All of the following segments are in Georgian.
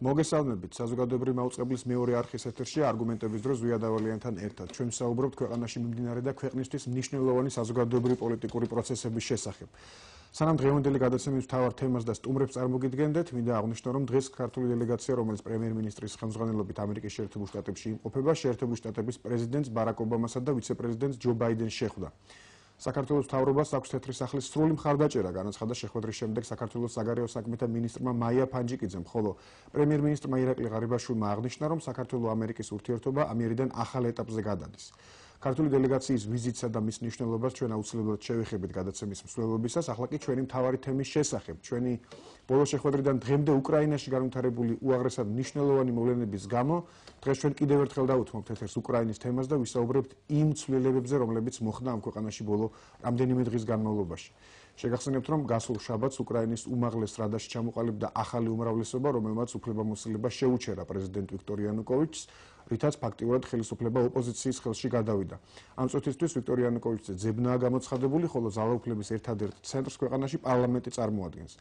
მოგესალმებით საზოგადოებრივი მაუწყებლის მეორე არხის ეთერში არგუმენტების დრო ზვია დავალიანთან ერთად. Ჩვენ ვსაუბრობთ ქვეყანაში მიმდინარე და ქვეყნისთვის მნიშვნელოვანი საზოგადოებრივი პოლიტიკური პროცესების შესახებ. სანამ დღევანდელი გადაცემის მთავარ თემას და სტუმრებს წარმოგიდგენდეთ, მინდა აღვნიშნო, რომ დღეს ქართული დელეგაცია, რომელიც პრემიერ-მინისტრის ხელმძღვანელობით ამერიკის შეერთებულ შტატებში იმყოფება, შეერთებული შტატების პრეზიდენტს ბარაკ ობამასა და ვიცე-პრეზიდენტს ჯო ბაიდენს შეხვდა. საქართველოს მთავრობას აქვს თეთრი სახლის სრული მხარდაჭერა, განაცხადა შეხვედრის შემდეგ საქართველოს საგარეო საქმეთა მინისტრმა მაია ფანჯიკიძემ, ხოლო პრემიერ-მინისტრმა ირაკლი ღარიბაშვილმა აღნიშნა, რომ საქართველო-ამერიკის ურთიერთობა ამიერიდან ახალ ეტაპზე გადადის. ქართული დელეგაციის ვიზიტსა და მის მნიშვნელობას ჩვენ აუცილებლად შევეხებით გადაცემის მსვლელობისას, ახლა კი ჩვენი მთავარი თემის შესახებ. ჩვენი ბოლო შეხვედრიდან დღემდე უკრაინაში განვითარებული უაღრესად მნიშვნელოვანი მოვლენების გამო, დღეს ჩვენ კიდევ ერთხელ დავუთმობთ ეთერს უკრაინის თემას და ვისაუბრებთ იმ ცვლილებებზე, რომლებიც მოხდა ამ ქვეყანაში ბოლო რამდენიმე დღის განმავლობაში. შეგახსენებთ, რომ გასულ შაბათს უკრაინის უმაღლეს რადაში ჩამოყალიბდა ახალი უმრავლესობა, რომელმაც უფლებამოსილება შეუჩერა პრეზიდენტ ვიქტორ იანუკოვიჩს, რითაც ფაქტიურად ხელისუფლება ოპოზიციის ხელში გადავიდა. ამ წუთისთვის ვიქტორ იანუკოვიჩზე ძებნაა გამოცხადებული, ხოლო ძალაუფლების ერთადერთ ცენტრს ქვეყანაში პარლამენტი წარმოადგენს.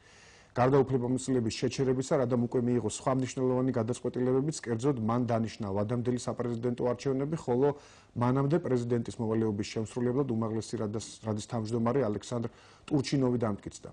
გარდა უფლებამოსილების შეჩერებისა, რადგან უკვე მიიღო სხვა მნიშვნელოვანი გადაწყვეტილებებიც, კერძოდ მან დანიშნა ვადამდელი საპრეზიდენტო არჩევნები, ხოლო მანამდე პრეზიდენტის მოვალეობის შემსრულებლად უმაღლესი რადის თავმჯდომარე ალექსანდრ ტურჩინოვი დამტკიცდა.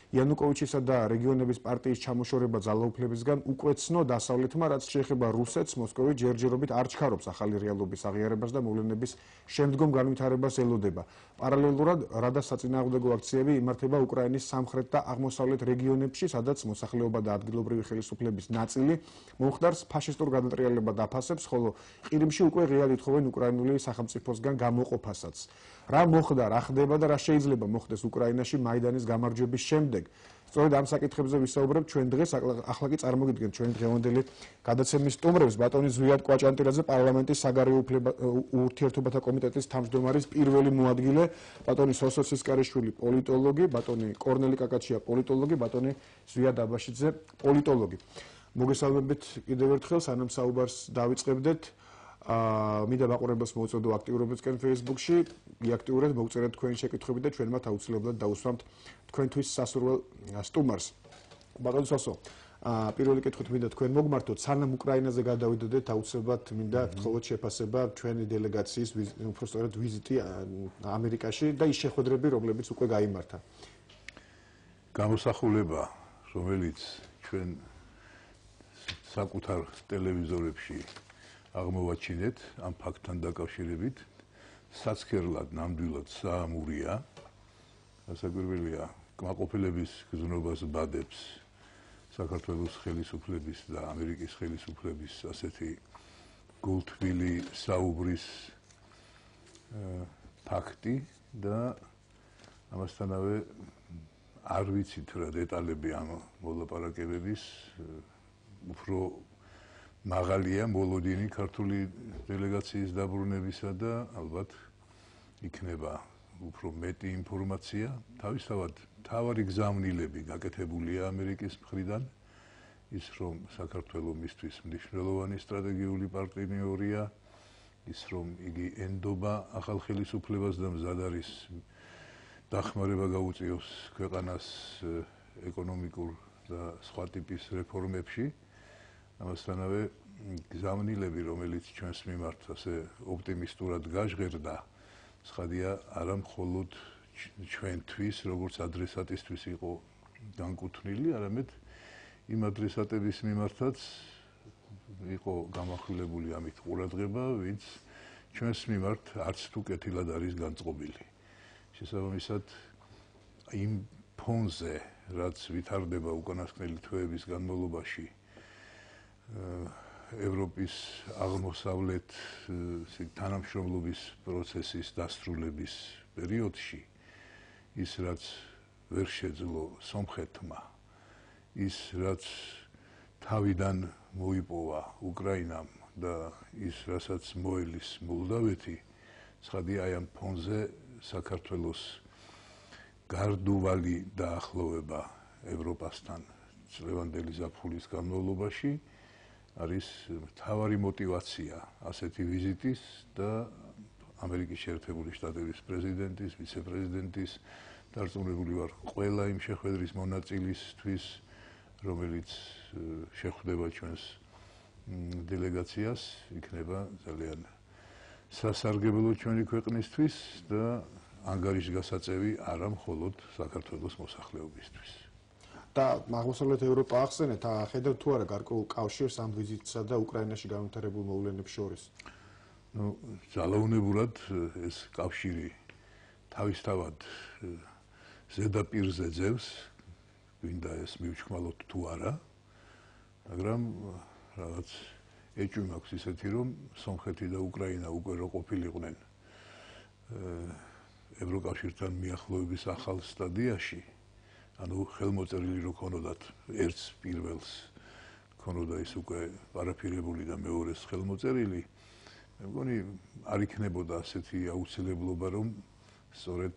იანუკოვიჩისა და რეგიონების პარტიის ჩამოშორება ძალაუფლებისგან უკვე ცნო დასავლეთმა, რაც შეეხება რუსეთს, მოსკოვი ჯერჯერობით არ ჩქარობს ახალი რეალობის აღიარებას და მოვლენების შემდგომ განვითარებას ელოდება. პარალელურად, რადას საწინააღმდეგო აქციები იმართება უკრაინის სამხრეთ და აღმოსავლეთ რეგიონებში, სადაც მოსახლეობა და ადგილობრივი ხელისუფლების ნაწილი მომხდარს ფაშისტურ გადატრიალებად აფასებს, ხოლო ყირიმში უკვე ღიად ითხოვენ უკრაინული სახელმწიფოსგან გამოყოფასაც. რა მოხდა, რა ხდება და რა შეიძლება მოხდეს უკრაინაში მაიდანის გამარჯვების შემდეგ? სწორედ ამ საკითხებზე ვისაუბრებთ ჩვენ დღეს, ახლა კი წარმოგიდგენთ ჩვენი დღევანდელი გადაცემის სტუმრებს, ბატონი ზვიად კვაჭანტირაძე, პარლამენტის საგარეო ურთიერთობათა კომიტეტის თავმჯდომარის პირველი მოადგილე, ბატონი სოსო სისკარიშვილი, პოლიტოლოგი, ბატონი კორნელი კაკაჩია, პოლიტოლოგი, ბატონი ზვია დაბაშიძე, პოლიტოლოგი. მოგესალმებით კიდევ ერთხელ, სანამ საუბარს დავიწყებდეთ. მინდა მაყურებელს მოუწოდო აქტიურობისკენ Facebook-ში, იაქტიურეთ, მოგწერეთ თქვენი შეკითხვები და ჩვენ მათ აუცილებლად დავუსვამთ თქვენთვის სასურველ სტუმარს. ბატონი სოსო, პირველი კითხვით მინდა თქვენ მოგმართოთ, სანამ უკრაინაზე გადავიდოდეთ, აუცილებლად მინდა გთხოვოთ შეფასება ჩვენი დელეგაციის უბრალოდ ვიზიტი ამერიკაში და ის შეხვედრები, რომლებიც უკვე გაიმართა. გამოსახულება, რომელიც ჩვენ საკუთარ ტელევიზორებში აღმოვაჩინეთ ამ ფაქტთან დაკავშირებით, საცქერლად ნამდვილად საამურია. სასაკვირველია, კმაყოფილების გზნობას ბადებს საქართველოს ხელისუფლების და ამერიკის ხელისუფლების ასეთი გულთბილი საუბრის ფაქტი და ამასთანავე არ ვიცით რა დეტალები ამ მოლაპარაკებების უფრო მაღალია მოლოდინი ქართული დელეგაციის დაბრუნებისა და ალბათ იქნება უფრო მეტი ინფორმაცია. თავისთავად მთავარი გზავნილები გაკეთებულია ამერიკის მხრიდან, ის რომ საქართველო მისთვის მნიშვნელოვანი სტრატეგიული პარტნიორია, ის რომ იგი ენდობა ახალ ხელისუფლებას და მზად არის დახმარება გაუწიოს ქვეყანას ეკონომიკურ და სხვა ტიპის რეფორმებში. ამასთანავე გზავნილები, რომელიც ჩვენს მიმართ ასე ოპტიმისტურად გაჟღერდა, ცხადია არა მხოლოდ ჩვენთვის, როგორც ადრესატისთვის იყო განკუთვნილი, არამედ იმ ადრესატების მიმართაც იყო გამახვილებული ამით ყურადღება, ვინც ჩვენს მიმართ არც თუ კეთილად არის განწყობილი. შესაბამისად, იმ ფონზე, რაც ვითარდება უკანასკნელი თვეების განმავლობაში, ევროპის აღმოსავლეთ თანამშრომლობის პროცესის დასრულების პერიოდში, ის რაც ვერ შეძლო სომხეთმა, ის რაც თავიდან მოიპოვა უკრაინამ და ის რასაც მოელის მოლდავეთი, ცხადია აი ამ ფონზე საქართველოს გარდუვალი დაახლოვება ევროპასთან წლევანდელი ზაფხულის განმავლობაში არის მთავარი мотиваცია ასეთი ვიზიტის და ამერიკის შეერთებული შტატების პრეზიდენტის, ვიცე-პრეზიდენტის დარწმუნებული ვარ ყველა იმ შეხვედრის მონაწილისთვის, რომელიც შეხვდება ჩვენს დელეგაციას, იქნება ძალიან სასარგებლო ჩვენი ქვეყნისთვის და ანგარიშგასაწევი არა მხოლოდ საქართველოს მოსახლეობისთვის. და აღმოსავლეთ ევროპა ახსენეთ, ხედავთ თუ არა გარკვეულ კავშირს ამ ვიზიტსა და უკრაინაში განვითარებულ მოვლენებს შორის? ძალაუნებურად ეს კავშირი თავისთავად ზედაპირზე ძევს, გვინდა ეს მივჩქმალოთ თუ არა, მაგრამ რაღაც ეჭვი მაქვს ისეთი, რომ სომხეთი და უკრაინა უკვე რო ყოფილიყვნენ ევროკავშირთან მიახლოების ახალ სტადიაში, ანუ ხელმოწერილი რო ქონოდათ ერთს პირველს, ქონოდა ის უკვე პარაფირებული და მეორეს ხელმოწერილი, მე მგონი არ იქნებოდა ასეთი აუცილებლობა, რომ სწორედ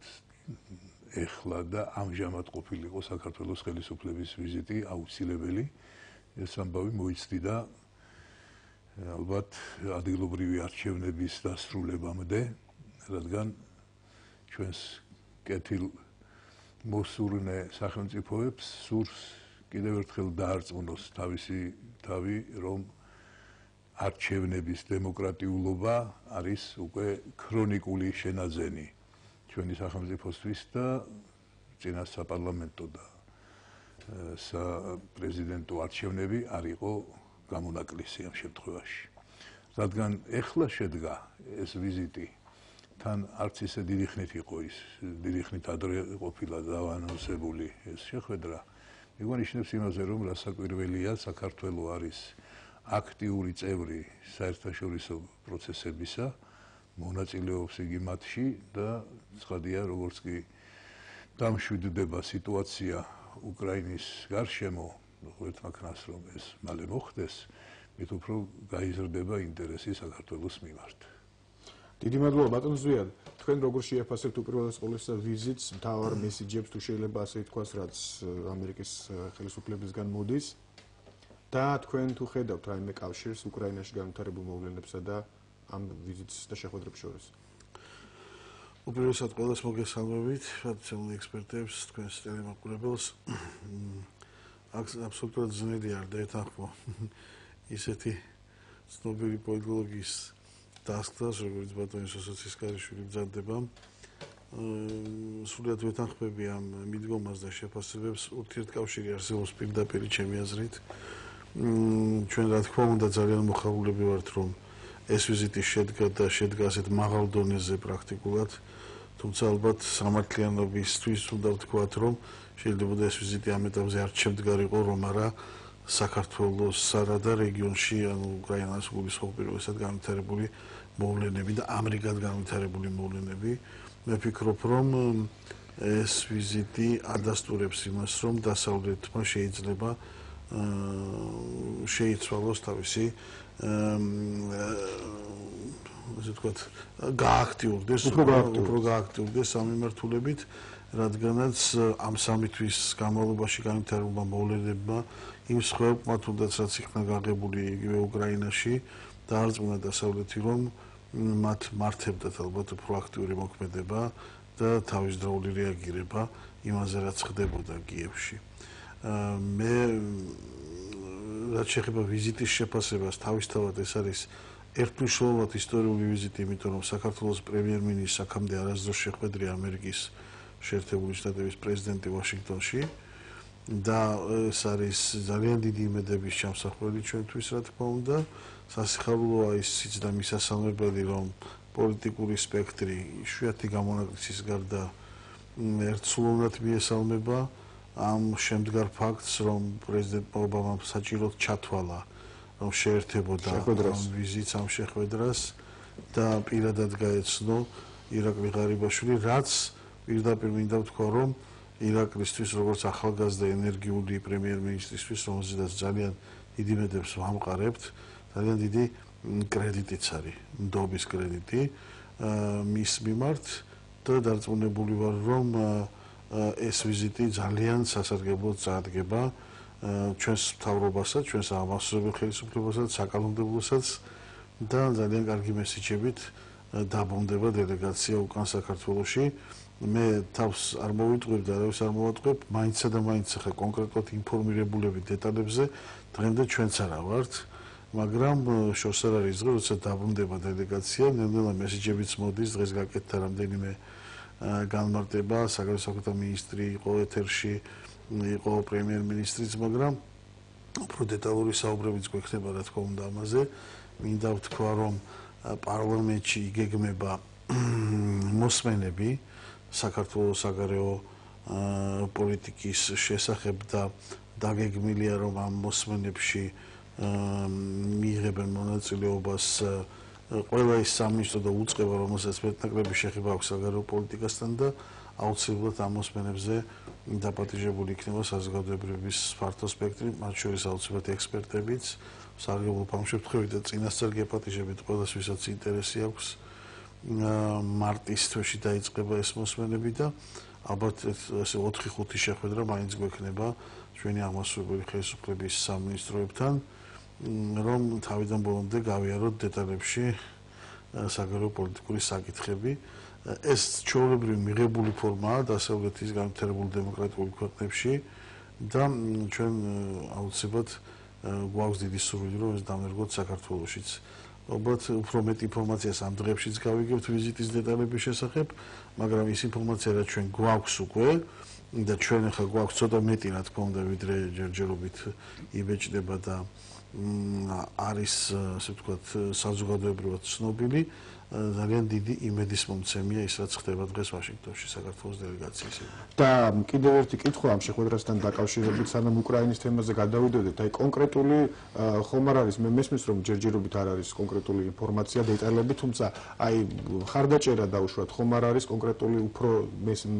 ეხლა და ამჟამად ყოფილიყო საქართველოს ხელისუფლების ვიზიტი აუცილებელი. ეს ამბავი მოიცდიდა ალბათ ადგილობრივი არჩევნების დასრულებამდე, რადგან ჩვენს კეთილ მოსურნე სახელმწიფოებს სურს კიდევ ერთხელ დაარწმუნოს თავისი თავი, რომ არჩევნების დემოკრატიულობა არის უკვე ქრონიკული შენაძენი ჩვენი სახელმწიფოსთვის და წინა საპარლამენტო და საპრეზიდენტო არჩევნები არ იყო გამონაკლისი ამ შემთხვევაში. რადგან ეხლა შედგა ეს ვიზიტი, თან არც ისე დიდი ხნით იყო ის, დიდი ხნით ადრე ყოფილა დავანონსებული ეს შეხვედრა, მიგონიშნებს იმაზე, რომ რასაკვირველია, საქართველო არის აქტიური წევრი საერთაშორისო პროცესებისა, მონაწილეობს იგი მათში და ცხადია, როგორც კი დამშვიდდება სიტუაცია უკრაინის გარშემო, ერთმანქნას რომ ეს მალე მოხდეს, მით უფრო გაიზრდება ინტერესი საქართველოს მიმართ. დიდი მადლობა ბატონ ზვიად. თქვენ როგორ შეაფასებთ უპირველეს ყოვლისა ვიზიტს, მთავარ მესიჯებს თუ შეიძლება ასე ითქვას, რაც ამერიკის ხელისუფლებისგან მოდის და თქვენ თუ ხედავთ რაიმე კავშირს უკრაინაში განვითარებულ მოვლენებსა და ამ ვიზიტს და შეხვედრებს შორის? უპირველესად ყველას მოგესალმებით, რადიოთელევიზიის ექსპერტებს, თქვენს ტელემოყურებელს. აბსოლუტურად ძნელი არ დაეთანხმო ისეთი ცნობილი პოლიტოლოგის დასკვნას, როგორც ბატონი სოსოციას კარიშვილი ბრძანდება. სრულად ვეთანხმები ამ მიდგომას და შეფასებებს. ურთიერთკავშირი არსებობს პირდაპირ ჩემი აზრით. ჩვენ რა თქმა უნდა ძალიან მოხარულები ვართ, რომ ეს ვიზიტი შედგა ასეთ მაღალ დონეზე პრაქტიკულად, თუმცა ალბათ სამართლიანობისთვის უნდა ვთქვათ, რომ შეიძლება ეს ვიზიტი ამ ეტაპზე არ შემდგარიყო, რომ არა საქართველოსსა და რეგიონში, ანუ უკრაინას გულისხმობ პირველად განვითარებული მოვლენები და ამრიგად განვითარებული მოვლენები. მე ვფიქრობ, რომ ეს ვიზიტი ადასტურებს იმას, რომ დასავლეთმა შეიძლება შეიცვალოს თავისი ასე ვთქვათ, გააქტიურდეს, უფრო გააქტიურდეს ამ მიმართულებით, რადგანაც ამ სამი თვის განმავლობაში განვითარებულმა მოვლენებმა იმ სხვებმა თუნდაც რაც იქნა გაღებული იგივე უკრაინაში დაარწმუნა დასავლეთი, რომ მათ მართებდათ ალბათ უფრო აქტიური მოქმედება და თავისდროული რეაგირება იმაზე რაც ხდებოდა კიევში. მე რაც შეეხება ვიზიტის შეფასებას, თავისთავად ეს არის ერთმნიშვნელოვნად ისტორიული ვიზიტი, იმიტომ რომ საქართველოს პრემიერ-მინისტრს აქამდე არასდროს შეხვედრია ამერიკის შეერთებული შტატების პრეზიდენტი ვაშინგტონში და ეს არის ძალიან დიდი იმედების ჩამსახველი ჩვენთვის, რა თქმა უნდა. სასიხარულოა ისიც და მისასალმებელი, რომ პოლიტიკური სპექტრი იშვიათი გამონაკლისის გარდა ერთსულოვნად მიესალმება ამ შემდგარ ფაქტს, რომ პრეზიდენტ ობამამ საჭიროდ ჩათვალა, რომ შეერთებოდა ამ ვიზიტს, ამ შეხვედრას და პირადად გაეცნო ირაკლი ღარიბაშვილი, რაც პირდაპირ მინდა ვთქვა, რომ ირაკლისთვის როგორც ახალგაზრდა ენერგიული პრემიერ-მინისტრისთვის, რომელზედაც ძალიან დიდი იმედებს ვამყარებთ, ძალიან დიდი კრედიტიც არის, ნდობის კრედიტი მის მიმართ და დარწმუნებული ვარ, რომ ეს ვიზიტი ძალიან სასარგებლოდ წარადგება ჩვენს მთავრობასაც, ჩვენს აღმასრულებელ ხელისუფლებასაც, საკანონმდებლოსაც და ძალიან კარგი მესიჯებით დაბომდება დელეგაცია უკან საქართველოში მე თავს არ მოვიტყვებ და არავის არ მოვატყვებ, მაინცსა და მაინც ახლა კონკრეტულად ინფორმირებულები დეტალებზე დღემდე ჩვენც არა ვართ, მაგრამ შორს არ არის დღე, როცა დაბრუნდება დელეგაცია, ნელ-ნელა მესიჯებიც მოდის, დღეს გაკეთდა რამდენიმე განმარტება, საგარეო საქმეთა მინისტრი იყო ეთერში, იყო პრემიერ-მინისტრიც, მაგრამ უფრო დეტალური საუბრებიც გვექნება რა თქმა უნდა ამაზე. მინდა ვთქვა, რომ პარლამენტში იგეგმება მოსმენები საქართველოს საგარეო პოლიტიკის შესახებ და დაგეგმილია, რომ ამ მოსმენებში მიიღებენ მონაწილეობას ყველა ის სამინისტრო და უწყება, რომელსაც მეტნაკლები შეხება აქვს საგარეო პოლიტიკასთან და აუცილებლად ამ მოსმენებზე დაპატიჟებული იქნება საზოგადოებრივების ფართო სპექტრი, მათ შორის აუცილებლად ექსპერტებიც, სარგებლობ ამ შემთხვევით და წინასწარ გეპატიჟებით ყველას, ვისაც ინტერესი აქვს. მარტის თვეში დაიწყება ეს მოსმენები და ალბათ ასე 4-5 შეხვედრა მაინც გვექნება ჩვენი აღმასრულებელი ხელისუფლების სამინისტროებთან, რომ თავიდან ბოლომდე გავიაროთ დეტალებში საგარეო პოლიტიკური საკითხები. ეს ჩვეულებრივი მიღებული ფორმაა დასავლეთის განვითარებული დემოკრატიული ქვეყნებში და ჩვენ აუცილებლად გვაქვს დიდი სურვილი, რომ ეს დამერგოთ საქართველოშიც. ალბათ უფრო მეტ ინფორმაციას ამ დღეებშიც გავიგებთ ვიზიტის დეტალების შესახებ, მაგრამ ის ინფორმაცია, რაც ჩვენ გვაქვს უკვე და ჩვენ ახლა გვაქვს ცოტა მეტი, რა თქმა უნდა, ვიდრე ჯერჯერობით იბეჭდება და არის, ასე ვთქვათ, საზოგადოებრივად ცნობილი, ძალიან დიდი იმედის მომცემია ის, რაც ხდება დღეს ვაშინგტონში საქართველოს დელეგაციის. და კიდევ ერთი კითხვა ამ შეხვედრასთან დაკავშირებით, სანამ უკრაინის თემაზე გადავიდოდეთ, აი კონკრეტული ხომ არ არის, მე მესმის რომ ჯერჯერობით არ არის კონკრეტული ინფორმაცია, დეტალები, თუმცა აი ხარდაჭერა დაუშვათ, ხომ არ არის კონკრეტული უფრო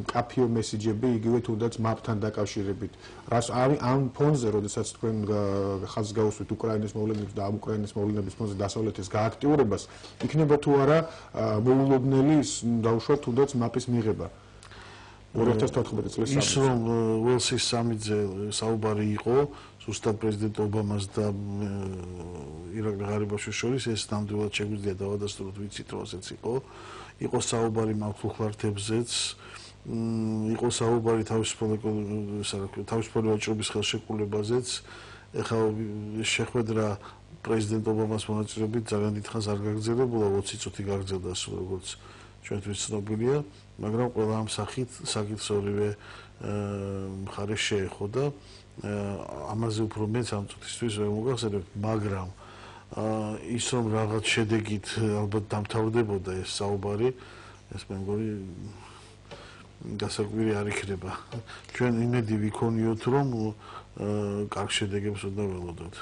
მკაფიო მესიჯები, იგივე თუნდაც მაპთან დაკავშირებით. რას ამ ფონზე, როდესაც თქვენ ხაზს გაუსვით უკრაინის მოვლენებს და ამ უკრაინის მოვლენების ფონზე დასავლეთის გააქტიურებას, იქნება თუ არა მოულოდნელი დაუშვათ თუნდაც მაპის მიღება 2014 წლის ის რომ ველსის სამიტზე საუბარი იყო ზუსტად პრეზიდენტ ობამას და ირაკლი ღარიბაშვილის შორის, ეს ნამდვილად შეგვიძლია დავადასტუროთ, ვიცით რომ ასეც იყო საუბარი მართლმხლართებზეც, იყო საუბარი თავისუფალი ვაჭრობის ხელშეკრულებაზეც. ეხლა შეხვედრა პრეზიდენტ ობამას მონაწილეობით ძალიან დიდხანს არ გაგრძელებულა, 20 წუთი გაგრძელდა, როგორც ჩვენთვის ცნობილია, მაგრამ ყველა ამ საკითხს ორივე მხარეს შეეხო და ამაზე უფრო მეც ამ წუთისთვის ვერ მოგახსენებთ, მაგრამ ის რომ რაღაც შედეგით ალბათ დამთავრდებოდა ეს საუბარი, ეს მე მგონი გასაკვირი არ იქნება. ჩვენ იმედი ვიქონიოთ, რომ კარგ შედეგებს უნდა ველოდოთ.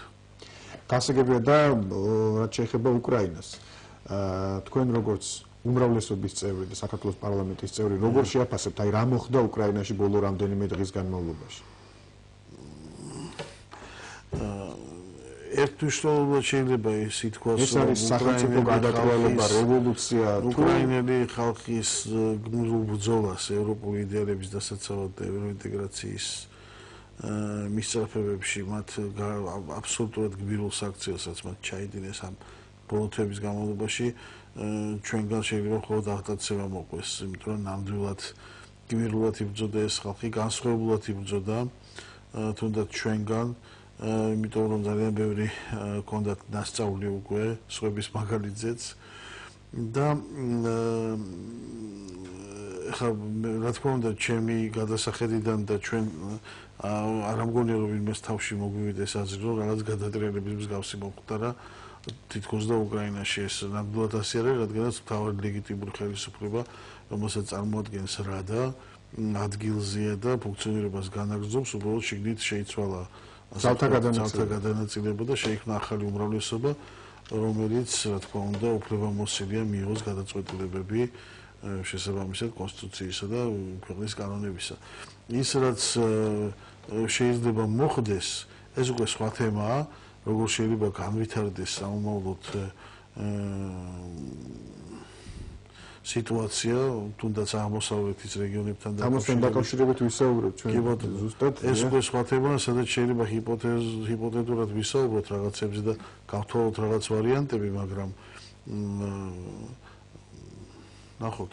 გასაგებია და რაც შეეხება უკრაინას. თქვენ როგორც უმრავლესობის წევრი და საქართველოს პარლამენტის წევრი, როგორ შეაფასებთ, აი რა მოხდა უკრაინაში ბოლო რამდენიმე დღის განმავლობაში? ერთმნიშვნელოვნად შეიძლება ის ითქვას, ეს არის სახელმწიფო გადატრიალება, რევოლუცია, უკრაინელი ხალხის გმირულ ბრძოლას ევროპული იდეალების დასაცავად და ევროინტეგრაციის მისწრაფებებში მათ აბსოლუტურად გმირულ საქციელსაც მათ ჩაიდინეს ამ ბოლო თვეების განმავლობაში, ჩვენგან შეიძლება მხოლოდ აღტაცება მოყვეს, იმიტომ რომ ნამდვილად გმირულად იბრძოდა ეს ხალხი, განსხვავებულად იბრძოდა თუნდაც ჩვენგან, იმიტომ რომ ძალიან ბევრი ჰქონდათ ნასწავლი უკვე სხვების მაგალითზეც და ხა რა თქმა უნდა ჩემი გადასახედიდან და ჩვენ არ ამგონია რომ იმას თავში მოგვივიდეს აზრი რომ რაღაც გადატრიალების მსგავსი მოხდა რა თითქოს და უკრაინაში ეს ნამდვილად ასე არის, რადგანაც მთავარი ლეგიტიმური ხელისუფლება, რომელსაც წარმოადგენს რადა, ადგილზეა და ფუნქციონირებას განაგრძობს, უბრალოდ შიგნით შეიცვალა ძალთა გადანაწილება და შეიქმნა ახალი უმრავლესობა, რომელიც, რა თქმა უნდა, უფლებამოსილია მიიღოს გადაწყვეტილებები შესაბამისად კონსტიტუციისა და ქვეყნის კანონებისა. ის, რაც შეიძლება მოხდეს, ეს უკვე სხვა თემაა, როგორ შეიძლება განვითარდეს სამომავლოდ სიტუაცია, თუნდაც აღმოსავლეთის რეგიონებთან დაკავშირებით ვისაუბრებთ ჩვენ ზუსტად. ეს უკვე სხვა თემაა, სადაც შეიძლება ჰიპოთეტურად ვისაუბროთ რაღაცებზე და გავთვალოთ რაღაც ვარიანტები, მაგრამ ნახოთ.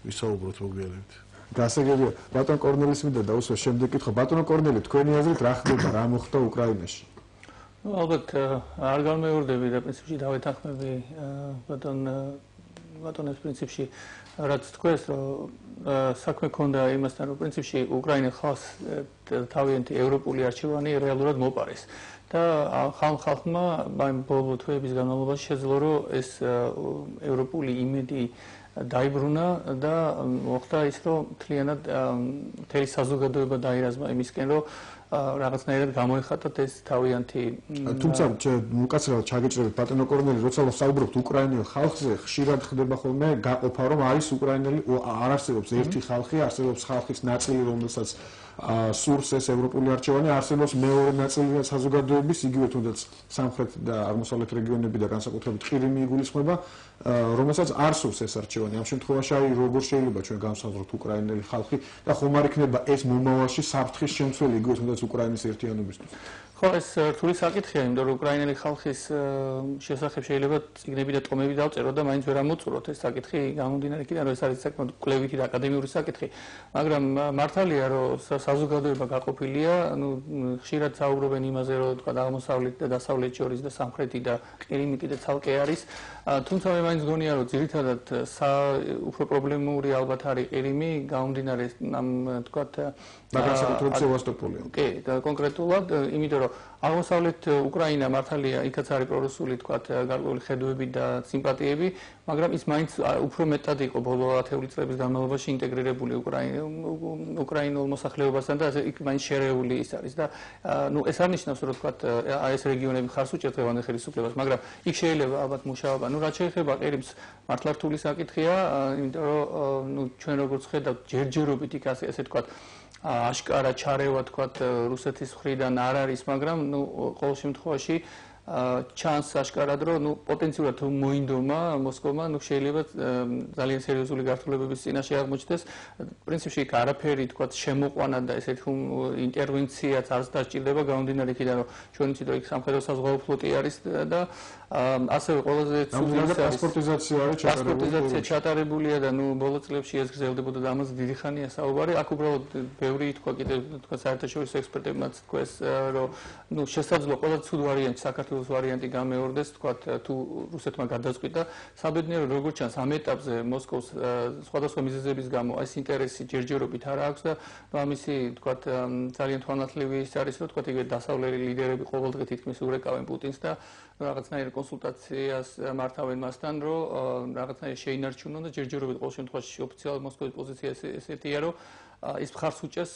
ვისაუბროთ მოგვიანებით. გასაგებია, ბატონ კორნელის მინდა დაუსვა შემდეგ კითხვა. ბატონო კორნელი, თქვენი აზრით რა ხდება, რა მოხდა უკრაინაში? Ну, ალბათ არ გამეორდები და პრინციპში დავეთანხმები ბატონებს პრინციპში რაც თქვეს, რომ საქმე ქონდა იმასთან, რომ პრინციპში უკრაინის ხალხს თავიანთი ევროპული არჩევანი რეალურად მოპარეს. და ხალხმა ბოლო თვეების განმავლობაში შეძლო, რომ ეს ევროპული იმედი დაიბრუნა და მოხდა ის, რომ მთლიანად მთელი საზოგადოება დაირაზმა იმისკენ, რომ რაღაცნაირად გამოიხატოთ ეს თავიანთი თუმცა უკაცრავად ჩაგეჭრებით ბატონო კორნელი, როცა ვსაუბრობთ უკრაინელ ხალხზე, ხშირად ხდება ხოლმე გაყოფა, რომ არის უკრაინელი, არ არსებობს ერთი ხალხი, არსებობს ხალხის ნაწილი, რომელსაც სურს ეს ევროპული არჩევანი, არსებობს მეორე ნაწილი საზოგადოების, იგივე თუნდაც სამხრეთ და აღმოსავლეთ რეგიონები და განსაკუთრებით ყირიმი იგულისხმება, რომელსაც არ სურს ეს არჩევანი. ამ შემთხვევაში აი როგორ შეიძლება ჩვენ განსაზღვროთ უკრაინელი ხალხი და ხომ არ იქნება ეს მომავალში საფრთხის შემცველი იგივე თუნდაც უკრაინის ერთიანობისთვის? ხო, ეს რთული საკითხია, იმიტომ რომ უკრაინელი ხალხის შესახებ შეიძლება წიგნები და ტომები დავწერო და მაინც ვერ ამოწუროთ ეს საკითხი გამომდინარე იქიდან, რომ ეს არის საკმაოდ კვლევითი და აკადემიური საკითხი. მაგრამ მართალია, რომ საზოგადოება გაყოფილია, ხშირად საუბრობენ იმაზე, რომ თქვა აღმოსავლეთ და დასავლეთ შორის და სამხრეთი და ყირიმი კიდე ცალკე არის. თუმცა მე მაინც გონია, რომ ძირითადად უფრო პრობლემური ალბათ არის ყირიმი, გამომდინარე ამ თქვა განსაკუთრებით სევასტოპოლი. კი, და კონკრეტულად, იმიტომ რომ აღმოსავლეთ უკრაინა მართალია, იქაც არის პრორუსული თქვა გარკვეული ხედვები და სიმპათიები, მაგრამ ის მაინც უფრო მეტად იყო ბოლო 10 წლების განმავლობაში ინტეგრირებული უკრაინულ მოსახლეობასთან და იქ მაინც შერეული ის არის და ეს არ ნიშნავს, რომ თქვა ეს რეგიონები ხარს უჭერთ დღევანდელ ხელისუფლებას, მაგრამ იქ შეიძლება ალბათ მუშაობა. რაც შეეხება ყირიმს, მართლა რთული საკითხია, იმიტომ რომ ჩვენ როგორც ხედავთ, ჯერჯერობით იქ ასე თქვა აშკარა ჩარევა თქვა რუსეთის მხრიდან არ არის, მაგრამ ყოველ შემთხვევაში ჩანს აშკარად, რომ პოტენციურად მოინდომა მოსკოვმა, შეიძლება ძალიან სერიოზული გართულებების წინაშე აღმოჩნდეს. პრინციპში იქ არაფერი თქვა შემოყვანა და ესეთი ინტერვენციაც არ დასჭირდება გამომდინარე იქიდან, რომ ჩვენ ვიცით, რომ იქ სამხედრო საზღვაო ფლოტი არის და ასევე ყველაზე ცუდი პასპორტიზაცია ჩატარებულია და ბოლო წლებში ეს გრძელდებოდა და ამაზე დიდი ხანია საუბარი. აქ უბრალოდ ბევრი თქვა კიდე თქვა საერთაშორისო ექსპერტებმაც თქვეს, რომ შესაძლოა ყველაზე ცუდ ვარიანტი საქართველოს ვარიანტი გამეორდეს, თქვა თუ რუსეთმა გადაწყვიტა. საბედნიეროდ როგორც ჩანს ამ ეტაპზე მოსკოვს სხვადასხვა მიზეზების გამო ეს ინტერესი ჯერჯერობით არ აქვს და ამისი თქვა ძალიან თვალნათლივი ის არის, რომ თქვა იგივე დასავლელი ლიდერები ყოველდღე თითქმის ურეკავენ პუტინს და რაღაცნაირ კონსულტაციას მართავენ მასთან, რომ რაღაცნაირ შეინარჩუნონ და ჯერჯერობით ყოველ შემთხვევაში ოფიციალურად მოსკოვის პოზიცია ესეთია, რომ ის მხარს უჭერს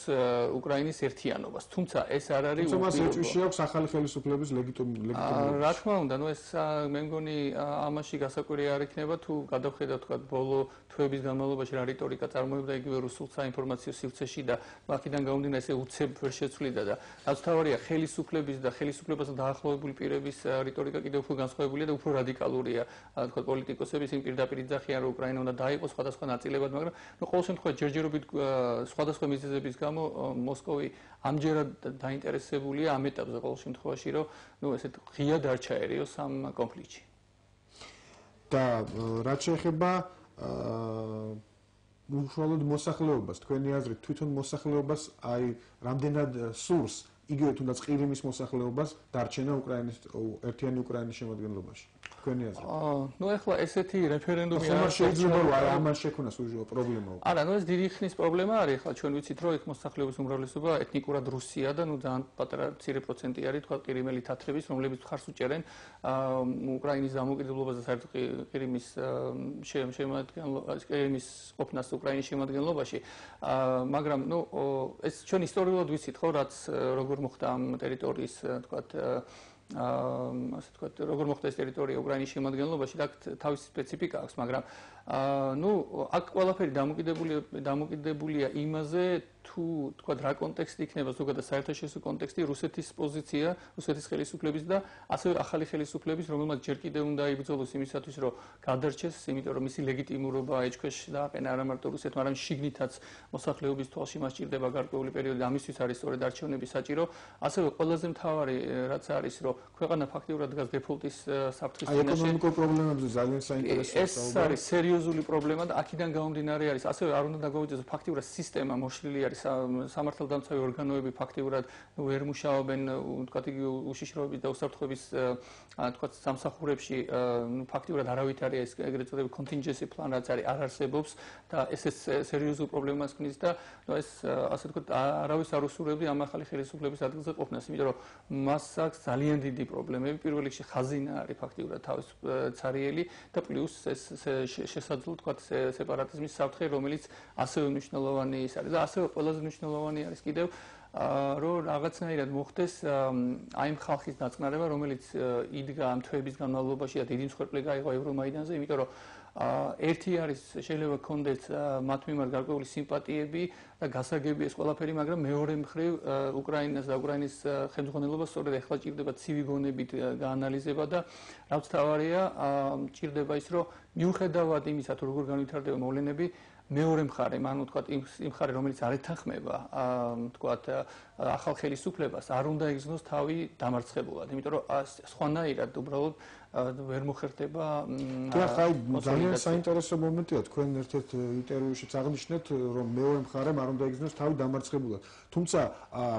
უკრაინის ერთიანობას. თუმცა ეს არ არის თუმცა მას ეჭვი აქვს ახალი ხელისუფლების ლეგიტიმობა. რა თქმა უნდა, ეს მე მგონი ამაში გასაკვირი არ იქნება თუ გადავხედავთ თქვა ბოლო თვეების განმავლობაში რა რიტორიკა წარმოებდა იგივე რუსულ საინფორმაციო სივრცეში და მაქედან გამომდინარე ესე უცებ ვერ შეცვლიდა და რაც თავარია ხელისუფლების და ხელისუფლებასთან დაახლოებული პირების რიტორიკა კიდევ უფრო განსხვავებულია და უფრო რადიკალურია თქვა პოლიტიკოსების იმ პირდაპირ იძახიან რომ უკრაინა უნდა დაიყოს სხვადასხვა ნაწილებად, მაგრამ ყოველ შემთხვევაში ჯერჯერობით სხვადასხვა მიზეზების გამო მოსკოვი ამჯერად დაინტერესებულია ამ ეტაპზე ყოველ შემთხვევაში, რომ ესეთ ღიად არ ჩაერიოს ამ კონფლიქტში. და რაც შეეხება უშუალოდ მოსახლეობას, თქვენი აზრით თვითონ მოსახლეობას აი რამდენად სურს იგივე თუნდაც ყირიმის მოსახლეობას დარჩენა უკრაინის ერთიანი უკრაინის შემადგენლობაში? თქვენი აზრით? ეხლა ესეთი რეფერენდუმი არ შეიძლება რომ ამან შექმნას უჟო პრობლემა. არა, ეს დიდი ხნის პრობლემა არის. ეხლა ჩვენ ვიცით, რომ იქ მოსახლეობის უმრავლესობა ეთნიკურად რუსია და ძალიან პატარა მცირე პროცენტი არის თქვა ყირიმელი თათრების, რომლებიც მხარს უჭერენ უკრაინის დამოუკიდებლობას და საერთოდ ყირიმის ყირიმის ყოფნას უკრაინის შემადგენლობაში. მაგრამ ეს ჩვენ ისტორიულად ვიცით, ხო, რაც როგორ მოხდა ამ ტერიტორიის თქვა ასე თქვა როგორ მოხდა ეს ტერიტორია უკრაინის შემადგენლობაში და თავისი სპეციფიკა აქვს, მაგრამ აქ ყველაფერი დამოკიდებულია იმაზე, თუ თქვა რა კონტექსტი იქნება ზოგადად საერთაშორისო კონტექსტი რუსეთის პოზიცია, რუსეთის ხელისუფლების და ასევე ახალი ხელისუფლების, რომელმაც ჯერ კიდევ უნდა იბრძოლოს იმისათვის, რომ გადარჩეს, იმიტომ რომ მისი ლეგიტიმურობა ეჭქვეშ დააყენა არა მარტო რუსეთმა, არამედ შიგნითაც მოსახლეობის თვალში მას ჭირდება გარკვეული პერიოდი, ამისთვის არის სწორედ არჩევნები საჭირო. ასევე ყველაზე მთავარი რაც არის, რომ ქვეყანა ფაქტიურად დგას დეფოლტის საფრთხის წინაშე. ეკონომიკურ პრობლემებზე ძალიან საინტერესოა ეს არის სერიოზული პრობლემა და აქედან გამომდინარე არის ასევე არ უნდა დაგვაუწყდეს ფაქტიურად სისტემა მოშლილი არის სამართალდამცავი ორგანოები ფაქტიურად ვერ მუშაობენ თქვათ იგი უშიშროების და უსაფრთხოების თქვათ სამსახურებში ფაქტიურად არავით არის ეს ეგრეთ წოდებული contingency plan რაც არის არ არსებობს და ეს სერიოზულ პრობლემას ქმნის და ეს ასე ვთქვათ არავის არ უსურვებდი ამ ახალი ხელისუფლების ადგილზე ყოფნას იმიტომ რომ მას აქვს ძალიან დიდი პრობლემები პირველ რიგში ხაზინა არის ფაქტიურად თავის ცარიელი და პლუს ეს შესაძლო თქვათ სეპარატიზმის საფრთხე რომელიც ასევე მნიშვნელოვანი ის არის და ასევე ყველაზე მნიშვნელოვანი არის კიდევ რომ რაღაცნაირად მოხდეს აი ამ ხალხის დაწყნარება რომელიც იდგა ამ თვეების განმავლობაში და დიდი მსხვერპლი გაიღო ევრომაიდანზე იმიტომ რომ ერთი არის შეიძლება გქონდეს მათ მიმართ გარკვეული სიმპათიები და გასაგები ეს ყველაფერი მაგრამ მეორე მხრივ უკრაინას და უკრაინის ხელმძღვანელობას სწორედ ახლა ჭირდება ცივი გონებით გაანალიზება და რაც თავარია ჭირდება ის რომ მიუხედავად იმისა თუ როგორ განვითარდება მოვლენები მეორე მხარე, ანუ თქვათ იმ მხარე, რომელიც არ ეთანხმება, თქვათ ახალ ხელისუფლებას, არ უნდა იგრძნოს თავი დამარცხებულად, იმიტომ რომ სხვანაირად უბრალოდ ვერ მოხერხდება. ხა ძალიან საინტერესო მომენტია თქვენ ერთ-ერთ ინტერვიუშიც აღნიშნეთ, რომ მეორე მხარემ არ უნდა იგრძნოს თავი დამარცხებულად. თუმცა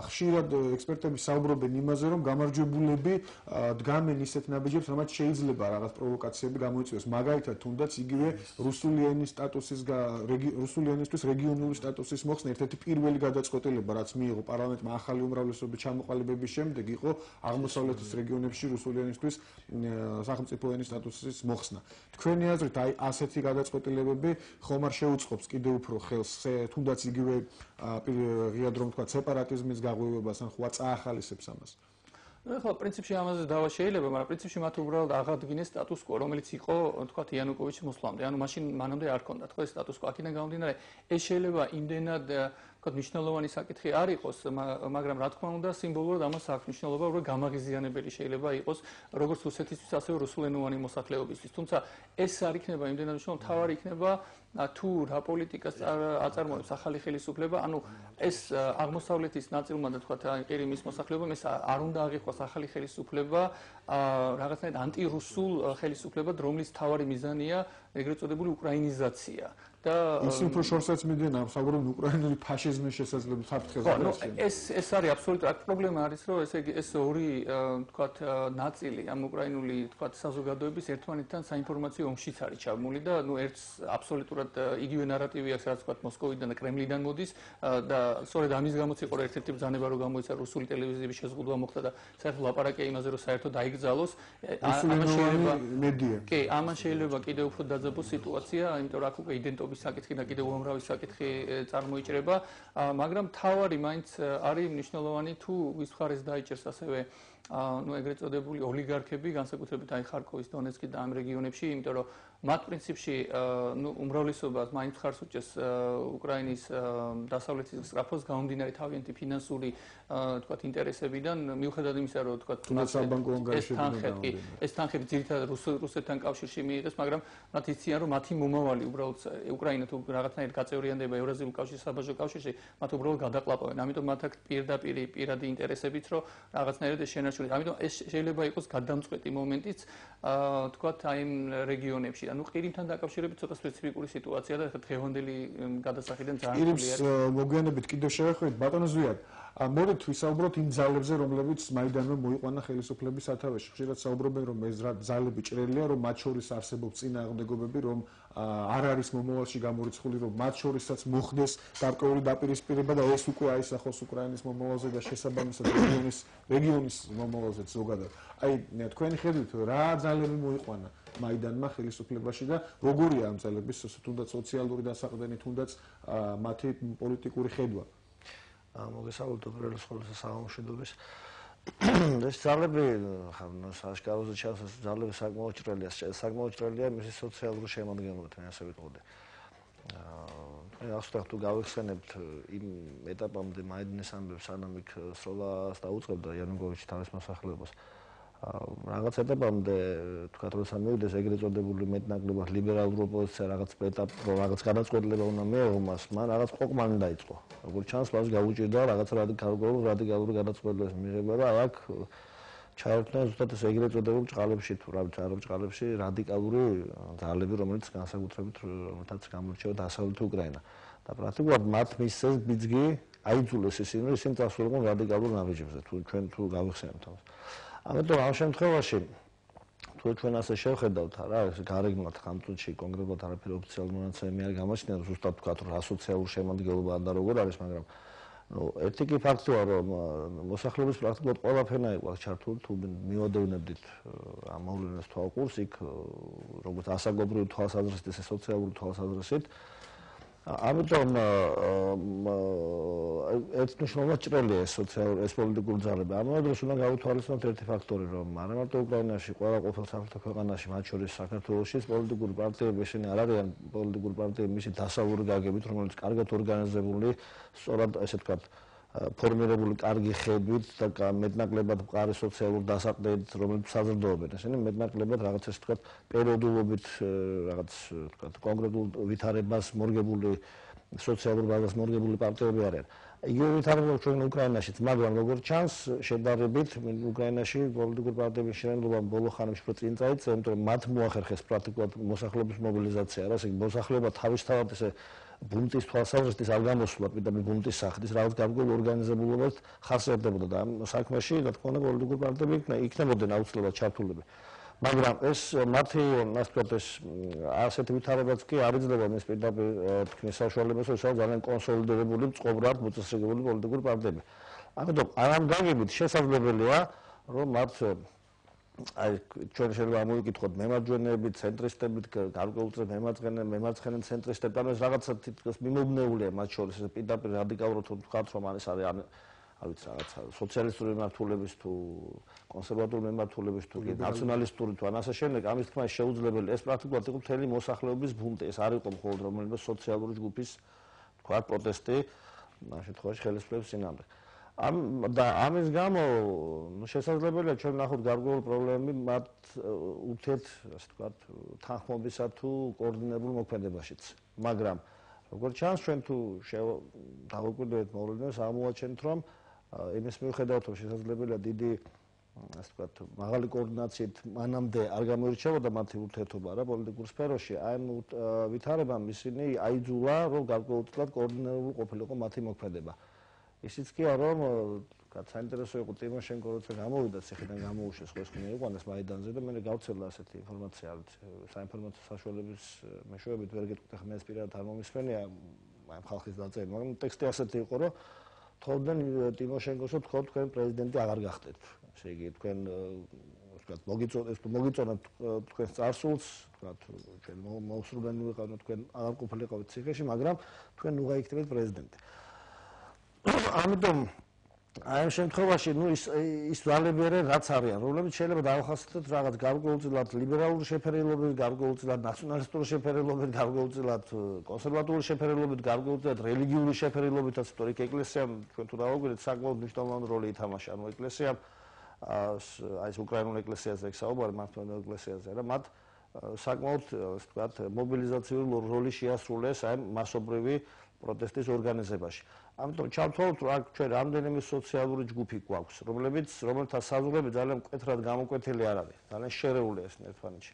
ხშირად ექსპერტები საუბრობენ იმაზე, რომ გამარჯვებულები დგამენ ისეთ ნაბიჯებს, რამაც შეიძლება რაღაც პროვოკაციები გამოიწვიოს. მაგალითად, თუნდაც იგივე რუსული ენის სტატუსის რუსული ენისთვის რეგიონული სტატუსის მოხსნა ერთ-ერთი პირველი გადაწყვეტილება, რაც მიიღო პარლამენტმა ახალი უმრავლესობის ჩამოყალიბების შემდეგ, იყო აღმოსავლეთის რეგიონებში რუსული ენისთვის სახელმწიფო ენის სტატუსის მოხსნა. თქვენი აზრით, აი ასეთი გადაწყვეტილებები ხომ არ შეუწყობს კიდევ უფრო ხელს, თუნდაც იგივე ღიად რომ თქვა სეპარატიზმის გაღვივებას, ან ხვა წაახალისებს ამას? ახლა პრინციპში ამაზე დავა შეიძლება, მაგრამ პრინციპში მათ უბრალოდ აღადგინეს სტატუს კო, რომელიც იყო, თქვათ, იანუკოვიჩის მოსვლამდე. ანუ მაშინ მანამდე არ ჰქონდათ ხო ეს სტატუს კო. აქედან გამომდინარე, ეს შეიძლება იმდენად თქვათ მნიშვნელოვანი საკითხი არ იყოს, მაგრამ რა თქმა უნდა, სიმბოლურად ამას აქვს მნიშვნელობა, რომ გამაღიზიანებელი შეიძლება იყოს როგორც რუსეთისთვის, ასევე რუსულენოვანი მოსახლეობისთვის. თუმცა ეს არ იქნება იმდენად მნიშვნელოვანი, თავარი იქნება თუ რა პოლიტიკას აწარმოებს ახალი ხელისუფლება, ანუ ეს აღმოსავლეთის ნაწილმა და თქვათ ყირიმის მოსახლეობამ ეს არ უნდა აღიქვას ახალი ხელისუფლება, რაღაცნაირად ანტირუსულ ხელისუფლებად, რომლის თავარი მიზანია ეგრეთ წოდებული უკრაინიზაცია. და ის უფრო შორსაც მიდენა, საუბრობენ უკრაინული ფაშიზმის შესაძლებლობ საფრთხეზე. ხო, ეს არის აბსოლუტურად პრობლემა არის, რომ ეს ორი თქვათ ნაწილი ამ უკრაინული თქვათ საზოგადოების ერთმანეთთან საინფორმაციო ომშიც არის ჩაბმული და ნუ ერთს აბსოლუტურად იგივე ნარატივი აქვს, რაც თქვათ მოსკოვიდან და კრემლიდან მოდის და სწორედ ამის გამოც იყო ერთ-ერთი ბრძანება რომ გამოიცა რუსული ტელევიზიების შეზღუდვა მოხდა და საერთოდ ლაპარაკია იმაზე რომ საერთოდ დაიგრძალოს. ამან შეიძლება მედია. კი, ამან შეიძლება კიდევ უფრო დაძაბოს სიტუაცია, იმიტომ რომ აქ უკვე იდენტობის საკითხი და კიდევ უამრავი საკითხი წარმოიჭრება, მაგრამ თავარი მაინც არის მნიშვნელოვანი თუ ვის მხარეს დაიჭერს ასევე ну ეგრეთ წოდებული ოლიგარქები, განსაკუთრებით აი ხარკოვის, დონეცკის და ამ რეგიონებში, იმიტომ რომ მათ პრინციპში ну უმრავლესობას მაინც მხარს უჭერს უკრაინის დასავლეთის სწრაფოს გამომდინარე თავიანთი ფინანსური თქვათ ინტერესებიდან, მიუხედავად იმისა, რომ თქვათ ეს თანხები ძირითადად რუსეთთან კავშირში მიიღეს, მაგრამ მათ იციან, რომ მათი მომავალი უბრალოდ უკრაინა თუ რაღაცნაირად გაწევრიანდება ევრაზიულ კავშირში, საბაჟო კავშირში, მათ უბრალოდ გადაყლაპავენ. ამიტომ მათ აქვს პირდაპირი ინტერესებიც, რომ რაღაცნაირად ეს შენარჩუნდეს. ამიტომ ეს შეიძლება იყოს გადამწყვეტი მომენტიც, თქვათ აი იმ რეგიონებში. ანუ ყირიმთან დაკავშირებით ცოტა სპეციფიკური სიტუაცია და დღევანდელი გადასახედიდან ძალიან ყირიმს მოგვიანებით კიდევ შევხვდით, ბატონო ზვიად. მოდით ვისაუბროთ იმ ძალებზე, რომლებიც მაიდანმა მოიყვანა ხელისუფლების სათავეში. ხშირად საუბრობენ, რომ ეს ძალები ჭრელია, რომ მათ შორის არსებობს წინააღმდეგობები, რომ არ არის მომავალში გამორიცხული, რომ მათ შორისაც მოხდეს გარკვეული დაპირისპირება და ეს უკვე აისახოს უკრაინის მომავალზე და შესაბამისად რეგიონის მომავალზე ზოგადად. აი, თქვენი ხედვით რა ძალები მოიყვანა მაიდანმა ხელისუფლებაში და როგორია ამ ძალების თუნდაც სოციალური დასაყრდენი, თუნდაც მათი პოლიტიკური ხედვა? მოგესალმებით უპირველეს ყოვლისა სამშვიდობის. ეს ძალები საშკაროზე ჩანს, ძალები საკმაოდ ჭრელია მისი სოციალური შემადგენლობით, ასე ვიტყოდი. ახსოვთ თუ გავიხსენებთ იმ ეტაპამდე მაიდანის ამბებს სანამ იქ სროლას დაუწყებდა იანუკოვიჩი თავის მოსახლეობას. Რაღაც ეტაპამდე თქვა როცა მივიდეს ეგრეთ წოდებული მეტნაკლებად ლიბერალური ოპოზიცია რაღაც ეტაპ რაღაც გადაწყვეტილება უნდა მიეღო მას, მან რაღაც ყოყმანი დაიწყო. როგორც ჩანს, მას გაუჭირდა რაღაც რადიკალური გადაწყვეტილების მიღება და აქ ჩაერთვნა ზუსტად ეს ეგრეთ წოდებულ ჭყალებში თუ რა ვიცი, არაბ ჭყალებში რადიკალური ძალები, რომელიც განსაკუთრებით რომელთაც გამორჩევა დასავლეთ უკრაინა. და პრაქტიკულად მათ მისცეს ბიძგი აიძულეს ისინი წასულიყო რადიკალურ ნაბიჯებზე, ჩვენ თუ გავიხსენებთ ამას. ამიტომ ამ შემთხვევაში თუ ჩვენ ასე შევხედავთ რა ეს გარეგნულად ამ წუთში კონკრეტულად არაფერი ოფიციალური მონაცემი არ გამოჩნდა ზუსტად თქვა რომ ასოციალური შემადგენლობა არ და როგორ არის მაგრამ ერთი კი ფაქტია რომ მოსახლეობის პრაქტიკულად ყველაფერნა იყო ჩართული თუ მივადევნებდით ამ მოვლენას თვალყურს იქ როგორც ასაგობრივი თვალსაზრისით ესე სოციალური თვალსაზრისით ამიტომ ერთნიშნულად ჭრელია ეს პოლიტიკური ძალები. ამავე დროს უნდა გავითვალისწინოთ ერთი ფაქტორი, რომ არა მარტო უკრაინაში, ყველა ყოფილ სამხრეთ ქვეყანაში, მათ შორის საქართველოშიც პოლიტიკური პარტიები ისინი არ არიან პოლიტიკური პარტიები მისი დასავლური გაგებით, რომელიც კარგად ორგანიზებული, სწორად ესე ვთქვათ, ფორმირებული კარგი ხებით და მეტნაკლებად მყარი სოციალურ დასაყრდენით, რომელიც საზრდოობენ. ესენი მეტნაკლებად რაღაც ესე ვთქვათ, პერიოდულობით რაღაც ვთქვათ, კონკრეტულ ვითარებას მორგებული სოციალურ ბაზას მორგებული პარტიები არიან. იგივე ვითარება ჩვენ უკრაინაშიც, მაგრამ როგორც ჩანს, შედარებით უკრაინაში პოლიტიკური პარტიების შენელობა ბოლო ხანებში უფრო წინ წაიწია, იმიტომ რომ მათ მოახერხეს პრაქტიკულად მოსახლეობის მობილიზაცია, რა ისე მოსახლეობა თავისთავად ესე ბუნტის თვალსაზრისით არ გამოსულა პირდაპირ ბუნტის სახით, რაღაც გარკვეულ ორგანიზებულობას ხასიათდებოდა და ამ საქმეში რა თქმა უნდა პოლიტიკური პარტიები იქნებოდნენ აუცილებლად ჩართულები. მაგრამ ეს მათი ასე ვთქვათ ეს ასეთი ვითარებაც კი არ იძლევა მის პირდაპირ თქმის საშუალებას, რომ ძალიან კონსოლიდირებული წყობრად მოწესრიგებული პოლიტიკური პარტიები. ამიტომ ამ გაგებით შესაძლებელია, რომ მათ აი ჩვენ შეიძლება ამოვიკითხოთ მემარჯვენეებით, ცენტრისტებით, გარკვეულწილად მემარცხენე ცენტრისტები, ანუ ეს რაღაცა თითქოს მიმობნეულია მათ შორის ეს პირდაპირ რადიკალურად ვთქვათ, რომ არის არ ვიცი რაღაცა სოციალისტური მმართველობის თუ კონსერვატული მმართველობის თუ ნაციონალისტური თუ ასე შემდეგ ამის თქმა შეუძლებელი ეს პრაქტიკულად იყო მთელი მოსახლეობის ბუნტი ეს არ იყო მხოლოდ რომელიმე სოციალური ჯგუფის თქვა პროტესტი ამ შემთხვევაში ხელისუფლების წინააღმდეგ და ამის გამო შესაძლებელია ჩვენ ნახოთ გარკვეული პრობლემები მათ ურთიერთ ასე ვთქვათ თანხმობისა თუ კოორდინებულ მოქმედებაშიც მაგრამ როგორც ჩანს ჩვენ თუ დავუკვირდებით მოვლენას ამოვაჩენთ რომ იმის მიუხედავად რომ შესაძლებელია დიდი ასე ვთქვათ მაღალი კოორდინაციით მანამდე არ გამოირჩეოდა მათი ურთიერთობა რა პოლიტიკურ სფეროში აი ამ ვითარებამ ისინი აიძულა რომ გარკვეულწილად კოორდინირებული ყოფილიყო მათი მოქმედება ისიც კი არა რომ ვთქვათ საინტერესო იყო ტიმოშენკო როცა გამოვიდა ციხიდან გამოუშვეს ხო ეს ხომ მიიყვანეს მაიდანზე და მე გავცელა ასეთი ინფორმაცია საინფორმაციო საშუალების მეშვეობით ვერ გეტყვით ახლა მე ეს პირადად არ მომისმენია აი ხალხის დაწერილი მაგრამ ტექსტი ასეთი იყო რომ თხოვდნენ ტიმოშენკოსო თქო თქვენ პრეზიდენტი აღარ გახდეთ ესე იგი თქვენ ვთქვათ მოგიწონათ თქვენ წარსულს ვთქვათ ჩვენ მოусრულდანი ვიყავით თქვენ აღარ ყოფილიყავით ციხეში მაგრამ თქვენ ნუ გაიქნებით პრეზიდენტი ამიტომ აი ამ შემთხვევაში ნუ ის ძალები რაც არიან, რომლებიც შეიძლება დავახასიათოთ რაღაც გარკვეულწილად ლიბერალური შეფერილობით, გარკვეულწილად ნაციონალისტური შეფერილობით, გარკვეულწილად კონსერვატიული შეფერილობით, გარკვეულწილად რელიგიური შეფერილობითაც, თორე ეკლესიამ ჩვენ თუ დავაგვირეთ საკმაოდ მნიშვნელოვანი როლი ითამაშა, ანუ ეკლესიამ აი ეს უკრაინულ ეკლესიაზე ექსაუბარი მართლმადიდებლურ ეკლესიაზე რა, მათ საკმაოდ ასე ვთქვათ მობილიზაციური როლი შეასრულეს აი მასობრივი პროტესტის ორგანიზებაში. ამიტომ ჩავთვალოთ რომ აქ ჩვენ რამდენიმე სოციალური ჯგუფი გვაქვს, რომელთა საზღვრები ძალიან მკვეთრად გამოკვეთილი არ არის, ძალიან შერეულია ეს ერთმანეთში.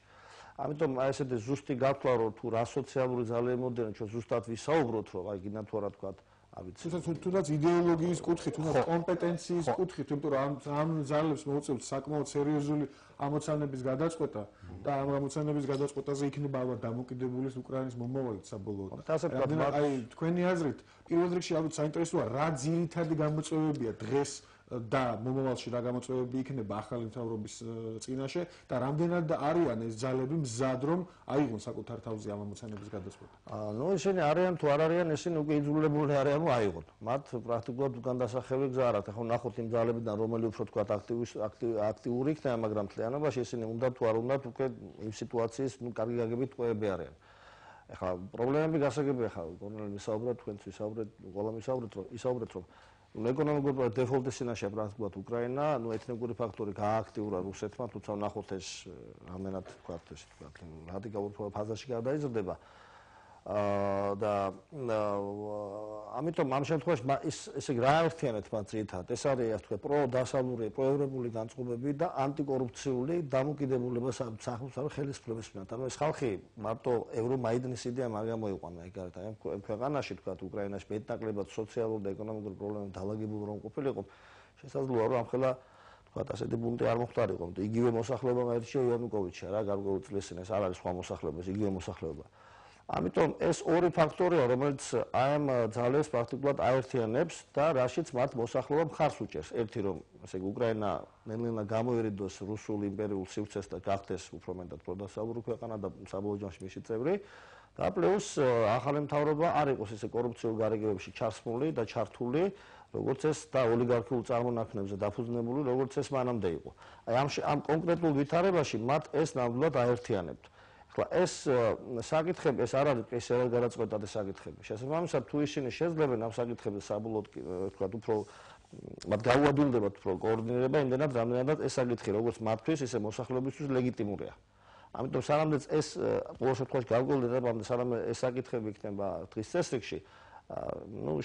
ამიტომ აი ესეთი ზუსტი გათვლა რომ თუ რა სოციალური ძალები მომდევნო ჩვენ ზუსტად ვისაუბროთ რომ აი გინდა თუ არა თქვათ თუნდაც იდეოლოგიის კუთხით, თუნდაც კომპეტენციის კუთხით, იმიტომ რომ ამ ძალებს მოუწევთ საკმაოდ სერიოზული ამოცანების გადაწყვეტა და ამ ამოცანების გადაწყვეტაზე იქნება ალბათ დამოკიდებული უკრაინის მომავალი საბოლოოდ. აი თქვენი აზრით, პირველ რიგში ალბათ საინტერესოა რა ძირითადი გამოწვევებია დღეს და მომავალში რა გამოწვევები იქნება ახალი მთავრობის წინაშე და რამდენად არიან ეს ძალები მზად რომ აიღონ საკუთარ თავზე ამ ამოცანების გადაწყვეტა. ნუ ისინი არიან თუ არ არიან, ისინი უკვე იძულებული არიან რომ აიღონ. მათ პრაქტიკულად უკან დასახევი გზა არ აქვს. ახლა ნახოთ იმ ძალებიდან რომელი უფრო თქვა აქტიური იქნება, მაგრამ მთლიანობაში ისინი უნდა თუ არ უნდათ უკვე იმ სიტუაციის ნუ კარგი გაგებით ტყვეები არიან. ეხლა პრობლემები გასაგებია, ხა გონალ მისაუბრეთ, თქვენც ვისაუბრეთ, ყველამ ისაუბრეთ, რომ ეკონომიკურ დეფოლტის წინაშე პრაქტიკულად უკრაინა, ეთნიკური ფაქტორი გააქტიურა რუსეთმა, თუმცა ნახოთ ეს რამდენად თქვათ, ესე ვთქვათ, რადიკალურ ფაზაში გადაიზრდება. და ამიტომ ამ შემთხვევაში ესე რა ერთიანეთ მათ ძირითადად ეს არის ასე ვთქვათ პროდასავლური პროევროპული განწყობები და ანტიკორუფციული დამოკიდებულება სახელმწიფო ხელისუფლების მიმართ. ანუ ეს ხალხი მარტო ევრომაიდანის იდეამ არ გამოიყვანა ეგარეთ აი ამ ქვეყანაში თქვათ უკრაინაში მეტნაკლებად სოციალურ და ეკონომიკურ პრობლემებთან დალაგებული რომ ყოფილიყო შესაძლოა რომ ამხელა თქვათ ასეთი პუნქტი არ მოხდარიყო. იგივე მოსახლეობა გაირჩია იანუკოვიჩი რა გარკვეულ წლს წინ ეს არ არის სხვა მოსახლეობა, იგივე მოსახლეობა. ამიტომ ეს ორი ფაქტორია, რომელიც ამ ძალებს პრაქტიკულად აერთიანებს და რაშიც მათ მოსახლეობა მხარს უჭერს. ერთი რომ, ესე იგი, უკრაინა ნელ-ნელა გამოერიდოს რუსულ იმპერიულ სივრცეს და გახდეს უფრო მეტად პროდასავლური ქვეყანა და საბოლოო ჯამში მისი წევრი. და პლუს ახალი მთავრობა არ იყოს ესე კორუფციულ გარიგებებში ჩასმული და ჩართული, როგორც ეს და ოლიგარქიულ წარმონაქმნებზე დაფუძნებული, როგორც ეს მანამდე იყო. აი ამ კონკრეტულ ვითარებაში მათ ეს ნამდვილად აერთიანებთ. ახლა ეს საკითხები ეს არ არის ეს არ გადაწყვეტადი საკითხები. შესაბამისად თუ ისინი შეძლებენ ამ საკითხებზე საბოლოოდ თქვა უფრო მათ გაუადვილდებათ უფრო კოორდინირება იმდენად რამდენადაც ეს საკითხი როგორც მათთვის ისე მოსახლეობისთვის ლეგიტიმურია. ამიტომ სანამდეც ეს ყოველ შემთხვევაში გარკვეულ ეტაპამდე სანამ ეს საკითხები იქნება დღის წესრიგში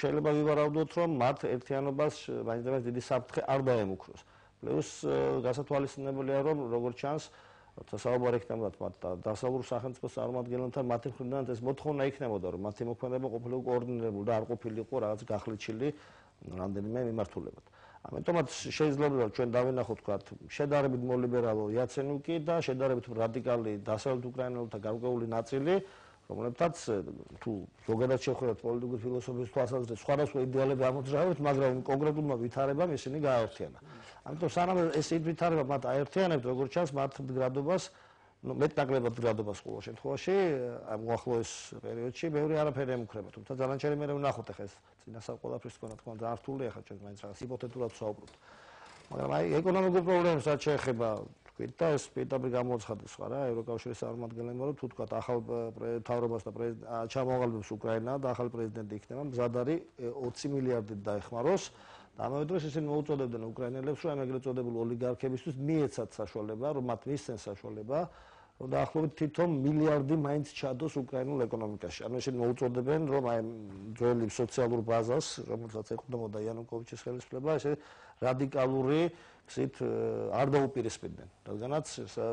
შეიძლება ვივარაუდოთ რომ მათ ერთიანობას მაინც დიდი საფრთხე არ დაემუქროს. პლუს გასათვალისწინებელია რომ როგორც ჩანს საუბარი იქნებოდა მათ დასავლურ სახელმწიფოს წარმომადგენელთან მათი მხრიდან ეს მოთხოვნა იქნებოდა რომ მათი მოქმედება ყოფილიყო კოორდინირებული და არ ყოფილიყო რაღაც გახლეჩილი რამდენიმე მიმართულებად. ამიტომაც შეიძლება რომ ჩვენ დავინახოთ თქვათ შედარებით მოლიბერალო იაცენუკი და შედარებით რადიკალი დასავლეთ უკრაინელთა გარკვეული ნაწილი რომლებთაც თუ ზოგადად შევხედოთ პოლიტიკური ფილოსოფიის თვალსაზრისით სხვადასხვა იდეალები ამოძრავებთ, მაგრამ კონკრეტულმა ვითარებამ ისინი გააერთიანა. ამიტომ სანამ ეს ვითარება მათ აერთიანებთ, როგორც ჩანს, მათ მდგრადობას, მეტნაკლებად მდგრადობას ყოველ შემთხვევაში, ამ უახლოეს პერიოდში ბევრი არაფერი ემუქრება. თუმცა ძალიან ჩერი მე ვნახოთ ახლა ეს წინასწარ ყველაფრის თქვა თქმა უნდა არ რთულია ახლა ჩვენ მაინც რაღაც ჰიპოთეტურად ვსაუბრობთ. მაგრამ აი ეკონომიკურ პრობლემებს რაც შეეხება და ეს პირდაპირ გამოცხადეს რა ევროკავშირის წარმომადგენლებმა რომ თუ თქვა ახალ მთავრობას და ჩამოაყალიბებს უკრაინა და ახალი პრეზიდენტი იქნება მზად არის 20 მილიარდით დაეხმაროს და ამავე დროს ისინი მოუწოდებდნენ უკრაინელებს რომ ეგრეთ წოდებულ ოლიგარქებისთვის მიეცათ საშუალება რომ მათ მისცენ საშუალება რომ დაახლოებით თითო მილიარდი მაინც ჩადოს უკრაინულ ეკონომიკაში. ანუ ისინი მოუწოდებენ რომ აი ძველი სოციალურ ბაზას რომელსაც ეყრდნობოდა იანუკოვიჩის ხელისუფლება ესე რადიკალური გზით არ დაუპირისპირდნენ. რადგანაც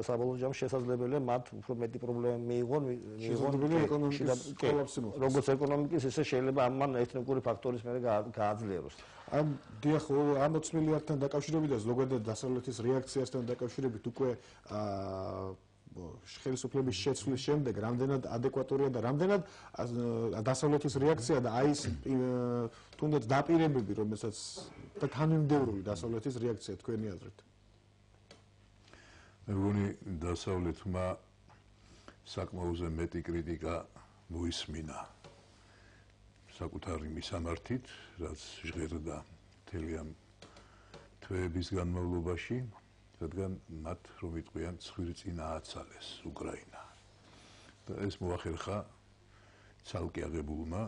საბოლოო ჯამში შესაძლებელია მათ უფრო მეტი პრობლემა მიიღონ როგორც ეკონომიკის ისე შეიძლება ამან ეთნიკური ფაქტორის მერე გააძლიეროს. ამ დიახ ამ 20 მილიარდთან დაკავშირებით და ზოგადად დასავლეთის რეაქციასთან დაკავშირებით უკვე ხელისუფლების შეცვლის შემდეგ რამდენად ადეკვატურია და რამდენად დასავლეთის რეაქცია და აი ეს თუნდაც დაპირებები რომელსაც და თანმიმდევრული დასავლეთის რეაქცია თქვენი აზრით. მე მგონი დასავლეთმა საკმაოზე მეტი კრიტიკა მოისმინა საკუთარი მისამართით, რაც ჟღერდა მთელი ამ თვეების განმავლობაში. რადგან მათ რომ იყვიან ცხვირწინა აცალეს უკრაინა და ეს მოახერხა ცალკე აღებულმა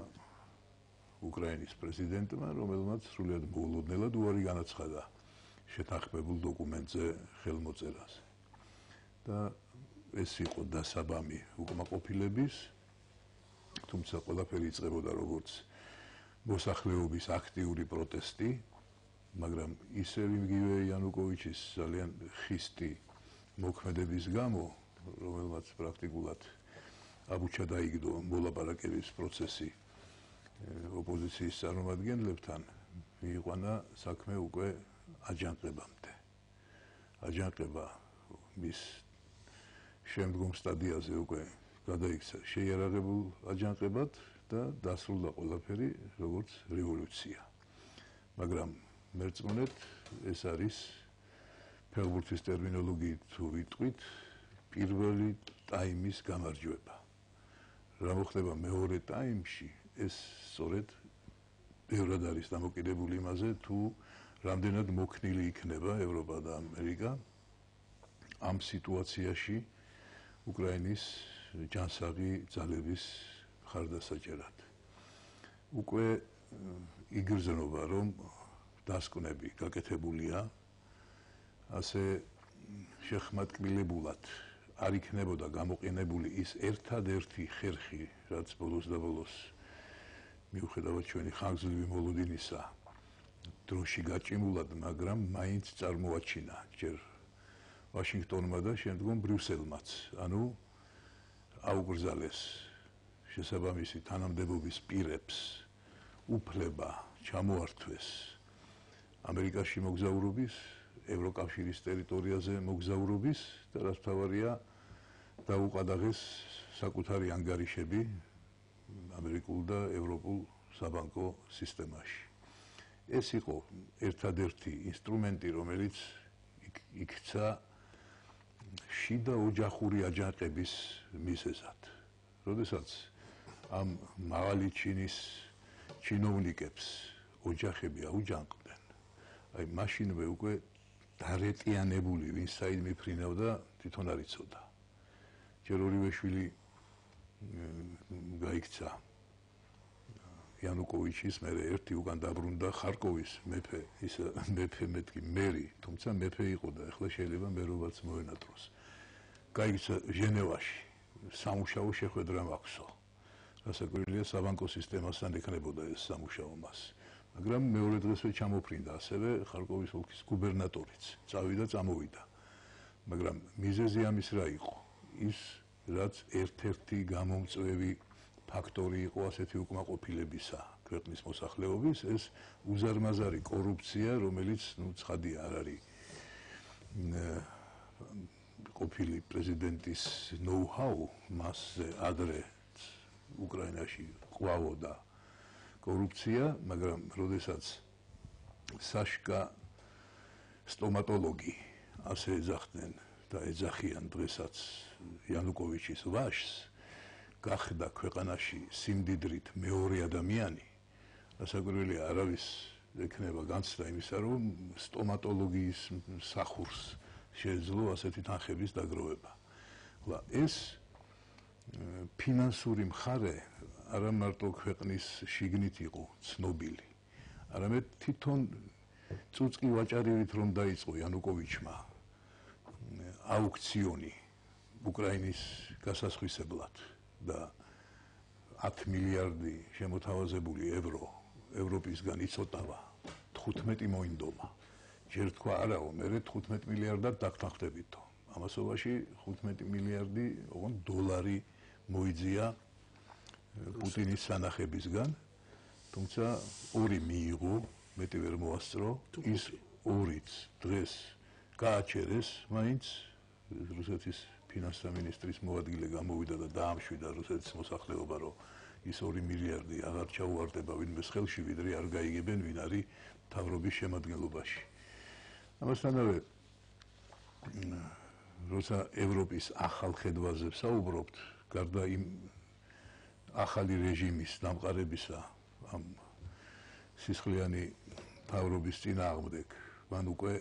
უკრაინის პრეზიდენტმა რომელმაც სრულად მოულოდნელად უარი განაცხადა შეთანხმებულ დოკუმენტზე ხელმოწერაზე და ეს იყო დასაბამი უკმაყოფილების თუმცა ყველაფერი იწყებოდა როგორც მოსახლეობის აქტიური პროტესტი მაგრამ ისევ იგივე იანუკოვიჩის ძალიან ხისტი მოქმედების გამო, რომელმაც პრაქტიკულად აბუჩა დაიგდო მოლაპარაკების პროცესი ოპოზიციის წარმომადგენლებთან, მიიყვანა საქმე უკვე აჯანყებამდე. აჯანყება მის შემდგომ სტადიაზე უკვე გადაიქცა შეიარაღებულ აჯანყებად და დასრულდა ყველაფერი როგორც რევოლუცია. მაგრამ მერწმუნეთ ეს არის ფეხბურთის ტერმინოლოგიით თუ ვიტყვით პირველი ტაიმის გამარჯვება. რა მოხდება მეორე ტაიმში ეს სწორედ ბევრად არის დამოკიდებული იმაზე თუ რამდენად მოქნილი იქნება ევროპა და ამერიკა ამ სიტუაციაში უკრაინის ჯანსაღი ძალების მხარდასაჭერად. უკვე იგრძნობა, რომ დასკვნები გაკეთებულია, ასე შეხმატკილებულად არ იქნებოდა გამოყენებული ის ერთადერთი ხერხი, რაც ბოლოს და ბოლოს მიუხედავად ჩვენი ხანგრძლივი მოლოდინისა დროში გაჭიმულად, მაგრამ მაინც წარმოაჩინა ჯერ ვაშინგტონმა და შემდგომ ბრიუსელმაც. ანუ აუკრძალეს შესაბამისი თანამდებობის პირებს უფლება ჩამოართვეს ამერიკაში მოგზაურობის, ევროკავშირის ტერიტორიაზე მოგზაურობის და რაც მთავარია დაუყადაღეს საკუთარი ანგარიშები ამერიკულ და ევროპულ საბანკო სისტემაში. ეს იყო ერთადერთი ინსტრუმენტი, რომელიც იქცა შიდა ოჯახური აჯანყების მიზეზად. როდესაც ამ მაღალი ჩინის ჩინოვნიკებს ოჯახები აუჯანყდნენ, აი მაშინვე უკვე დარეტიანებული ვინ საიდ მიფრინავდა თვითონ არ იცოდა. ჯერ ორივე შვილი გაიქცა იანუკოვიჩის, მერე ერთი უკან დაბრუნდა ხარკოვის მეფე, ის მეფე მეთქი მერი, თუმცა მეფე იყო და ახლა შეიძლება მერობაც მოენატროს. გაიქცა ჟენევაში, სამუშაო შეხვედრა მაქვსო. რასაკვირველია, საბანკო სისტემასთან ექნებოდა ეს სამუშაო მას. მაგრამ მეორე დღესვე ჩამოფრინდა ასევე ხარკოვის ოლქის გუბერნატორიც, წავიდა, წამოვიდა. მაგრამ მიზეზი ამის რა იყო? ის რაც ერთ-ერთი გამომწვევი ფაქტორი იყო ასეთი უკმაყოფილებისა ქვეყნის მოსახლეობის, ეს უზარმაზარი კორუფცია, რომელიც ცხადია არ არის ყოფილი პრეზიდენტის ნოუ-ჰაუ, მასზე ადრე უკრაინაში ყვავოდა კორუფცია, მაგრამ როდესაც საშკა სტომატოლოგი ასე ეძახდნენ და ეძახიან დღესაც იანუკოვიჩის ვაჟს, გახდა ქვეყანაში სიმდიდრით მეორე ადამიანი, რასაკვირველია არავის ექნება განცდა იმისა, რომ სტომატოლოგიის სახურს შეეძლო ასეთი თანხების დაგროვება. ხლა ეს ფინანსური მხარე არა მარტო ქვეყნის შიგნით იყო ცნობილი, არამედ თვითონ წუწკი ვაჭარივით რომ დაიწყო იანუკოვიჩმა აუქციონი უკრაინის გასასხვისებლად და 10 მილიარდი შემოთავაზებული ევრო ევროპისგან იცოტავა 15 მოინდომა. ჯერ თქვა არაო, მერე 15 მილიარდად დაგთანხმდებითო. ამასობაში 15 მილიარდი ოღონდ დოლარი მოიძია პუტინის სანახებისგან, თუმცა ორი მიიღო, მეტი ვერ მოასწრო, ის ორიც დღეს გააჩერეს, მაინც რუსეთის ფინანსთა მინისტრის მოადგილე გამოვიდა და დაამშვიდა რუსეთის მოსახლეობა, რომ ის 2 მილიარდი აღარ ჩაუვარდება ვინმეს ხელში, ვიდრე არ გაიგებენ ვინ არის მთავრობის შემადგენლობაში. ამასთანავე როცა ევროპის ახალ ხედვაზე ვსაუბრობთ, გარდა იმ ახალი რეჟიმის დამყარებისა ამ სისხლიანი მთავრობის წინააღმდეგ, მან უკვე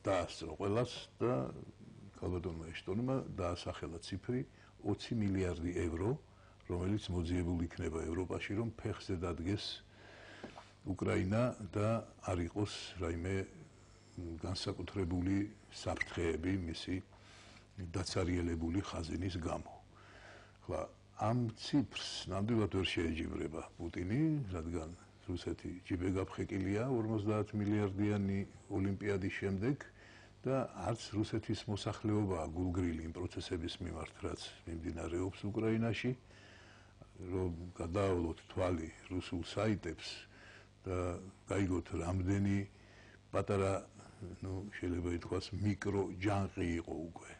დაასწრო ყველას და ქალბატონმა ეშტონმა დაასახელა ციფრი 20 მილიარდი ევრო, რომელიც მოძიებული იქნება ევროპაში, რომ ფეხზე დადგეს უკრაინა და არ იყოს რაიმე განსაკუთრებული საფრთხეები მისი დაცარიელებული ხაზინის გამო. ხლა ამ ციფრს ნამდვილად ვერ შეეჯიბრება პუტინი, რადგან რუსეთი ჯიბეგაფხეკილია 50 მილიარდიანი ოლიმპიადის შემდეგ და არც რუსეთის მოსახლეობაა გულგრილი იმ პროცესების მიმართ, რაც მიმდინარეობს უკრაინაში, რომ გადაავლოთ თვალი რუსულ საიტებს და გაიგოთ რამდენი პატარა, შეიძლება ითქვას, მიკრო ჯანყი იყო უკვე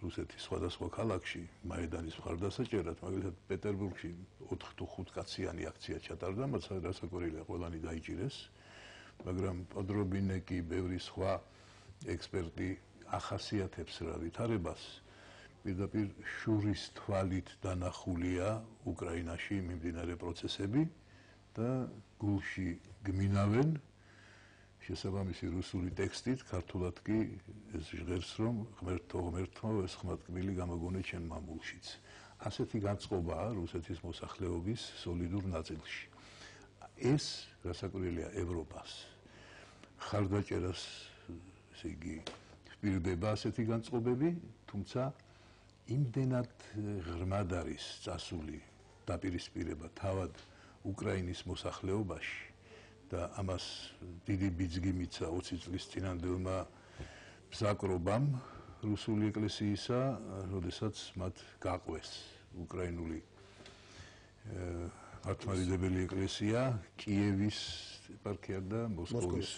რუსეთის სხვადასხვა ქალაქში მაიდანის მხარდასაჭერად, მაგალითად პეტერბურგში 4 თუ 5 კაციანი აქცია ჩატარდა, მათ რასაკვირველია ყველანი დაიჭირეს, მაგრამ პოდრობინეკი, ბევრი სხვა ექსპერტი ახასიათებს რა ვითარებას, პირდაპირ შურის თვალით დანახულია უკრაინაში მიმდინარე პროცესები და გულში გმინავენ შესაბამისი რუსული ტექსტით, ქართულად კი ეს ჟღერს, რომ ღმერთო, ეს ხმატკბილი გამაგონე ჩემ მამულშიც. ასეთი განწყობაა რუსეთის მოსახლეობის სოლიდურ ნაწილში. ეს რასაკვირველია ევროპას ხარდაჭერას, ესე იგი, პირდება ასეთი განწყობები, თუმცა იმდენად ღრმად არის წასული დაპირისპირება თავად უკრაინის მოსახლეობაში და ამას დიდი ბიძგი მიცა 20 წლის წინანდელმა ბზაკრობამ რუსული ეკლესიისა, როდესაც მათ გაყვეს უკრაინული მართლმადიდებელი ეკლესია კიევის ეპარქიად და მოსკოვის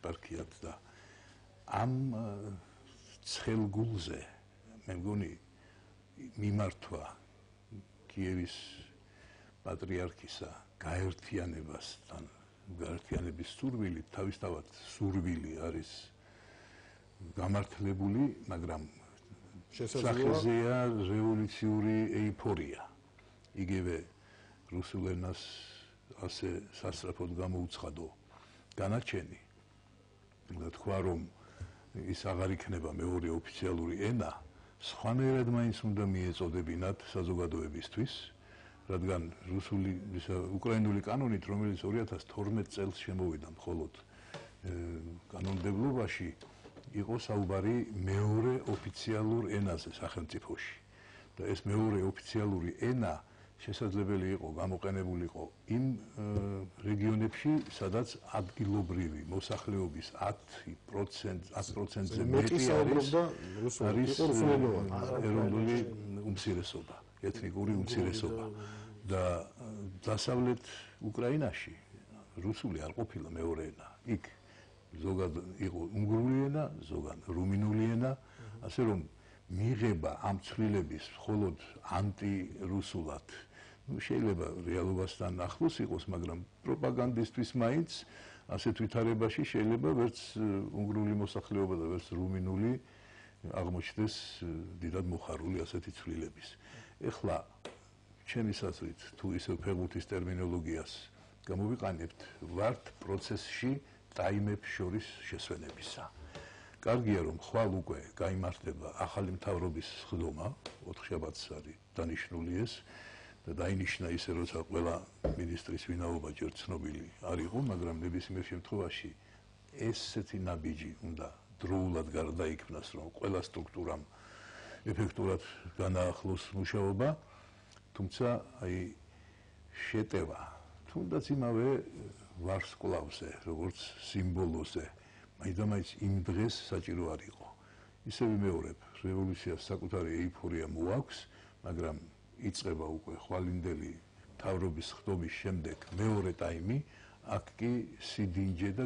ეპარქიად და ამ ცხელგულზე მე მგონი მიმართვა კიევის პატრიარქისა გაერთიანებასთან გაერთიანების სურვილი თავისთავად სურვილი არის გამართლებული, მაგრამ შესაძლებელია რევოლუციური ეიფორია. იგივე რუსულ ენას ასე სასწრაფოდ გამოუცხადო განაჩენი და თქვა, რომ ის აღარ იქნება მეორე ოფიციალური ენა, სხვანაირად მაინც უნდა მიეწოდებინათ საზოგადოებისთვის, რადგან უკრაინული კანონით, რომელიც 2012 წელს შემოვიდა მხოლოდ კანონმდებლობაში, იყო საუბარი მეორე ოფიციალურ ენაზე სახელმწიფოში. და ეს მეორე ოფიციალური ენა შესაძლებელი იყო გამოყენებულიყო იმ რეგიონებში, სადაც ადგილობრივი მოსახლეობის 10%-ზე მეტი არის ეროვნული უმცირესობა, ეთნიკური უმცირესობა და დასავლეთ უკრაინაში რუსული არ ყოფილა მეორე ენა. იქ ზოგად იყო უნგრული ენა, ზოგად რუმინული ენა, ასე რომ მიღება ამ ცვლილების მხოლოდ ანტირუსულად შეიძლება რეალობასთან ახლოს იყოს, მაგრამ პროპაგანდისტვის მაინც ასეთ ვითარებაში შეიძლება ვერც უნგრული მოსახლეობა და ვერც რუმინული აღმოჩნდეს დიდად მოხარული ასეთი ცვლილების. ეხლა ჩემის აზრით, თუ ისევ ფეხბურთის ტერმინოლოგიას გამოვიყენებთ, ვართ პროცესში ტაიმებს შორის შესვენებისა. კარგია, რომ ხვალ უკვე გაიმართება ახალი მთავრობის სხდომა, 4 შაბათს არის დანიშნული ეს და დაინიშნა ისე, როცა ყველა მინისტრის ვინაობა ჯერ ცნობილი არ იყო, მაგრამ ნებისმიერ შემთხვევაში ესეთი ნაბიჯი უნდა დროულად გარდაიქმნას, რომ ყველა სტრუქტურამ ეფექტურად განაახლოს მუშაობა, თუმცა აი შეტევა თუნდაც იმავე ვარსკვლავზე, როგორც სიმბოლოზე, მაინც იმ დღეს საჭირო არ იყო. ისე ვიმეორებ, რევოლუციას საკუთარი ეიფორია მოაქვს, მაგრამ იწყება უკვე ხვალინდელი მთავრობის ხდომის შემდეგ მეორე ტაიმი, აქ კი სიდინჯე და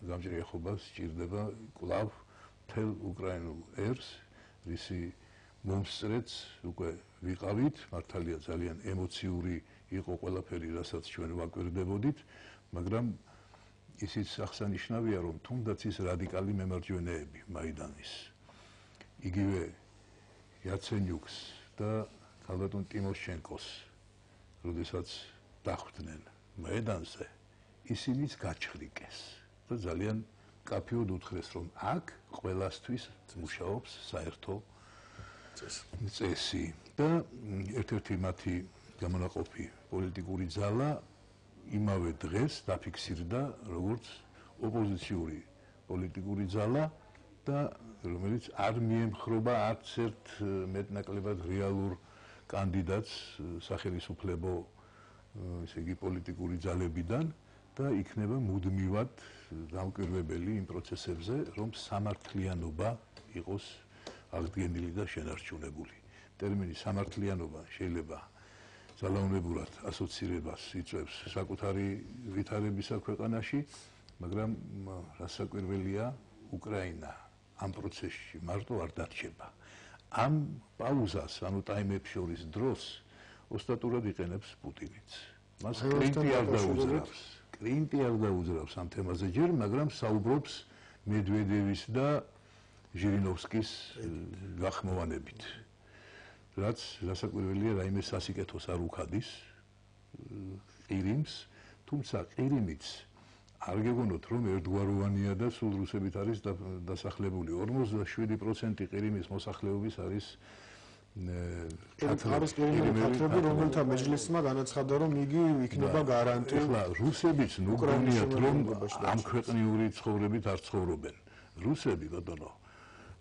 გამჭრიახობა სჭირდება კვლავ მთელ უკრაინულ ერს, რისი მომსწრეც უკვე ვიყავით, მართალია ძალიან ემოციური იყო ყველაფერი, რასაც ჩვენ ვაკვირდებოდით, მაგრამ ისიც აღსანიშნავია, რომ თუნდაც ის რადიკალი მემარჯვენეები მაიდანის, იგივე იაცენიუკს და ქალბატონ ტიმოშენკოს, როდესაც დახვდნენ მაიდანზე, ისინიც გაჩხრიკეს და ძალიან კაფეოდ უთხრეს, რომ აქ ყველასთვის მუშაობს საერთო წესი და ერთ-ერთი მათი გამონაყოფი პოლიტიკური ძალა იმავე დღეს დაფიქსირდა როგორც ოპოზიციური პოლიტიკური ძალა და რომელიც არ მიემხრობა არც ერთ მეტნაკლებად რეალურ კანდიდატს სახელმწიფო ესე იგი პოლიტიკური ძალებიდან და იქნება მუდმივად დამკვირვებელი იმ პროცესებზე, რომ სამართლიანობა იყოს აღდგენილი და შენარჩუნებული. ტერმინი სამართლიანობა შეიძლება ძალაუნებურად ასოცირებას იწვევს საკუთარი ვითარებისა ქვეყანაში, მაგრამ რასაკვირველია, უკრაინა ამ პროცესში მარტო არ დარჩება. ამ პაუზას, ანუ ტაიმებს შორის დროს ოსტატურად იყენებს პუტინიც. მას კრინტი არ დაუძრავს ამ თემაზე ჯერ, მაგრამ საუბრობს მედვედევის და ჟირინოვსკის გახმოვანებით. რაც რასაკვირველია, რაიმე სასიკეთოს არ უხადის ყირიმს, თუმცა ყირიმიც არ გეგონოთ რომ ერთგვაროვანია და სულ რუსებით არის დასახლებული 47% ყირიმის მოსახლეობის არის არის ყირიმელი, რომელთა მეჯლისმა განაცხადა რომ იგი იქნება გარანტი. ეხლა რუსებიც ნუგონიათ რომ ამ ქვეყნიური ცხოვრებით არ ცხოვრობენ. რუსები ბატონო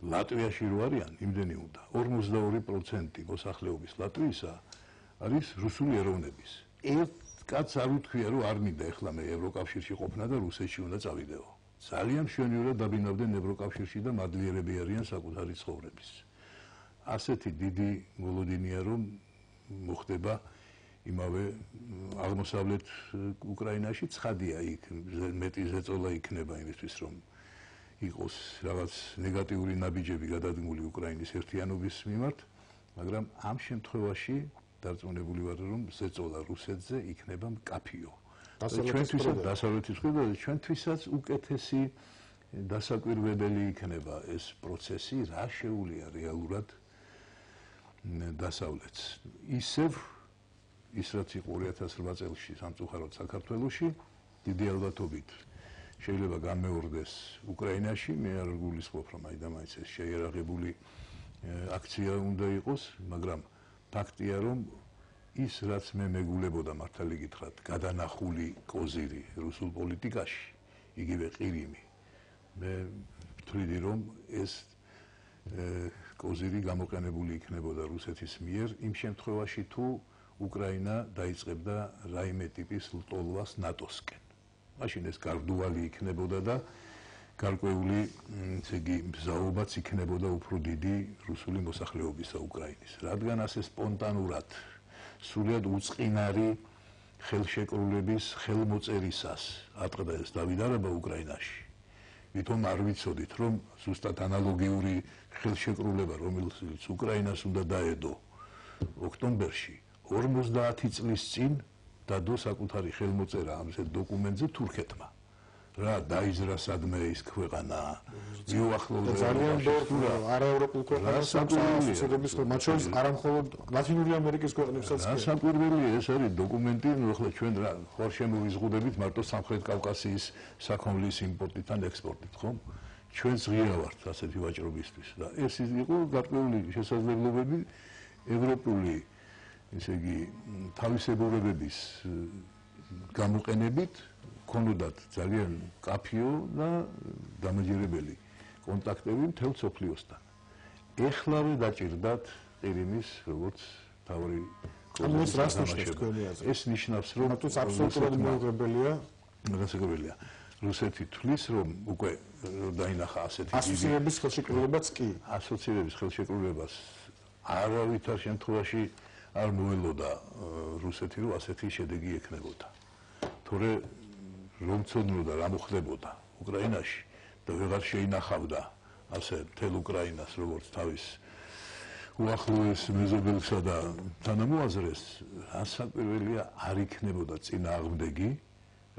ლატვიაში რო არიან იმდენი უნდა 42% მოსახლეობის ლატვიისა არის რუსული ეროვნების. ერთ კაც არ უთქვია რომ არ მინდა ეხლა მე ევროკავშირში ყოფნა და რუსეთში უნდა წავიდეო. ძალიან მშვენივრად დაბინავდნენ ევროკავშირში და მადლიერები არიან საკუთარი ცხოვრების. ასეთი დიდი მოლოდინია რომ მოხდება იმავე აღმოსავლეთ უკრაინაში ცხადია იქ მეტი ზეწოლა იქნება იმისთვის რომ იყოს რაღაც ნეგატიური ნაბიჯები გადადგმული უკრაინის ერთიანობის მიმართ, მაგრამ ამ შემთხვევაში დარწმუნებული ვარ რომ ზეწოლა რუსეთზე იქნება მკაფიო. დასავლეთის მხრიდან ჩვენთვისაც უკეთესი დასაკვირვებელი იქნება ეს პროცესი, რა შეუულია რეალურად დასავლეთს. ისევ ის რაც იყო 2008 წელს სამწუხაროდ საქართველოში დიდი ალბათობით შეიძლება გამეორდეს უკრაინაში, მე არ გულისხმობ რომ აიდამაინც ეს შეიარაღებული აქცია უნდა იყოს, მაგრამ ფაქტია რომ ის რაც მე მეგულებოდა მართალი გითხრათ, გადანახული კოზირი რუსულ პოლიტიკაში, იგივე ყირიმი. მე ვთვლიდი რომ ეს კოზირი გამოყენებული იქნებოდა რუსეთის მიერ იმ შემთხვევაში თუ უკრაინა დაიწყებდა რაიმე ტიპის ლტოლვას ნატოსკენ. მაშინ ეს გარდუვალი იქნებოდა და გარკვეული ესე იგი მზაობაც იქნებოდა უფრო დიდი რუსული მოსახლეობისა უკრაინის. რადგან ასე სპონტანურად სრულად უწყინარი ხელშეკრულების ხელმოწერისას ატყდა ეს დავიდარება უკრაინაში. ვითომ არ ვიცოდით რომ ზუსტად ანალოგიური ხელშეკრულება რომელიც უკრაინას უნდა დაედო ოქტომბერში 50 წლის წინ დადო საკუთარი ხელმოწერა ამ დოკუმენტზე თურქეთმა. რა დაიზრა სადმე ის ქვეყანა მიუახლოვდა ძალიან ბევრ არაევროპულ ქვეყანას ასოციაციების მათ შორის არა მხოლოდ ლათინური ამერიკის ქვეყნებსაც კი. საკვირველია ეს არის დოკუმენტი, ნუ ახლა ჩვენ რა ხარ შემოვიზღუდებით მარტო სამხრეთ კავკასიის საქონლის იმპორტით ან ექსპორტით, ხო? ჩვენ ღია ვართ ასეთი ვაჭრობისთვის და ეს იყო გარკვეული შესაძლებლობები ევროპული ესე იგი თავისებურებების გამოყენებით ქონოდათ ძალიან კაფიო და დამაჯერებელი კონტაქტები მთელ სოფლიოსთან. ეხლავე დაჭირდათ ყირიმის როგორც თავი ეს რას ნიშნავს თქვენი აზრით? ეს ნიშნავს რომ მათთვის აბსოლუტურად მოუღებელია. რუსეთი თვლის რომ უკვე დაინახა ასეთი ასოციირების ხელშეკრულებაც კი. ასოციირების ხელშეკრულებას არავითარ შემთხვევაში არ მოელოდა რუსეთი რომ ასეთი შედეგი ექნებოდა. თორე რომ ცოდნოდა რა მოხდებოდა უკრაინაში და ვეღარ შეინახავდა ასე მთელ უკრაინას როგორც თავის უახლოეს მეზობელსა და თანამოაზრეს ასაკვირველია არ იქნებოდა წინააღმდეგი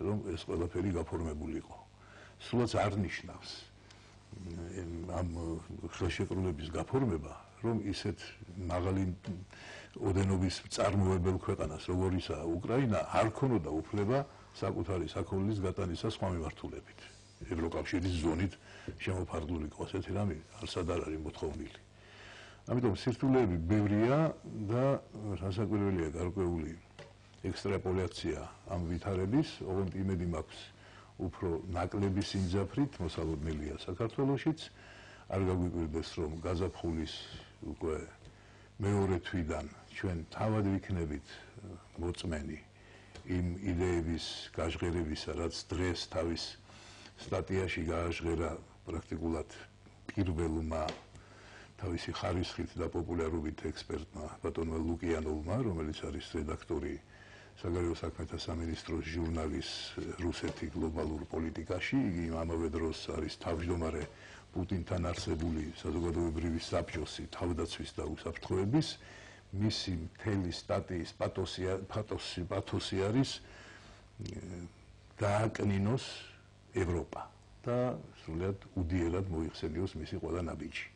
რომ ეს ყველაფერი გაფორმებულიყო. სულაც არ ნიშნავს ამ ხელშეკრულების გაფორმება რომ ისეთ მაღალი ოდენობის წარმოებელ ქვეყანას როგორიცაა უკრაინა არ ქონოდა უფლება საკუთარი საქონლის გატანისა სხვა მიმართულებით. ევროკავშირის ზონით შემოფარგლული იყო ასეთი რამე არცად არ არის მოთხოვნილი. ამიტომ სირთულეები ბევრია და სასაკვირველია გარკვეული ექსტრაპოლაცია ამ ვითარების, ოღონდ იმედი მაქვს უფრო ნაკლები სიმძაფრით მოსალოდნელია საქართველოშიც. არ გაგვიკვირდეს რომ გაზაფხულის უკვე მეორე თვიდან ჩვენ თავად ვიქნებით მოწმენი იმ იდეების გაჟღერებისა, რაც დღეს თავის სტატიაში გააჟღერა პრაქტიკულად პირველმა თავისი ხარისხით და პოპულარობით ექსპერტმა ბატონმა ლუკიანოვმა, რომელიც არის რედაქტორი საგარეო საქმეთა სამინისტროს ჟურნალის რუსეთი გლობალურ პოლიტიკაში, იგი ამავე დროს არის თავმჯდომარე პუტინთან არსებული საზოგადოებრივი საბჭოსი თავდაცვის და უსაფრთხოების მისი მთელი სტატიის პათოსი არის დააკნინოს ევროპა და სრულად უდიელად მოიხსენიოს მისი ყველა ნაბიჯი.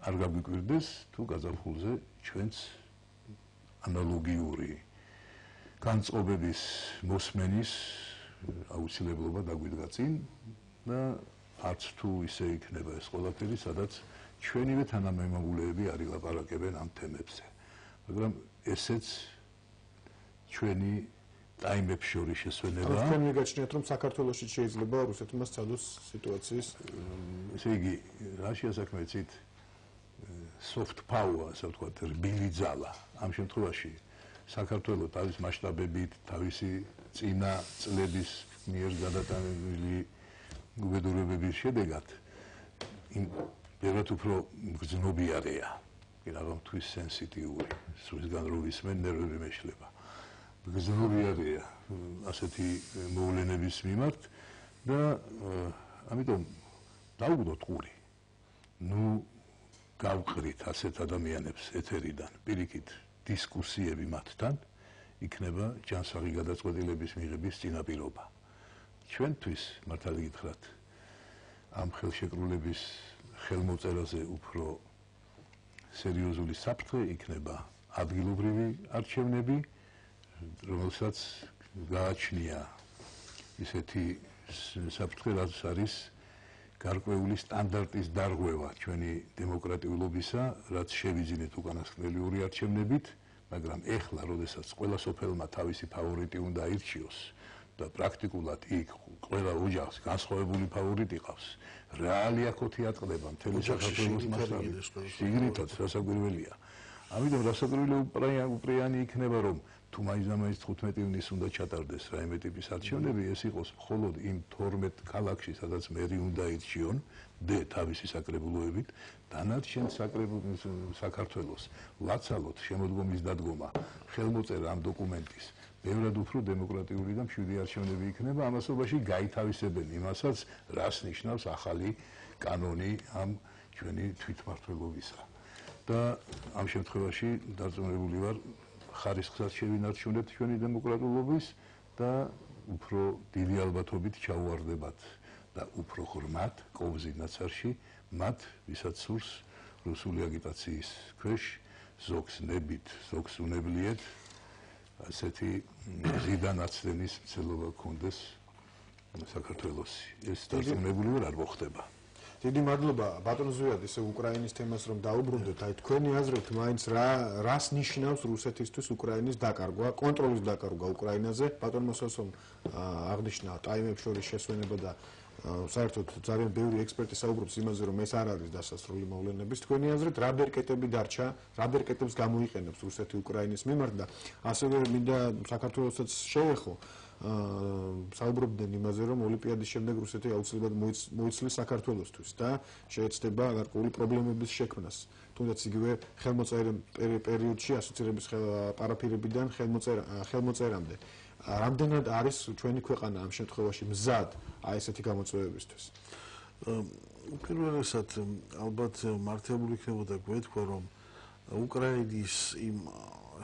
არ გაგვიკვირდეს თუ გაზაფხულზე ჩვენც ანალოგიური განწყობების მოსმენის აუცილებლობა დაგვიდგა წინ და არც თუ ისე იქნება ეს ყველაფერი, სადაც ჩვენივე თანამემამულეები არ ილაპარაკებენ ამ თემებზე. მაგრამ ესეც ჩვენი ტაიმებს შორის შესვენებაა. თქვენ მიგაჩნიათ, რომ საქართველოში შეიძლება რუსეთმა სწავლოს სიტუაციის ესე იგი, რაშია საქმე ცით soft power, ასე ვთქვათ, რბილი ძალა. ამ შემთხვევაში საქართველოს თავის მასშტაბებით, თავისი წინა წლების მიერ გადატანილი უბედურებების შედეგად იმ ბევრად უფრო გრძნობიარეა. რაღაცთვის სენსიტიური, სულისგან რო ვისმენ, ნერვები მეშლება. გრძნობიარეა ასეთი მოვლენების მიმართ და ამიტომ დაუგდოთ ყური. ნუ გავყრით ასეთ ადამიანებს ეთერიდან, პირიქით დისკუსიები მათთან, იქნება ჯანსაღი გადაწყვეტილების მიღების წინაპირობა. ჩვენთვის, მართალი გითხრათ, ამ ხელშეკრულების ხელმოწერაზე უფრო სერიოზული საფრთხე იქნება ადგილობრივი არჩევნები, რომელსაც გააჩნია ისეთი საფრთხე, რაც არის გარკვეული სტანდარტის დარღვევა ჩვენი დემოკრატიულობისა, რაც შევიძინეთ უკანასკნელი ორი არჩევნებით, მაგრამ ეხლა, როდესაც ყველა სოფელმა თავისი ფავორიტი უნდა აირჩიოს და პრაქტიკულად იქ ყველა ოჯახს განსხვავებული ფავორიტი ყავს, რეალი აქოთი ატყდება მთელი საქართველოს მასშტაბით. შიგნითაც რასაკვირველია. ამიტომ რასაკვირველი უპრიანი იქნება, რომ თუ მაინც 15 ივნისს უნდა ჩატარდეს რაიმე ტიპის არჩევნები, ეს იყოს მხოლოდ იმ 12 ქალაქში, სადაც მერი უნდა ირჩიონ თავისი საკრებულოებით, დანარჩენ საქართველოს ლაცალოთ შემოდგომის დადგომა, ხელმოწერა ამ დოკუმენტის ბევრად უფრო დემოკრატიული და მშვიდი არჩევნები იქნება, ამასობაში გაითავისებენ იმასაც, რას ნიშნავს ახალი კანონი ამ ჩვენი თვითმმართველობისა. და ამ შემთხვევაში დარწმუნებული ვარ, ხარისხსაც შევინარჩუნებთ ჩვენი დემოკრატიულობის და უფრო დიდი ალბათობით ჩაუვარდებათ და უფრო ღრმად კოვზი ნაცარში მათ, ვისაც სურს რუსული აგიტაციის ქვეშ ზოგს ნებით, ზოგს უნებლიეთ ასეთი ზიდანაცდენის მცდელობა გქონდეს საქართველოსი. ეს დარწმუნებული ვარ, არ მოხდება. დიდი მადლობა ბატონ ზვიად ისე უკრაინის თემას რომ დაუბრუნდეთ. აი თქვენი აზრით მაინც რას ნიშნავს რუსეთისთვის უკრაინის დაკარგვა, კონტროლის დაკარგვა უკრაინაზე? ბატონ მოსასომ აღნიშნა ტაიმებს შორის შესვენება და საერთოდ ძალიან ბევრი ექსპერტი საუბრობს იმაზე, რომ ეს არ არის დასასრული მოვლენების. თქვენი აზრით რა ბერკეტები დარჩა, რა ბერკეტებს გამოიყენებს რუსეთი უკრაინის მიმართ და ასევე მინდა საქართველოსაც შევეხო საუბრობდნენ იმაზე, რომ ოლიმპიადის შემდეგ რუსეთი აუცილებლად მოიცლის საქართველოსთვის და შეეცდება გარკვეული პრობლემების შექმნას. თუნდაც იგივე ხელმოწერა პერიოდში ასოცირების პარაფირებიდან ხელმოწერამდე. რამდენად არის ჩვენი ქვეყანა ამ შემთხვევაში მზად აი ესეთი გამოწვევებისთვის? პირველ რიგად ალბათ მართებული იქნებოდა გვეთქვა, რომ უკრაინის იმ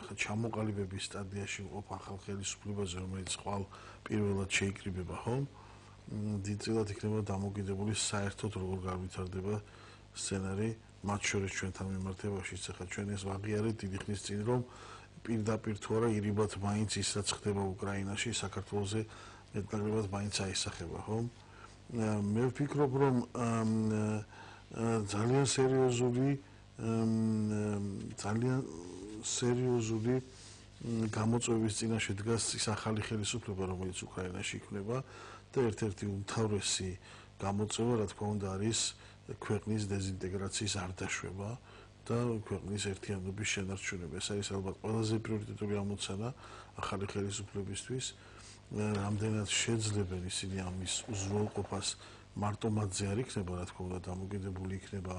ჩამოყალიბების სტადიაში მყოფ ახალ ხელისუფლებაზე, რომელიც ხვალ პირველად შეიკრიბება, ხომ? დიდწილად იქნება დამოკიდებული საერთოდ როგორ განვითარდება სცენარი მათ შორის ჩვენთან მიმართებაშიც. ახლა ჩვენ ეს ვაღიარეთ დიდი ხნის წინ, რომ პირდაპირ თუ არა ირიბად მაინც ის რაც ხდება უკრაინაში, საქართველოზე მეტნაკლებად მაინც აისახება, ხომ? მე ვფიქრობ, რომ ძალიან სერიოზული გამოწვევის წინაშე დგას ის ახალი ხელისუფლება, რომელიც უკრაინაში იქნება და ერთ-ერთი უმთავრესი გამოწვევა, რა თქმა უნდა, არის ქვეყნის დეზინტეგრაციის არ დაშვება და ქვეყნის ერთიანობის შენარჩუნება. ეს არის ალბათ ყველაზე პრიორიტეტული ამოცანა ახალი ხელისუფლებისთვის. რამდენად შეძლებენ ისინი ამის უზრუნველყოფას მარტო მათზე არ იქნება, რა თქმა უნდა, დამოკიდებული იქნება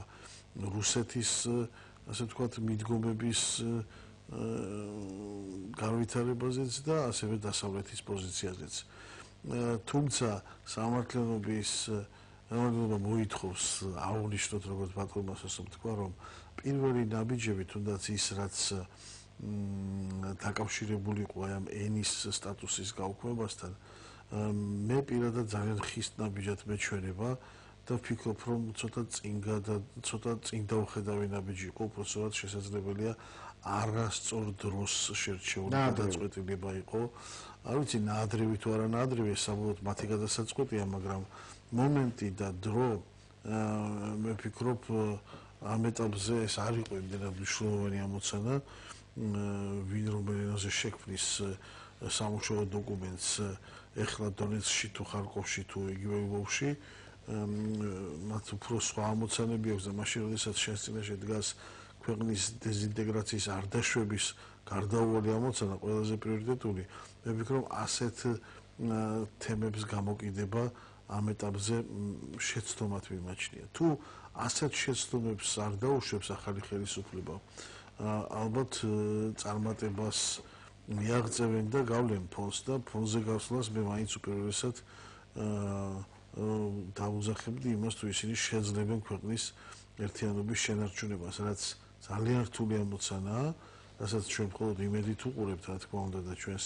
რუსეთის, ასე ვთქვათ, მიდგომების განვითარებაზეც და ასევე დასავლეთის პოზიციაზეც. თუმცა სამართლიანობა მოითხოვს აღნიშნოთ, როგორც ბატონ მოსასომ თქვა, რომ პირველი ნაბიჯები, თუნდაც ის, რაც დაკავშირებული იყო ამ ენის სტატუსის გაუქმებასთან, მე პირადად ძალიან ხის ნაბიჯად მეჩვენება და ვფიქრობ, რომ ცოტა წინ დავხედავი ნაბიჯი იყო, უпростоრად შესაძლებელია არასწორ დროს შერჩეული გადაწყვეტილება იყო. არ ვიცი, ნაადრევი თუ არა ნაადრევი, საბოლოოდ მათი გადასაწყვეტია, მაგრამ მომენტი და დრო მე ვფიქრობ ამ ეტაპზე ეს არ იყო იმდენად მნიშვნელოვანი ამოცანა, ვინ რომელ ენაზე შექმნის სამუშაო დოკუმენტს ეხლა დონეცკში თუ ხარკოვში თუ იგივე ლვოვში, მათ უფრო სხვა ამოცანები აქვს და მაშინ როდესაც შენს წინაშე დგას ქვეყნის დეზინტეგრაციის არ დაშვების გარდაუვალი ამოცანა ყველაზე პრიორიტეტული, მე ვფიქრობ ასეთ თემებს გამოკიდება ამ ეტაპზე შეცდომად მიმაჩნია. თუ ასეთ შეცდომებს არ დაუშვებს ახალი ხელისუფლება, ალბათ წარმატებას მიაღწევენ და გავლენ ფონს და ფონზე გასვლას მე მაინც უპირველესად დავუძახებდი იმას, თუ ისინი შეძლებენ ქვეყნის ერთიანობის შენარჩუნებას, რაც ძალიან რთული ამოცანაა, რასაც ჩვენ მხოლოდ იმედით უყურებთ, რა თქმა უნდა, და ჩვენს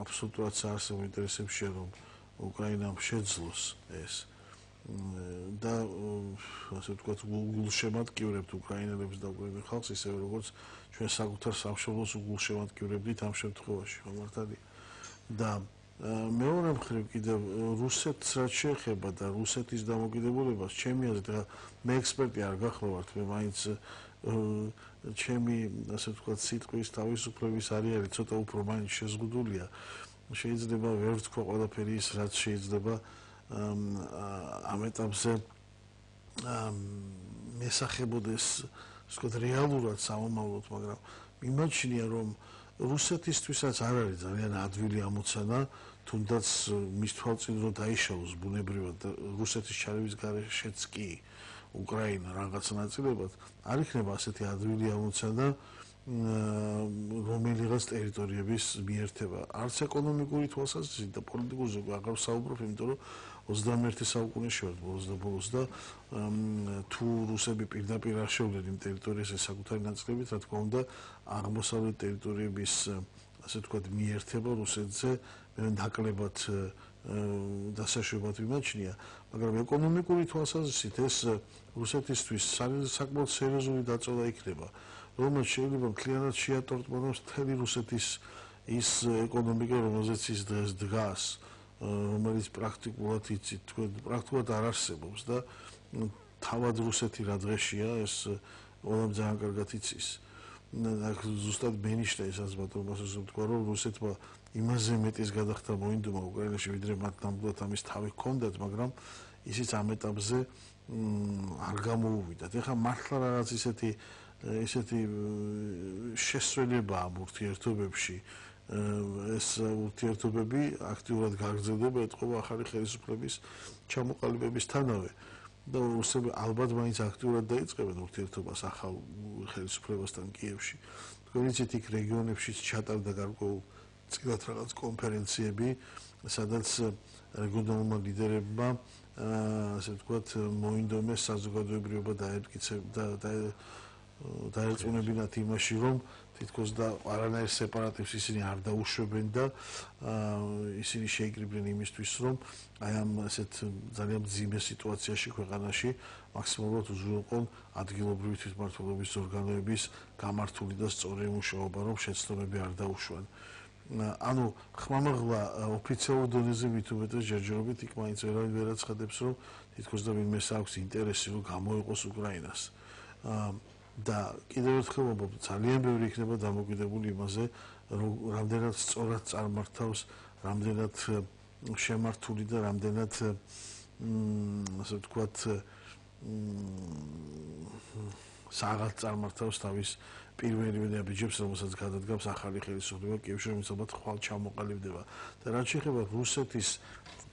აბსოლუტურად საარსებო ინტერესებშია, რომ უკრაინამ შეძლოს ეს და ასე ვთქვათ, გულშემატკივრებთ უკრაინელებს და უკრაინელ ხალხს, ისევე როგორც ჩვენ საკუთარ სამშობლოს უგულშემატკივრებდით ამ შემთხვევაში, მართალია. და მეორე მხრივ კიდევ რუსეთს რაც შეეხება და რუსეთის დამოკიდებულებას, ჩემი აზრით, მე ექსპერტი არ გახლავართ, მე მაინც ჩემი ასე ვთქვათ, სიტყვის თავისუფლების არის ცოტა უფრო მაინც შეზღუდულია. შეიძლება ვერ ვთქვა ყველაფერი ის, რაც შეიძლება ამ ეტაპზე მესახებოდეს, ვთქვათ, რეალურად სამომავლოდ, მაგრამ მიმაჩნია, რომ რუსეთისთვისაც არ არის ძალიან ადვილი ამოცანა, თუნდაც მის თვალწინრო დაიშალოს ბუნებრივად რუსეთის ჩარევის გარეშეც კი უკრაინა რაღაც ნაწილებად, არ იქნება ასეთი ადვილი ამოცანა, რომელიღაც ტერიტორიების მიერთება. არც ეკონომიკური თვალსაზრისით და პოლიტიკური ზოგი აღარ ვსაუბრობ, იმიტომ რომ 21 საუკუნეში ვართ ბოლოს და ბოლოს და თუ რუსები პირდაპირ არ შევლენ იმ ტერიტორიაზე საკუთარი ნაწილებით, რა თქმა უნდა, აღმოსავლეთ ტერიტორიების ასე ვთქვათ, მიერთება რუსეთზე მე ნაკლებად დასაშვებად მიმაჩნია, მაგრამ ეკონომიკური თვალსაზრისით ეს რუსეთისთვის საკმაოდ სერიოზული დაწოლა იქნება. რომელიც შეიძლება მთლიანად შეატორტმოს მთელი რუსეთის ის ეკონომიკა, რომელზეც ის დღეს დგას, რომელიც პრაქტიკულად იცით, თქვენ პრაქტიკულად არ არსებობს და თავად რუსეთი რა დღეშია, ეს ყველამ ძალიან კარგად იცის. ზუსტად მენიშნა ეს აზრბატონმა თქვა, რომ რუსეთმა იმაზე მეტის გადახდა მოინდომა უკრაინაში, ვიდრე მათ ნამდვილად ამის თავი ჰქონდათ, მაგრამ ისიც ამ ეტაპზე არ გამოუვიდათ. ეხლა მართლა რაღაც ისეთი შესვენება ამ ურთიერთობებში, ეს ურთიერთობები აქტიურად გაგრძელდება, ეთყობა ახალი ხელისუფლების ჩამოყალიბებისთანავე და რუსები ალბათ მაინც აქტიურად დაიწყებენ ურთიერთობას ახალ ხელისუფლებასთან კიევში. თქვენ იცით, იქ რეგიონებშიც ჩატარდა გარკვეულ წილად რაღაც კონფერენციები, სადაც რეგიონალურმა ლიდერებმა ასე ვთქვათ, მოინდომეს საზოგადოებრიობა დაერწმუნებინათ იმაში, რომ თითქოს და არანაირ სეპარატივს ისინი არ დაუშვებენ და ისინი შეიკრიბნენ იმისთვის, რომ აი ამ ასეთ ძალიან მძიმე სიტუაციაში ქვეყანაში მაქსიმალურად უზრუნველყონ ადგილობრივი თვითმმართველობის ორგანოების გამართული და სწორი მუშაობა, რომ შეცდომები არ დაუშვან. ანუ ხმამაღლა ოფიციალურ დონეზე მით უმეტეს ჯერჯერობით იქ მაინც ვერავინ ვერ აცხადებს, რომ თითქოს და ვინმეს აქვს ინტერესი, რომ გამოეყოს უკრაინას. და კიდევ ერთხელ ვამბობ, ძალიან ბევრი იქნება დამოკიდებული იმაზე, რამდენად სწორად წარმართავს, რამდენად შემართული და რამდენად ასე ვთქვათ, საღად წარმართავს თავის პირველივე ნაბიჯებს, რომელსაც გადადგამს ახალი ხელისუფლება კიევში, რომელიც ალბათ ხვალ ჩამოყალიბდება. და რაც შეეხება რუსეთის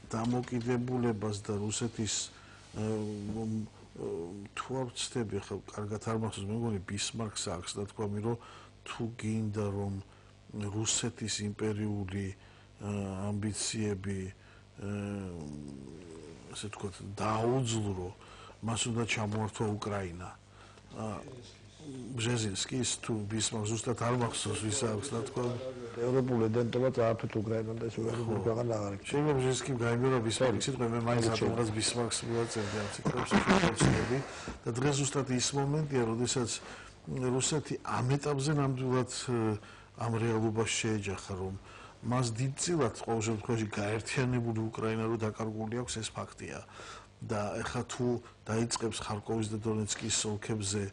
დამოკიდებულებას და რუსეთის თუ არ ვცდები, ხა კარგად არ მახსოვს, მე მგონი ბისმარკს აქვს დათქვამი, რომ თუ გინდა რომ რუსეთის იმპერიული ამბიციები ასე ვთქვათ დააუძლრო, მას უნდა ჩამოართვა უკრაინა. ბჟეზინსკის თუ ბისმარკს ზუსტად არ მახსოვს ვის აქვს დათქვამი. ევროპული იდენტობა წაართვით უკრაინამ და ეს ევროპული ქვეყანა აღარ იქნება. შეიძლება ეს კი გაიმეორა ბისმარკის სიტყვა, მე მაინც რადგან ბისმარკს მივაწერდი ამ ციკლებში და დღეს ზუსტად ის მომენტია, როდესაც რუსეთი ამ ეტაპზე ნამდვილად ამ რეალობას შეეჯახა, რომ მას დიდწილად ყოველ შემთხვევაში გაერთიანებული უკრაინა რო დაკარგული აქვს, ეს ფაქტია. და ეხლა თუ დაიწყებს ხარკოვის და დონეცკის ოლქებზე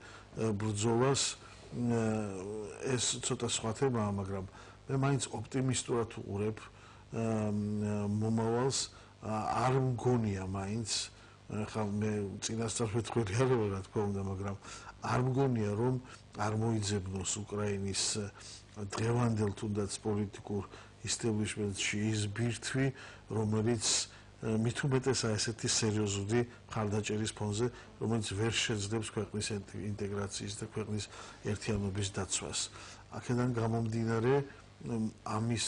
ბრძოლას, ეს ცოტა სხვა თემაა, მაგრამ მე მაინც ოპტიმისტურად ვუყურებ მომავალს, არ მგონია მაინც, ხა მე წინასწარ ვეთქვი რა თქმა უნდა, მაგრამ არ მგონია რომ არ მოიძებნოს უკრაინის დღევანდელ თუნდაც პოლიტიკურ establishment-ში ის ბირთვი, რომელიც მით უმეტესაა ესეთი სერიოზული მხარდაჭერის ფონზე, რომელიც ვერ შეძლებს ქვეყნის ინტეგრაციის და ქვეყნის ერთიანობის დაცვას. აქედან გამომდინარე, ამის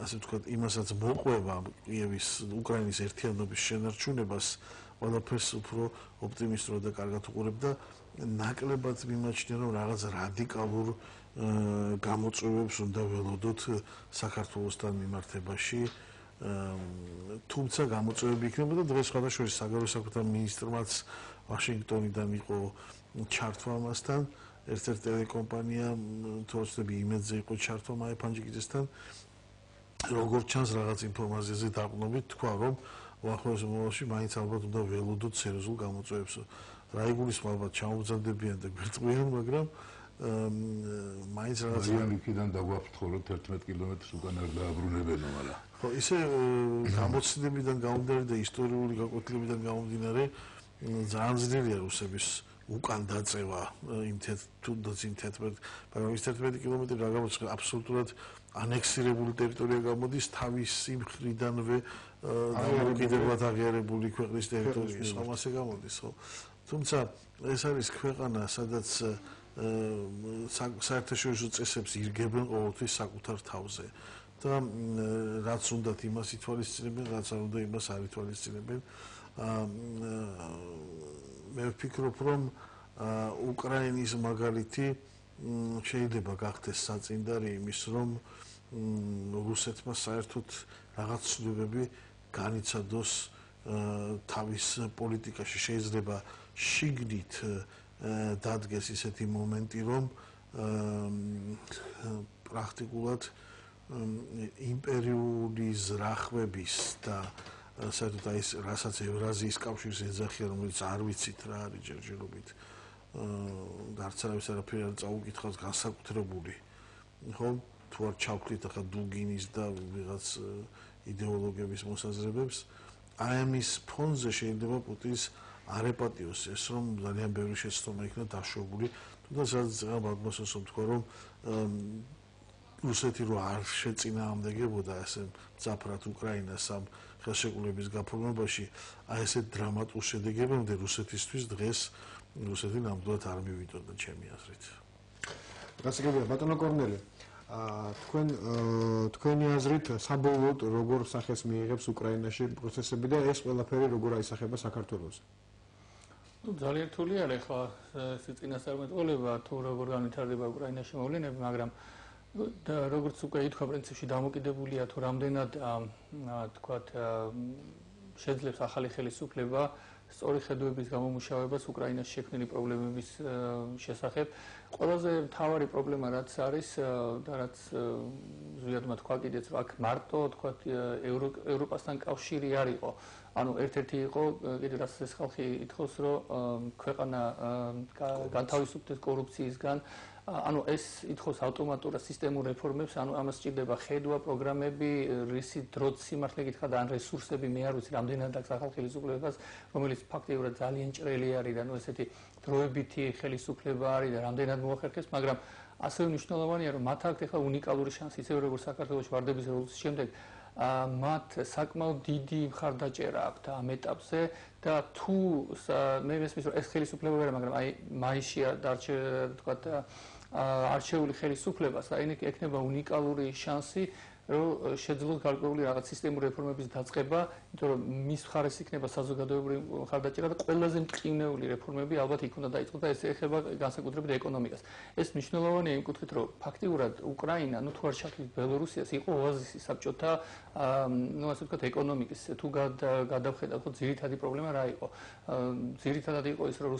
ასე ვთქვათ, იმასაც მოყვება კიევის უკრაინის ერთიანობის შენარჩუნებას, ყველაფერს უფრო ოპტიმისტურად და კარგად უყურებ და ნაკლებად მიმაჩნია, რომ რაღაც რადიკალურ გამოწვევებს უნდა ველოდოთ საქართველოსთან მიმართებაში. თუმცა გამოწვევები იქნება და დღეს სხვადასხვა საგარეო საქმეთა მინისტრმაც ვაშინგტონიდან იყო ჩართვა ამასთან, ერთ-ერთი ტელეკომპანია თორსები იმედზე იყო ჩართვა მაია ფანჯიკიძესთან, როგორც ჩანს რაღაც ინფორმაციაზე დაყრდნობით თქვა, რომ უახლოეს მომავალში მაინც ალბათ უნდა ველოდოთ სერიოზულ გამოწვევებს. რა იგულისხმება ალბათ ჩამოვზარდებიან და გვერდყვიან, მაგრამ მაინც რაღაც იქიდან დაგვაფრთხილოთ 11 კილომეტრს უკან არ დააბრუნებენო, მაგრამ ხო, ისე გამოცდილებიდან გამომდინარე და ისტორიული გაკვეთილებიდან გამომდინარე ძალიან ძლიერი რუსების უკან დაწევა იმ თუნდაც იმ 11, მაგრამ ის 11 კილომეტრი რა გამოცხადდა აბსოლუტურად ანექსირებული ტერიტორია გამოდის თავისი მხრიდანვე დამოუკიდებლად აღიარებული ქვეყნის ტერიტორიის, ხომ ასე გამოდის, ხო? თუმცა ეს არის ქვეყანა, სადაც საერთაშორისო წესებს ირგებენ ყოველთვის საკუთარ თავზე და რაც უნდათ იმას ითვალისწინებენ, რაც არ უნდა იმას არ ითვალისწინებენ. მე ვფიქრობ, რომ უკრაინის მაგალითი შეიძლება გახდეს საწინდარი იმის, რომ რუსეთმა საერთოდ რაღაც ცვლილებები განიცადოს თავის პოლიტიკაში. შეიძლება შიგნით დადგეს ისეთი მომენტი, რომ პრაქტიკულად იმპერიული ზრახვების და საერთოდ აი ეს რასაც ევრაზიის კავშირს ეძახიან, რომელიც არ ვიცით რა არის ჯერჯერობით და არც არაფერი არ წაუკითხავს განსაკუთრებული, ხო? თუ არ ჩავქრით ახლა დუგინის და ვიღაც იდეოლოგების მოსაზრებებს, აი ამის ფონზე შეიძლება პუტინს არ ეპატიოს ეს, რომ ძალიან ბევრი შეცდომა იქნა დაშვებული, თუნდაც რაც ბაგმასოს თქვა, რომ რუსეთი რო არ შეწინააღმდეგებოდა ესე მძაფრად უკრაინას ამ ხელშეკრულების გაფორმებაში, აი ესე დრამატულ შედეგებამდე რუსეთისთვის დღეს რუსეთი ნამდვილად არ მივიდოდა ჩემი აზრით. გასაგებია ბატონო კორნელი, თქვენი აზრით საბოლოოდ როგორ სახეს მიიღებს უკრაინაში პროცესები და ეს ყველაფერი როგორ აისახება საქართველოს? ძალიან რთული არის ხა წინასწარმეტყველება თუ როგორ განვითარდება უკრაინაში მოვლენები, მაგრამ და როგორც უკვე ითქვა, პრინციპში დამოკიდებულია თუ რამდენად თქვათ შეძლებს ახალი ხელისუფლება სწორი ხედვების გამომუშავებას უკრაინაში შექმნილი პრობლემების შესახებ. ყველაზე მთავარი პრობლემა რაც არის და რაც ზუსტად თქვა კიდეც, რომ აქ მარტო თქვათ ევროპასთან კავშირი არ იყო. ანუ ერთ-ერთი იყო კიდე რაც ეს ხალხი ითხოვს, რომ ქვეყანა განთავისუფლდეს კორუფციისგან. ანუ ეს ითხოვს ავტომატურად სისტემურ რეფორმებს, ანუ ამას სჭირდება ხედვა, პროგრამები, რისი დროც სიმართლე გითხრა და ან რესურსები, მე არ ვიცი რამდენად აქვს ახალ ხელისუფლებას, რომელიც ფაქტიურად ძალიან ჭრელი არის და ნუ ესეთი დროებითი ხელისუფლება არის და რამდენად მოახერხებს, მაგრამ ასევე მნიშვნელოვანია, რომ მათ აქვს ახლა უნიკალური შანსი, ისევე როგორც საქართველოს ვარდების რევოლუციის შემდეგ მათ საკმაოდ დიდი მხარდაჭერა აქვთ ამ ეტაპზე და თუ მე მესმის რომ ეს ხელისუფლება ვერა, მაგრამ აი მაისშია არჩეული ხელისუფლება, საინეკ ექნება უნიკალური შანსი რომ შეძლოს გარკვეული რაღაც სისტემური რეფორმების დაწყება, იმიტომ რომ მის მხარეს იქნება საზოგადოებრივი მხარდაჭერა და ყველაზე მტკივნეული რეფორმები ალბათ იქ უნდა დაიწყოს და ეს ეხება განსაკუთრებით ეკონომიკას. ეს მნიშვნელოვანია იმ კუთხით, რომ ფაქტიურად უკრაინა, თუ არ ჩათვლით ბელორუსიას, იყო ოაზისი საბჭოთა, ასე ვთქვათ, ეკონომიკის. თუ გადავხედავთ, ხო ძირითადი პრობლემა რა იყო? ძირითადად იყო ის, რომ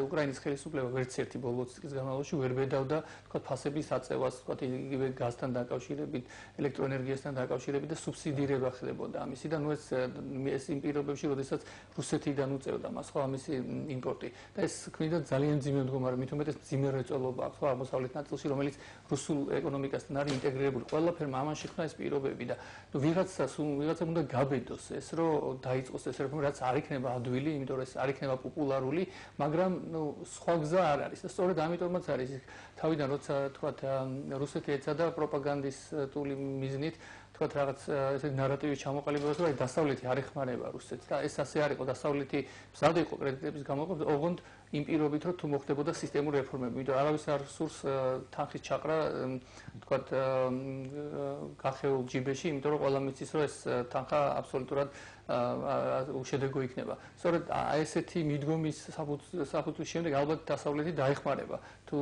უკრაინის ხელისუფლება ვერც ერთი ბოლო 20 წლის განმავლობაში ვერ ბედავდა, თქვათ, ფასების აწევას, თქვათ, იგივე გაზთან დაკავშირებით, ელექტროენერგიასთან დაკავშირებით და სუბსიდირება ხდებოდა ამისი და ეს იმ პირობებში, როდესაც რუსეთიდან უწევდა მას ხო ამისი იმპორტი და ეს ქმნიდა ძალიან მძიმე მდგომარე, მით უმეტეს მძიმე მრეწველობა აქვს ხო აღმოსავლეთ ნაწილში, რომელიც რუსულ ეკონომიკასთან არის ინტეგრირებული. ყველაფერმა ამან შექმნა ეს პირობები და ვიღაცამ უნდა გაბედოს ეს, რომ დაიწყოს ეს რეფორმა, რაც არ იქნება ადვილი, იმიტომ რომ ეს არ იქნება პოპულარული, მაგრამ სხვა გზა არ არის და სწორედ ამიტომაც არის თავიდან როცა თქვათ რუსეთი ეცადა პროპაგანდისტული მიზნით თქვათ რაღაც ესე ნარატივის ჩამოყალიბებას, რომ დასავლეთი არ ეხმარება რუსეთს და ეს ასე არ იყო, დასავლეთი მზად იყო კრედიტების გამოყოფას, ოღონდ იმ პირობით, რომ თუ მოხდებოდა სისტემური რეფორმები, იმიტომ რომ არავის არ სურს თანხის ჩაყრა თქვათ გახეულ ჯიბეში, იმიტომ რომ ყველა მიცის, რომ ეს თანხა აბსოლუტურად უშედეგო იქნება. სწორედ ესეთი მიდგომის საფუძვლის შემდეგ ალბათ დასავლეთი დაეხმარება თუ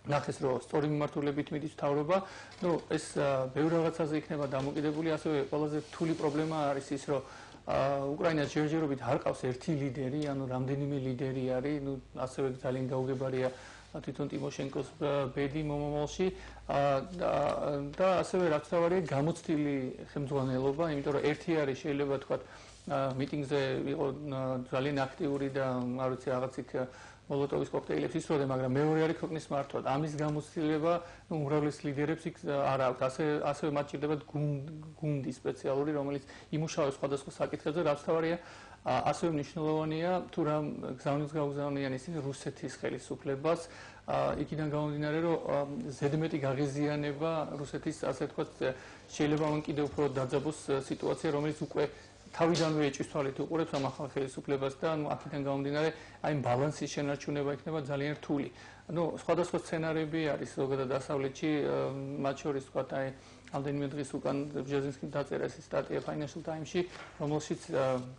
ნახეს რომ სწორი მიმართულებით მიდის მთავრობა, ეს ბევრ რაღაცაზე იქნება დამოკიდებული, ასევე ყველაზე რთული პრობლემა არის ის, რომ უკრაინას ჯერჯერობით არ ყავს ერთი ლიდერი, ანუ რამდენიმე ლიდერი არის, ასევე ძალიან გაუგებარია თვითონ ტიმოშენკოს ბედი მომავალში და ასევე რაც თავარია გამოცდილი ხელმძღვანელობა, იმიტომ რომ ერთი არის შეიძლება თქვათ მიტინგზე იყო ძალიან აქტიური და არ ვიცი რაღაც იქ მოლოტოვის კოქტეილებს ისროდა, მაგრამ მეორე არის ქვეყნის მართვა. ამის გამოცდილება უმრავლეს ლიდერებს იქ არ აქვს. ასევე მათ ჭირდებათ გუნდი სპეციალური, რომელიც იმუშავებს სხვადასხვა საკითხებზე, რაც თავარია ასევე მნიშვნელოვანია, თუ რა გზავნილს გაუგზავნიან ისინი რუსეთის ხელისუფლებას, იქიდან გამომდინარე, რომ ზედმეტი გაღიზიანება რუსეთის, ასე ვთქვათ, შეიძლება მან კიდევ უფრო დაძაბოს სიტუაცია, რომელიც უკვე თავიდანვე ეჭვის თვალით უყურებს ამ ახალ ხელისუფლებას და აქედან გამომდინარე, აი ბალანსის შენარჩუნება იქნება ძალიან რთული. სხვადასხვა სცენარები არის ზოგადად დასავლეთში, მათ შორის თქვათ, აი ამდენიმე დღის უკან ბჟეზინსკიმ დაწერა ეს სტატია Financial Times-ში, რომელშიც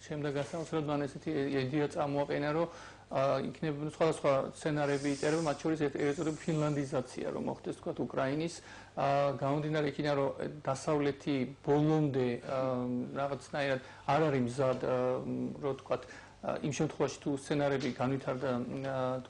შემდეგ გასაოცრად მან ესეთი იდეა წამოაყენა, რომ იქნება სხვადასხვა სცენარები იწერება, მათ შორის ერთ-ერთი ფინლანდიზაცია, რომ მოხდეს თქვათ უკრაინის, გამომდინარე იქიდან, რომ დასავლეთი ბოლომდე რაღაცნაირად არ არის მზად, რომ თქვათ იმ შემთხვევაში თუ სცენარები განვითარდა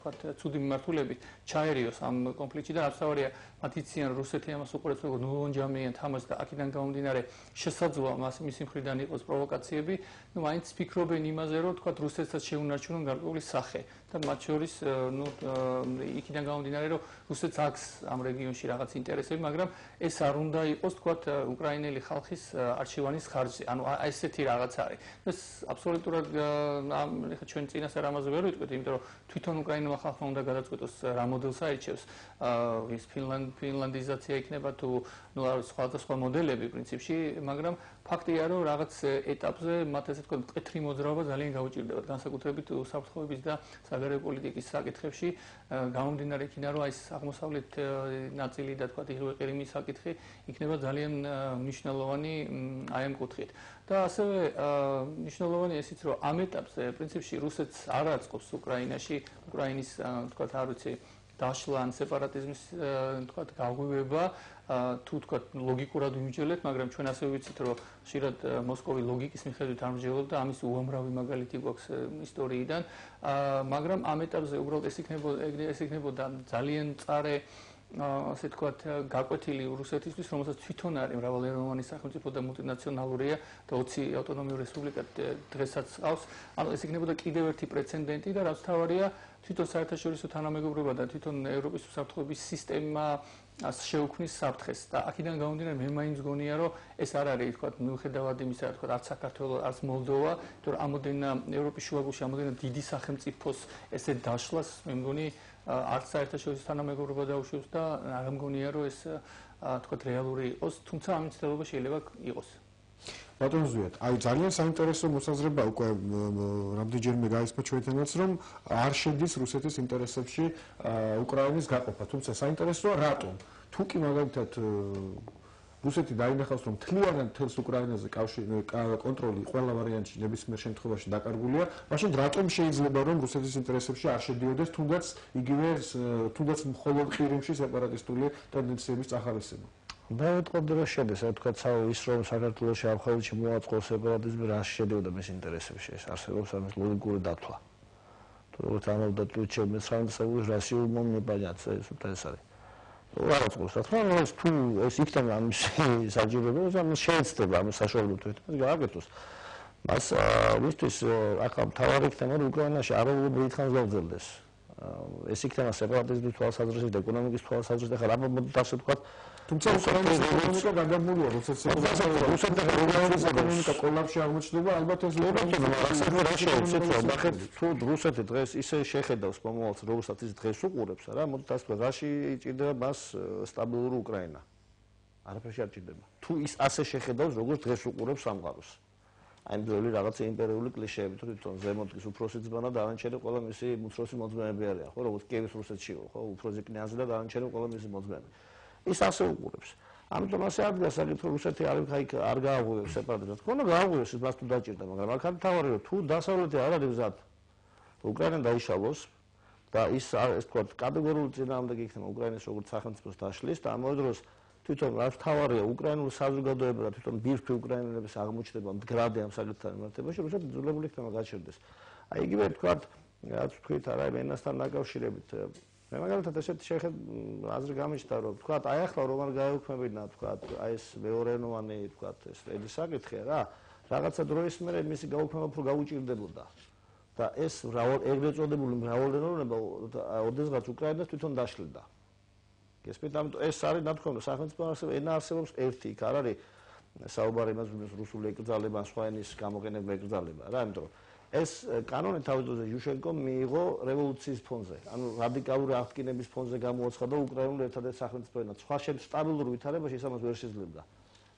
თქვათ ცუდი მიმართულებით ჩაერიოს ამ კონფლიქტში და რაც თავარია მათ იციან რუსეთი ამას უყურებს როგორც ნულონჯამიან თამაშს და აქედან გამომდინარე შესაძლოა მისი მხრიდან იყოს პროვოკაციები, მაინც ფიქრობენ იმაზე, რომ თქვათ რუსეთსაც შეუნარჩუნონ გარკვეული სახე და მათ შორის იქიდან გამომდინარე, რომ რუსეთს აქვს ამ რეგიონში რაღაც ინტერესები, მაგრამ ეს არ უნდა იყოს თქვათ უკრაინელი ხალხის არჩევანის ხარჯზე. ანუ ესეთი რაღაც არის. ეს აბსოლუტურად ეხლა ჩვენ წინასწარ ამაზე ვერ ვიტყვით, იმიტომ რომ თვითონ უკრაინულმა ხალხმა უნდა გადაწყვეტოს რა მოდელს აირჩევს. ის ფინლანდიზაცია იქნება თუ სხვადასხვა მოდელები პრინციპში, მაგრამ ფაქტია, რომ რაღაც ეტაპზე მათ ესე ვთქვათ, მკვეთრი მოძრაობა ძალიან გაუჭირდებათ, განსაკუთრებით უსაფრთხოების და საგარეო პოლიტიკის საკითხებში, გამომდინარე იქიდან, რომ ეს აღმოსავლეთ ნაწილი და თქვათ იღივე ყირიმის საკითხი იქნება ძალიან მნიშვნელოვანი აი ამ კუთხით. და ასევე მნიშვნელოვანია ისიც, რომ ამ ეტაპზე პრინციპში რუსეთს არ აწყობს უკრაინაში, უკრაინის თქვათ არ ვიცი დაშლა ან სეპარატიზმის თქვათ გაღვივება, თუ თქვათ ლოგიკურად ვიმსჯელეთ, მაგრამ ჩვენ ასევე ვიცით, რომ ხშირად მოსკოვი ლოგიკის მიხედვით არ მსჯელობ და ამის უამრავი მაგალითი გვაქვს ისტორიიდან, მაგრამ ამ ეტაპზე უბრალოდ ეს იქნებოდა ძალიან მწარე ასე ვთქვათ, გაკვეთილი რუსეთისთვის, რომელსაც თვითონ არის მრავალეროვანი სახელმწიფო და მულტინაციონალურია და 20 ავტონომიური რესპუბლიკა დღესაც ყავს. ანუ ეს იქნებოდა კიდევ ერთი პრეცედენტი და რაც თავარია, თვითონ საერთაშორისო თანამეგობრობა და თვითონ ევროპის უსაფრთხოების სისტემა შეუქმნის საფრთხეს და აქედან გამომდინარე მე მაინც გონია, რომ ეს არ არის თქვათ მიუხედავად იმისა, თქვათ არც საქართველოს, არც მოლდოვა, თორე ამოდენა ევროპის შუაგულში ამოდენა დიდი სახელმწიფოს ესე დაშლას მე მგონი არც საერთაშორისო თანამეგობრობა დაუშვებს და არ მგონია, რომ ეს თქვათ რეალური იყოს, თუმცა ამ მცდელობა შეიძლება იყოს. ბატონ ზვიად, აი ძალიან საინტერესო მოსაზრება უკვე რამდენჯერმე გაისმა ჩვენთანაც, რომ არ შედის რუსეთის ინტერესებში უკრაინის გაყოფა, თუმცა საინტერესოა რატომ? თუ კი მაგალითად რუსეთი დაინახავს, რომ მთლიანად მთელს უკრაინაზე კონტროლი ყველა ვარიანტში ნებისმიერ შემთხვევაში დაკარგულია, მაშინ რატომ შეიძლება რომ რუსეთის ინტერესებში არ შედიოდეს თუნდაც მხოლოდ ყირიმში სეპარატისტული ტენდენციების წახალისება? მე ვიტყოდი რომ შედეს, რა თქვა, ის რომ საქართველოში ამხელში მოაწყოს სეპარატიზმი, რა შედიოდა მის ინტერესებში, ეს არსებობს ამის ლოგიკური დათვლა. თუ როგორც ამავდროულად ტვიჩები მეცხრამეტსაგულის რასიულმა ნებაიაც ეს არის. არ აწყობს, რა თქმა უნდა, თუ ეს იქნება ამის საჯიროება, ამის შეეცდება ამის საშუალებით თვითონ გააკეთოს. მას მისთვის ახლა მთავარი იქნება რომ უკრაინაში არაუბრალოდ დიდხანს გავძელდეს. ეს იქნება სეპარატიზმის თვალსაზრისით, ეკონომიკის თვალსაზრისით, ახლა რა მოდი ასე ვთქვათ, თუმცა უკრაინის ეკონომიკა გადამულია, როდესაც რუსეთის ეკონომიკა კოლაფსში აღმოჩნდება, ალბათ ეს თუ რუსეთი დღეს ისე შეხედავს მომავალს, როცა ის დღეს უყურებს, რა, მოდით ასე ვთქვათ, რაში ჭირდება მას სტაბილური უკრაინა? არაფერში არ ჭირდება. თუ ის ასე შეხედავს, როგორც დღეს უყურებს სამყაროს. აი ძველი რაღაც იმპერიული კლიშეები თვითონ ზემოთკის უფროსი ძმა და დანარჩენი ყველა მისი უმცროსი მოძმეები არიან, ხო, როგორც კიევის რუსეთში, ხო, უფროსი კნაზი და დანარჩენი ყველა მისი მოძმეები. ის ასე უყურებს. ამიტომ ასე ადგა საკითხი რუსეთი არ გააღვივებს სეპარატიზმს. თქონა გააღვივებს, ის მას თუ დაჭირდა, მაგრამ აქ თავარი რომ თუ დასავლეთი არ არის მზად უკრაინა დაიშალოს და ის თქვა კატეგორიული წინააღმდეგი იქნება უკრაინის როგორც სახელმწიფოს დაშლის და ამავე დროს თვითონ რაც თავარია უკრაინული საზოგადოება და თვითონ ბირთვი უკრაინელების აღმოჩნდება მდგრადი ამ საკითხთან მიმართებაში, რუსეთი ძულებული იქნება გაჩერდეს. აი იგივე თქვა, რაც თქვით არა ენასთან დაკავშირებით. მე მაგალითად ესეთი აზრი გამიჩნდა, რომ თქვა, აი ახლა რომ არ გაეუქმებინა, თქვა, აი ეს მეორენოვანი, თქვა, ეს ედის საკითხია რა, რაღაცა დროის მერე მისი გაუქმება უფრო გაუჭირდებოდა. და ეს ეგრეთ წოდებული მრავალენოვნება ოდესღაც უკრაინას თვითონ დაშლიდა. გესმით, ამიტომ ეს არის ნათქვამი, სახელმწიფო ენა არსებობს ერთი, იქ არ არის საუბარი იმას, რომ რუსული ეკრძალება, სხვა ენის გამოყენება ეკრძალება რა, იმიტომ რომ ეს კანონი თავის დროზე იუშენკომ მიიღო რევოლუციის ფონზე, ანუ რადიკალური აღდგენების ფონზე გამოაცხადა უკრაინული ერთადერთი სახელმწიფო ენა. სხვა სტაბილურ ვითარებაში ეს ამას ვერ შეძლებდა.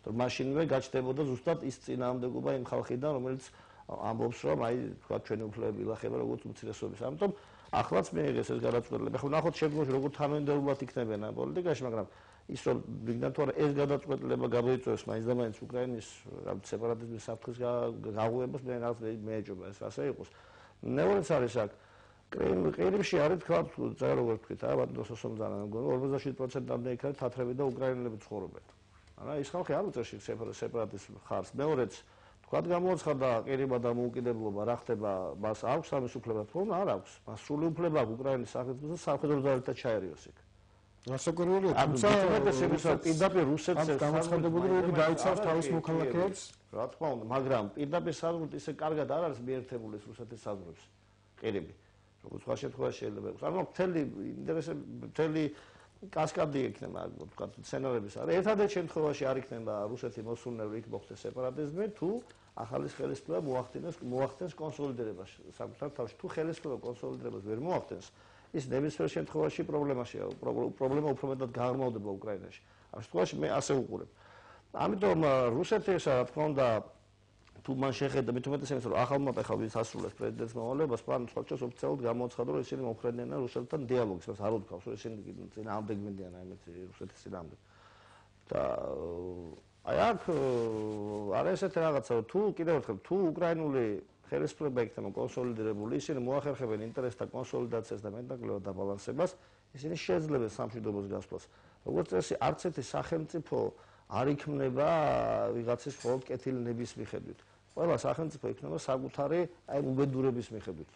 რომ მაშინვე გაჩნდებოდა ზუსტად ის წინააღმდეგობა იმ ხალხიდან, რომელიც ამბობს, რომ აი, თქვა, ჩვენი უფლებები ილახება როგორც უმცირესობის. ამიტომ ახლაც მიიღეს ეს გადაწყვეტილება. ხო, ნახოთ შემდგომში როგორ თანმიმდევრულად იქნებიან ამ პოლიტიკაში, მაგრამ ის რომ ვიგნან თუ არა ეს გადაწყვეტილება გამოიწვევს მაინც და მაინც უკრაინის სეპარატიზმის საფრთხის გაღვივებას, მე რაღაც მეეჭობა ეს ასე იყოს. მეორეც არის აქ ყირიმში არის თქვა, როგორ თქვით, ბატონო სოსომძანა, მგონი 47%-მდე იქ არის თათრები და უკრაინელები ცხოვრობენ. არა, ის ხალხი არ უწევს სეპარატიზმის ხარს. მეორეც თქვათ გამოაცხადა ყირიმა და მოუკიდებლობა, რა ხდება, მას აქვს ამის უფლება, თქო, არ აქვს. მას სრული უფლება აქვს უკრაინის სახელმწიფოს და სამხედრო ძალებთან ჩაერიოს იქ. გასაკვირველია, თუმცა პირდაპირ რუსეთს გამოცხადებული რომ დაიცავს თავის მოქალაქეებს, რა თქმა უნდა, მაგრამ პირდაპირ საზღვრით ისე კარგად არ არის მიერთებული რუსეთის საზღვრებს ყირიმი. როგორც სხვა შემთხვევაში შეიძლება იყოს. ანუ მთელი კასკადი იქნება, თქვა, სცენარების არის. ერთადერთ შემთხვევაში არ იქნება რუსეთი მოსულნელი იქ მოხდეს სეპარატიზმი, თუ ახალი ხელისუფლება მოახდენს კონსოლიდირებას საკუთარ თავში. თუ ხელისუფლება კონსოლიდირებას ვერ მოახდენს, ის ნებისმიერ შემთხვევაში პრობლემაშია. პრობლემა უფრო მეტად გააღრმავდება უკრაინაში. ამ შემთხვევაში მე ასე ვუყურებ. ამიტომ რუსეთისა, რა თქმა უნდა, თუ მან შეხედა, მით უმეტეს იმის, რომ ახალმა ახლა ვის ასრულებს პრეზიდენტის მოვალეობას, მან სხვა ჩოს ოფიციალურად გამოაცხადა, რომ ისინი მომხრენიან რუსეთთან დიალოგს, მას არ უთქვავს, რომ ისინი წინააღმდეგ მინდიან აი მე რუსეთის წინააღმდეგ. და აი აქ არა ესეთი რაღაცა, თუ კიდევ ერთხელ, თუ უკრაინული ხელისუფლება იქნება კონსოლიდირებული, ისინი მოახერხებენ ინტერესთა კონსოლიდაციას და მეტნაკლებად დაბალანსებას, ისინი შეძლებენ სამშვიდობოს გასვლას. როგორც წესი, არც ერთი სახელმწიფო არ იქნება ვიღაცის მხოლოდ კეთილი ნების მიხედვით. ყველა სახელმწიფო იქნება საკუთარი აი უბედურების მიხედვით.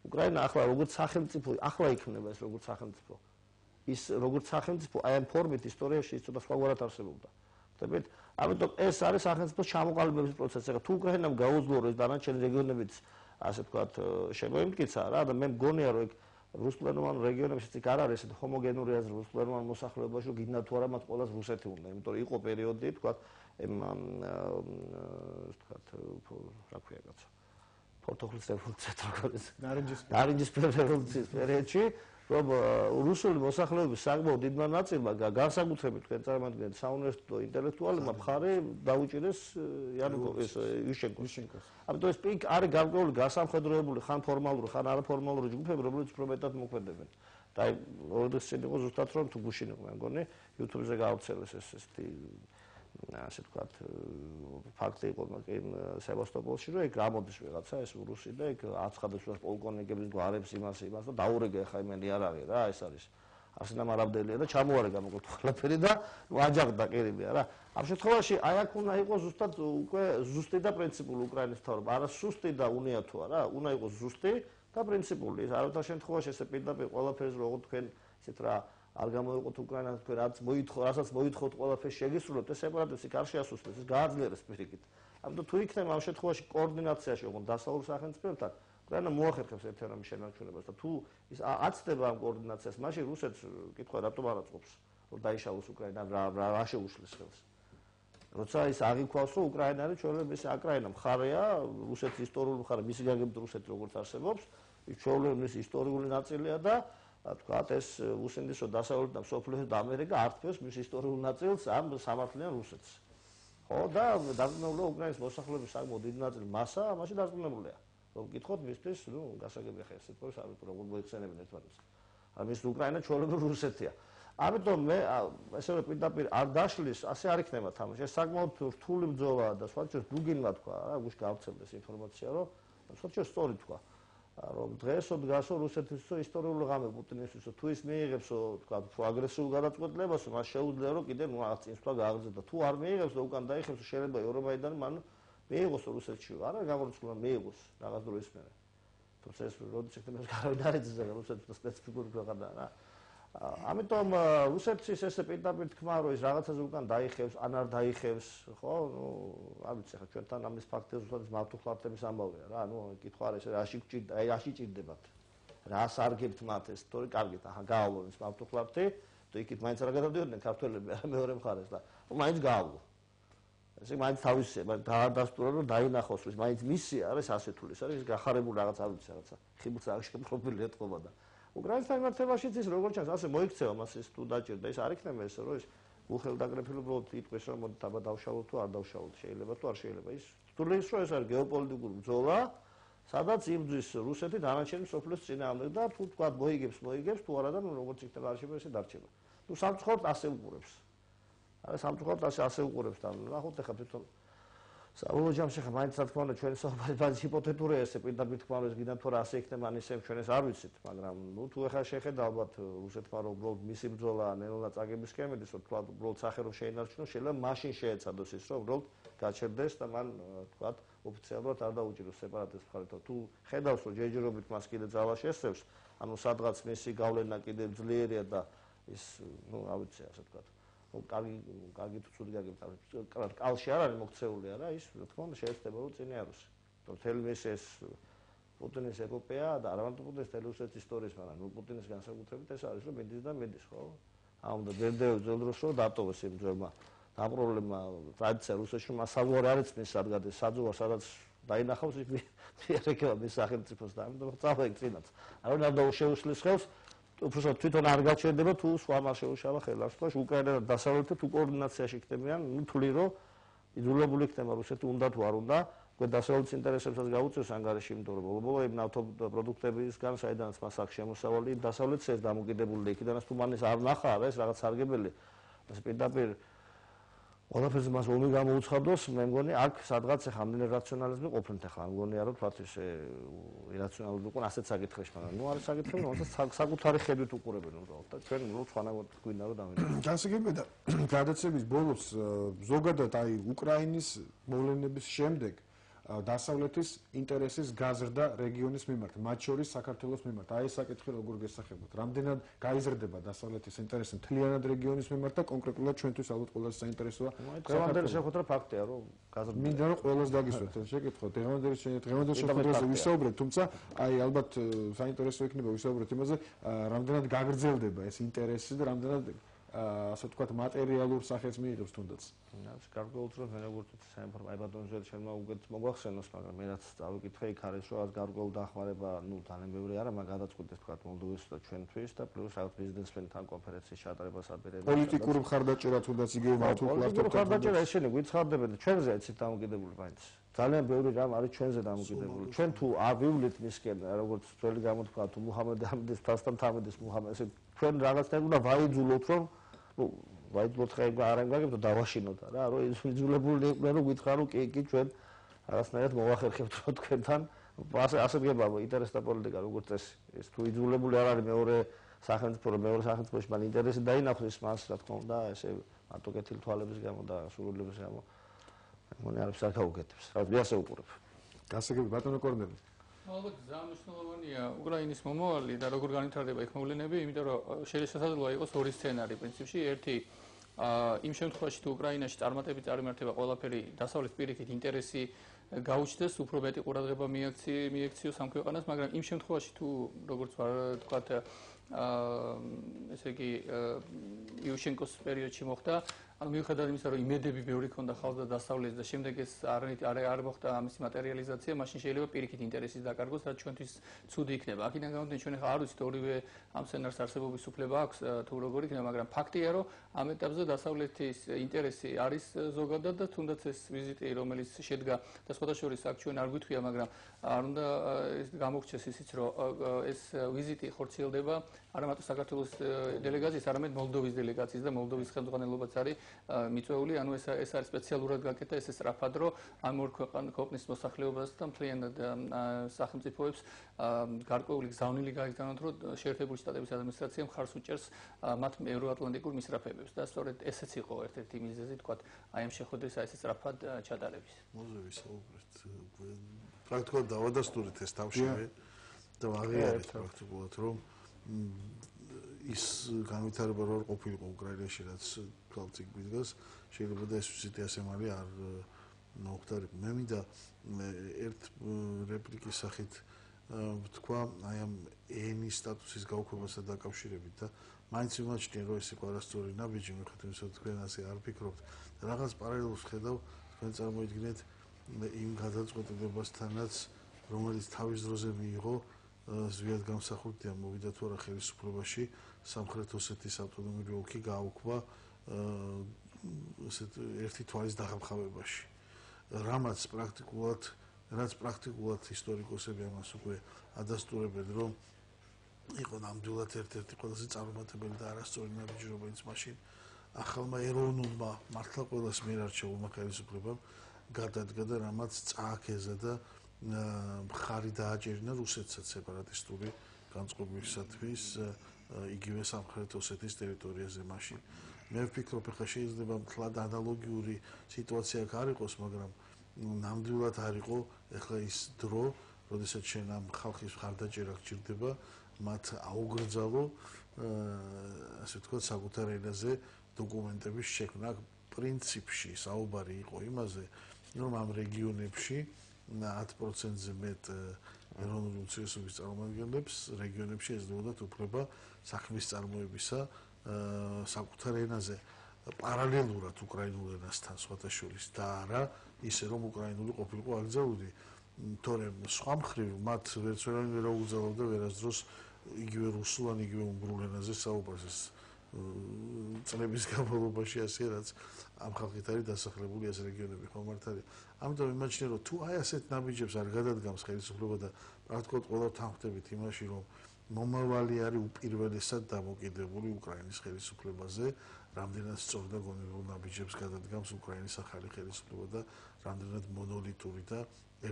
უკრაინა ახლა როგორც სახელმწიფო, ახლა იქნება ეს როგორც სახელმწიფო. ის როგორც სახელმწიფო აი ამ ფორმით ისტორიაში ის ცოტა სხვაგვარად არსებობდა. ხდებით? ამიტომ ეს არის სახელმწიფოს ჩამოყალიბების პროცესი. ახლა თუ უკრაინამ გაუძლო რომ ეს დანარჩენი რეგიონებიც ასე ვთქვათ შემოიმტკიცა რა და მე მგონია რომ ეგ რუსულენოვან რეგიონებში იქ არ არის ესეთი ჰომოგენური აზრი რუსულენოვან მოსახლეობაში რომ გინდა თუ არა მათ ყველას რუსეთი უნდა, იმიტომ რომ იყო პერიოდი ვთქვათ ვთქვათ რა ქვია კაცო პორტუგალის რევოლუცია როგორიც ნარინჯის რევოლუციის პერიოდში რომ რუსული მოსახლეობის საკმაოდ დიდმა ნაწილმა განსაკუთრებით თქვენ წარმოადგენთ საუნივერსიტეტო ინტელექტუალებმა მხარე დაუჭირეს იუშენკოს. ამიტომ ეს პიკ არის გარკვეული გასამხედროებული ხან ფორმალური, ხან არაფორმალური ჯგუფები, რომლებიც უფრო მეტად მოქმედებენ. და აი, როდესაც იყო ზუსტად რომ თუ გუშინ იყო, მე მგონი, YouTube-ზე გაავრცელეს ესეთი ასე ვთქვათ, ფაქტი იყო სევასტოპოლში, რომ ეგ გამოდის ვიღაცა ეს რუსი და ეგ აცხადებს რომ პოლკოვნიკების გვარებს იმას და დაურეგა ხა იმენი არ არის რა, ეს არის არსენა მარაბდელია და ჩამოარეგა მოკლედ ყველაფერი და აჯაღდა ყირიმი რა. ამ შემთხვევაში აი აქ უნდა იყოს ზუსტად უკვე ზუსტი და პრინციპული უკრაინის მთავრობა. არა სუსტი და უნიათო არა, უნდა იყოს ზუსტი და პრინციპული. არავითარ შემთხვევაში ესე პირდაპირ ყველაფერს როგორ თქვენ ისეთ რა არ გამოიყოთ უკრაინა თქვენ რასაც მოითხოვთ ყველაფერს შეგისრულებთ ეს სეპარატისტი არ შეასუსტებს ეს გააძლიერებს პირიქით. ამიტომ თუ იქნება ამ შემთხვევაში კოორდინაციაში ოღონდ დასავლურ სახელმწიფოებთან უკრაინა მოახერხებს ერთიანობის შენარჩუნებას და თუ ის აცდება ამ კოორდინაციას მაშინ რუსეთს კითხვა რატომ არ აწყობს რომ დაიშალოს უკრაინა რა შეუშლის ხელს. როცა ის აღიქვავს რომ უკრაინა არის ჩვეულებრივ აკრაინა მხარეა რუსეთის ისტორიული მხარე მისი გაგებით რუსეთი როგორც არსებობს ის ჩვეულებრივ ისტორიული ნაწილია და თქვათ ეს უსინდის რომ დასავლეთ და მსოფლიოს და ამერიკა ართმევს მის ისტორიულ ნაწილს ამ სამართლიან რუსეთს. ხო და დარწმუნებულია უკრაინის მოსახლეობის საკმაოდ დიდი ნაწილი მასა ამაში დარწმუნებულია. რომ გითხოთ მისთვის გასაგებია ხა ესეთ პროცესს არ როგორ მოიხსენებენ ერთმანეთს. ამის უკრაინა ჩვეულებრივ რუსეთია. ამიტომ მე ესე რომ პირდაპირ არ დაშლის, ასე არ იქნება თამაში. ეს საკმაოდ რთული ბრძოლაა და სხვა შორის დუგინმა თქვა რა, გუშ გავრცელდეს ინფორმაცია, რომ სხვა შორის სწორი თქვა. რომ დღესო დგასო რუსეთის ისტორიული ღამე პუტინისთვის თუ ის მიიღებს თქვა უფრო აგრესიულ გადაწყვეტილებას მას შეუძლია რომ კიდე რაღაც წინსვლა გააგრძელოს და თუ არ მიიღებს და უკან დაიხევს შეიძლება ევროპაიდან მან მიიღოს რუსეთში არა გამორჩეულად მიიღოს რაღაც დროის მერე თუმცა ეს როდის იქნება გარავინ არ იცის რუსეთის სპეციფიკური ქვეყანაა რა ამიტომ რუსეთის ესე პირდაპირ თქმა რომ ის რაღაცაზე უკან დაიხევს ან არ დაიხევს ხო ნუ არ ვიცი ხა ჩვენთან ამის ფაქტი ზუსტად მართლმსაჯულების ამბავია რა ნუ კითხვა არის რაში გჭირდა აი რაში ჭირდებათ რა სარგებთ მათ ეს თორე კარგით ახლა გაავლონის მართლმსაჯულები თუ იქით მაინც რა გადავდიოდნენ ქართველები მეორე მხარეს და მაინც გაავლო ესე მაინც თავისი დაადასტურა რომ დაინახოს ის მაინც მისია არის ასე თუ ის არის გახარებული რაღაც არ ვიცი რაღაცა ხიბლს აღშეკრობილი ეთყობა და უკრაინასთან მიმართებაშიც ის როგორც ჩანს ასე მოიქცევა მას ის თუ დაჭირდა ის არ იქნება ესე რომ ის უხელდაკრეფილებლად იტყვის რომ მოდი დაბა დავშალოთ თუ არ დავშალოთ შეიძლება თუ არ შეიძლება ის თulis რომ ეს არის გეოპოლიტიკური ბრძოლა სადაც იბრძვის რუსეთი დანარჩენი სოფლის წინააღმდეგ და თუ თქვა მოიგებს თუ არა და როგორც იქნება არ შეიძლება ესე დარჩება ნუ სამწუხაროდ ასე უყურებს არა სამწუხაროდ ასე უყურებს და ნახოთ ახლა თვითონ საბოლოო ჯამში ხა მაინც რა თქმა უნდა ჩვენი საუბარი ბაზის ჰიპოთეტურია ესე პირდაპირ თქვა რომ ეს გინდა თუ რა ასე იქნება ან ისე ჩვენ ეს არ ვიცით მაგრამ ნუ თუ ახლა შეხედა ალბათ რუსეთმა რომ უბრალოდ მისი ბრძოლა ნელა წაგების კემედის რომ თქვა უბრალოდ სახე რომ შეინარჩუნოს შეიძლება მაშინ შეეცადოს ის რომ უბრალოდ გაჩერდეს და მან თქვა ოფიციალურად არ დაუჭიროს სეპარატისტ მხარეთო თუ ხედავს რომ ჯერჯერობით მას კიდე ძალა შესწევს ანუ სადღაც მისი გავლენა კიდე ძლიერია და ის ნუ რა ვიცი ასე თქვა კარგი თუ ცუდი გაგებთ კალში არ არის მოქცეული არა ის რა თქმა უნდა შეეცდება რომ წინე აროს რომ თელმის ეს პუტინის ეპოპეა და არა მარტო პუტინის თელუსეთის ისტორიის მაგრამ ნუ პუტინის განსაკუთრებით ეს არის რომ მედის და მედის ხო ამ და ძელ დროს რომ დატოვეს იმ ძველმა და პრობლემა ტრადიცია რუსეთში მას საძოვარი არ იცნის სადგადეს საძოვარ სადაც დაინახავს ის მიერეკება მის სახელმწიფოს და ამიტომ წავა იქ წინაც არ უნდა შეუშლის ხელს უბრალოდ თვითონ არ გაჩერდება თუ სხვა მას შეუშავა ხელს და უკრაინა და დასავლეთი თუ კოორდინაციაში იქნებიან ნუ თვლი რომ იძულებული იქნება რუსეთი უნდა თუ არ უნდა უკვე დასავლეთის ინტერესებსაც გაუწევს ანგარიში იმიტომ რომ ბოლო-ბოლო იმ ნავთო პროდუქტებისგან საიდანაც მას აქვს შემოსავალი დასავლეთს ეს დამოკიდებული იქიდანაც თუ მან ეს არ ნახა არა ეს რაღაც სარგებელი ეს პირდაპირ ყველაფერზე მას ომი გამოუცხადოს მე მგონი აქ სადღაც ახლა ამდენი რაციონალიზმი ყოფნით ახლა მგონია რომ თქვათ ეს ირაციონალური იყო ასეთ საკითხებში მაგრამ ნუ არის საკითხები რომელსაც საკუთარი ხედვით უყურებენ უბრალოდ და ჩვენ ნუ სხვანაირად გვინდა რომ დავინახოთ განსაკუთრებით და გადაცემის ბოლოს ზოგადად აი უკრაინის მოვლენების შემდეგ დასავლეთის ინტერესის გაზრდა რეგიონის მიმართ, მათ შორის საქართველოს მიმართ. აი ეს საკითხი როგორ გესახებათ? რამდენად გაიზრდება დასავლეთის ინტერესი მთლიანად რეგიონის მიმართ და კონკრეტულად ჩვენთვის ალბათ ყველაზე საინტერესოა. დღევანდელი შეხვედრა ფაქტია, რომ გაზრდა. მინდა რომ ყველას დაგისვათ ეს შეკითხვა. დღევანდელი შეხვედრაზე ვისაუბრეთ, თუმცა აი ალბათ საინტერესო იქნება ვისაუბროთ იმაზე, რამდენად გაგრძელდება ეს ინტერესი და რამდენად ასე ვთქვათ მატერიალურ სახეს მიიღებს თუნდაც. ნაც გარკვეულწილად მე როგორც საინფორმაციო ბატონზე შეიძლება უკეთ მოგვახსენოს, მაგრამ მე რაც დავიკითხე იქ არის რომ ეს გარკვეულ დახმარება, ნუ ძალიან ბევრი არა, მაგრამ გადაწყვეტეს თქვათ მოლდოვის და ჩვენთვის და პლუს რაღაც ბიზნესმენთან კონფერენციის ჩატარებას აპირებენ. პოლიტიკური მხარდაჭერა თუნდაც იგივე მართლობთ. პოლიტიკური მხარდაჭერა ესენი გვიცხადდებენ და ჩვენზე ეცით დამოკიდებული მაინც. ძალიან ბევრი რამ არის ჩვენზე დამოკიდებული. ჩვენ თუ ავივლით მისკენ როგორც ძველი გამოთქვა თუ მუჰამედ ამედის ფასთან თამედის მუჰამედ ესე ჩვენ რაღაცნაირად უნდა ვაიძულოთ რომ ვაიდლოთ ხა არ ამგაგებთ დავაშინოთ რა რომ ის იძულებული იყვნენ რომ გითხრა რომ კი ჩვენ რაღაცნაირად მოვახერხებთ რომ თქვენთან ასე დგება ინტერესთა პოლიტიკა როგორც წესი ეს თუ იძულებული არ არის მეორე სახელმწიფოში მან ინტერესი დაინახოს მას რა თქმა უნდა ესე მარტო კეთილი თვალების გამო და სურვილების გამო მგონი არაფერს არ გაუკეთებს რა ვიცი ასე უყურებ გასაგები ბატონო კორნელი ალბათ ზამთრობანია უკრაინის მომავალი და როგორ განვითარდება იქ მოვლენები იმიტომ რომ შესაძლოა იყოს ორი სცენარი პრინციპში ერთი იმ შემთხვევაში თუ უკრაინაში წარმატებით წარმართება ყველაფერი დასავლეთ პირიქით ინტერესი გაუჩნდეს უფრო მეტი ყურადღება მიექციოს ამ ქვეყანას მაგრამ იმ შემთხვევაში თუ როგორც ვთქვათ ესე იგი იუშენკოს პერიოდში მოხდა ანუ მიუხედავად იმისა რომ იმედები ბევრი ქონდა ხალხს და დასავლეთს და შემდეგ ეს არ მოხდა ამის მატერიალიზაცია მაშინ შეიძლება პირიქით ინტერესის დაკარგოს რაც ჩვენთვის ცუდი იქნება აქედან გამომდინარე ჩვენ ახლა არ ვიცით ორივე ამ სცენარს არსებობის უფლება აქვს თუ როგორ იქნება მაგრამ ფაქტია რომ ამ ეტაპზე დასავლეთის ინტერესი არის ზოგადად და თუნდაც ეს ვიზიტი რომელიც შედგა და სხვათა შორის აქ ჩვენ არ გვითქვია მაგრამ არ უნდა ეს გამოგჩეს ისიც რომ ეს ვიზიტი ხორციელდება არა მარტო საქართველოს დელეგაციის არამედ მოლდოვის დელეგაციის და მოლდოვის ხელმძღვანელობაც არის მიწვეული ანუ ეს არის სპეციალურად გაკეთა ეს სწრაფად რომ ამ ორ ქვეყნის მოსახლეობას და მთლიანად სახელმწიფოებს გარკვეული გზავნილი გაიგზავნოთ რომ შეერთებული შტატების ადმინისტრაცია მხარს უჭერს მათ ევროატლანტიკურ მისწრაფებებს და სწორედ ესეც იყო ერთ-ერთი მიზეზი თქვა აი ამ შეხვედრის აი ეს სწრაფად ჩატარების მოზევის საუბრით პრაქტიკულად დავადასტურეთ ეს თავშევე და აღიარეთ პრაქტიკულად რომ ის განვითარება რო არ ყოფილიყო უკრაინაში რაც თვალწინ გვიდგას შეიძლება და ეს ვიზიტი ასე მალე არ მოხდარიყო მე მინდა ერთ რეპლიკის სახით ვთქვა აი ამ ენის სტატუსის გაუქმებასთან დაკავშირებით და მაინც იმაჩნია რომ ეს იყო არასწორი ნაბიჯი მიუხედავად იმისა რომ თქვენ ასე არ ფიქრობთ რაღაც პარალელს ხედავ თქვენ წარმოიდგინეთ იმ გადაწყვეტილებასთანაც რომელიც თავის დროზე მიიღო ზვიად გამსახურდია მოვიდა თუ არა ხელისუფლებაში სამხრეთ ოსეთის ავტონომიური ოლქი გააუქმა ესეთ ერთი თვალის დახამხავებაში რაც პრაქტიკულად ისტორიკოსები ამას უკვე ადასტურებენ რომ იყო ნამდვილად ერთ-ერთი ყველაზე წარუმატებელი და არასწორი ნაბიჯი რომელიც მაშინ ახალმა ეროვნულმა მართლა ყველას მიერ არჩეულმა ხელისუფლებამ გადადგა და რამაც წააქეზა და მხარი დააჭერინა რუსეთსაც სეპარატისტული განწყობისათვის იგივე სამხრეთ ოსეთის ტერიტორიაზე მაშინ მე ვფიქრობ ახლა შეიძლება მთლად ანალოგიური სიტუაცია აქ არ იყოს მაგრამ ნამდვილად არ იყო ახლა ის დრო როდესაც შენ ამ ხალხის მხარდაჭერა გჭირდება მათ აუგრძალო ასე ვთქვათ საკუთარ ენაზე დოკუმენტების შექმნა პრინციპში საუბარი იყო იმაზე რომ ამ რეგიონებში 10%-ზე მეტ ეროვნული უმცირესობის წარმომადგენლებს რეგიონებში ეძლეოდათ უფლება საქმის წარმოებისა საკუთარ ენაზე პარალელურად უკრაინულ ენასთან სხვათა შორის და არა ისე რომ უკრაინული ყოფილიყო აკრძალული თორემ სხვა მხრივ მათ ვერც ვერავინ ვერ აუგზავნებდა ვერასდროს იგივე რუსულ ან იგივე უნგრულ ენაზე საუბარს ეს წლების განმავლობაში ასე რაც ამ ხალხით არის დასახლებული ეს რეგიონები ხომ არ არის ამიტომ იმაჩნია რომ თუ აი ასეთ ნაბიჯებს არ გადადგამს ხელისუფლება და პრაქტიკულად ყველა თანხმდებით იმაში რომ მომავალი არის უპირველესად დამოკიდებული უკრაინის ხელისუფლებაზე რამდენად სწორ და გონივრულ ნაბიჯებს გადადგამს უკრაინის ახალი ხელისუფლება და რამდენად მონოლიტური და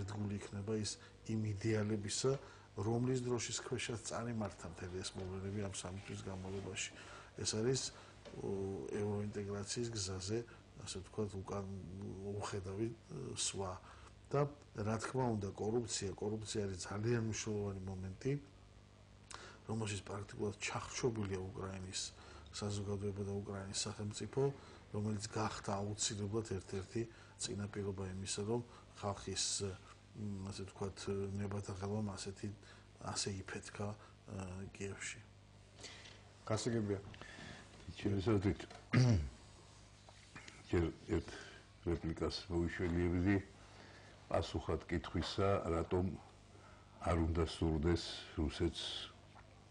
ერთგული იქნება ის იმ იდეალებისა რომლის დროშის ქვეშაც წარიმართა მთელი ეს მოვლენები ამ სამი თვის განმავლობაში ეს არის ევროინტეგრაციის გზაზე ასე ვთქვათ უკან უხედავი სვა და რა თქმა უნდა კორუფცია არის ძალიან მნიშვნელოვანი მომენტი რომელშიც პრაქტიკულად ჩახშობილია უკრაინის საზოგადოება და უკრაინის სახელმწიფო რომელიც გახდა აუცილებლად ერთ-ერთი წინაპირობა იმისა რომ ხალხის ასე ვთქვათ ნებათა ხელამ ასე იფეთქა კიევში გასაგებია შეიძლება ერთ რეპლიკას მოვიშველიებდი პასუხად კითხვისა რატომ არ უნდა სურდეს რუსეთს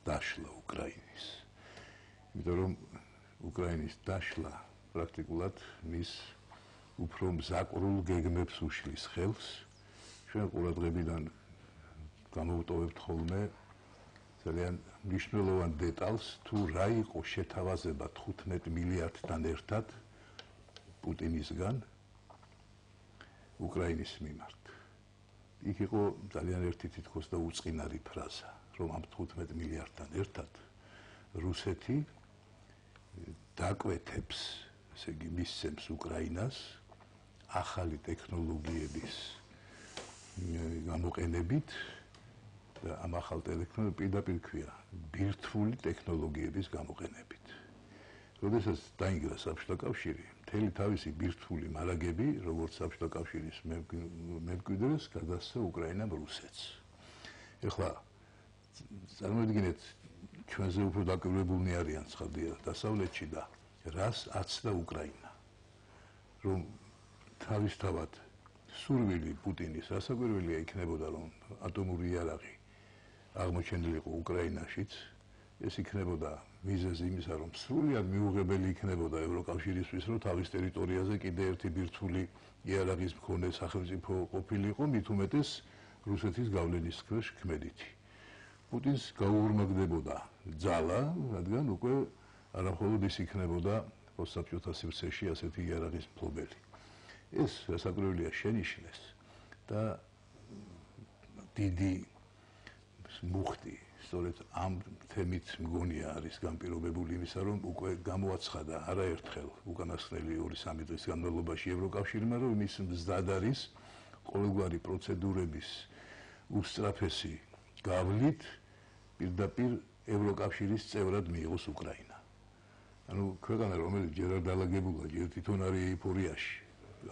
დაშლა უკრაინის იმიტომ რომ უკრაინის დაშლა პრაქტიკულად მის უფრო მზაკრულ გეგმებს უშლის ხელს ჩვენ ყურადღებიდან გამოვტოვებთ ხოლმე ძალიან მნიშვნელოვან დეტალს თუ რა იყო შეთავაზება 15 მილიარდთან ერთად პუტინისგან უკრაინის მიმართ. იქ იყო ძალიან ერთი თითქოს და უწყინარი ფრაზა, რომ ამ 15 მილიარდთან ერთად რუსეთი დაკვეთებს, ესე იგი მისცემს უკრაინას ახალი ტექნოლოგიების გამოყენებით და ამ ახალ ტექნოლოგიებს პირდაპირ ქვია ბირთვული ტექნოლოგიების გამოყენებით. როდესაც დაინგრა საბჭოთა კავშირი, მთელი თავისი ბირთვული მარაგები, როგორც საბჭოთა კავშირის მემკვიდრეს, გადასცა უკრაინამ რუსეთს. ეხლა წარმოიდგინეთ, ჩვენზე უფრო დაკავშირებულნი არიან ცხადია დასავლეთში და რას აცდა უკრაინა. რომ თავისთავად სურვილი პუტინის რასაკვირველია იქნებოდა, რომ ატომური იარაღი აღმოჩენილიყო უკრაინაშიც, ეს იქნებოდა მიზეზი იმისა, რომ სრულად მიუღებელი იქნებოდა ევროკავშირისთვის, რომ თავის ტერიტორიაზე კიდე ერთი ბირთვული იარაღის მქონე სახელმწიფო ყოფილიყო, მით უმეტეს რუსეთის გავლენის ქვეშ ქმედითი. პუტინს გაუორმაგდებოდა ძალა, რადგან უკვე არამხოლოდ ის იქნებოდა პოსტსაბჭოთა სივრცეში ასეთი იარაღის მფლობელი. ეს რასაკვირველია შენიშნეს და დიდი მუხტი სწორედ ამ თემით მგონია არის განპირობებული იმისა, რომ უკვე გამოაცხადა არაერთხელ უკანასკნელი 2-3 დღის განმავლობაში ევროკავშირმა, რომ ის მზად არის ყოველგვარი პროცედურების უსწრაფესი გავლით პირდაპირ ევროკავშირის წევრად მიიღოს უკრაინა. ანუ ქვეყანა, რომელიც ჯერ არ დალაგებულა, ჯერ თვითონ არის ეიფორიაში,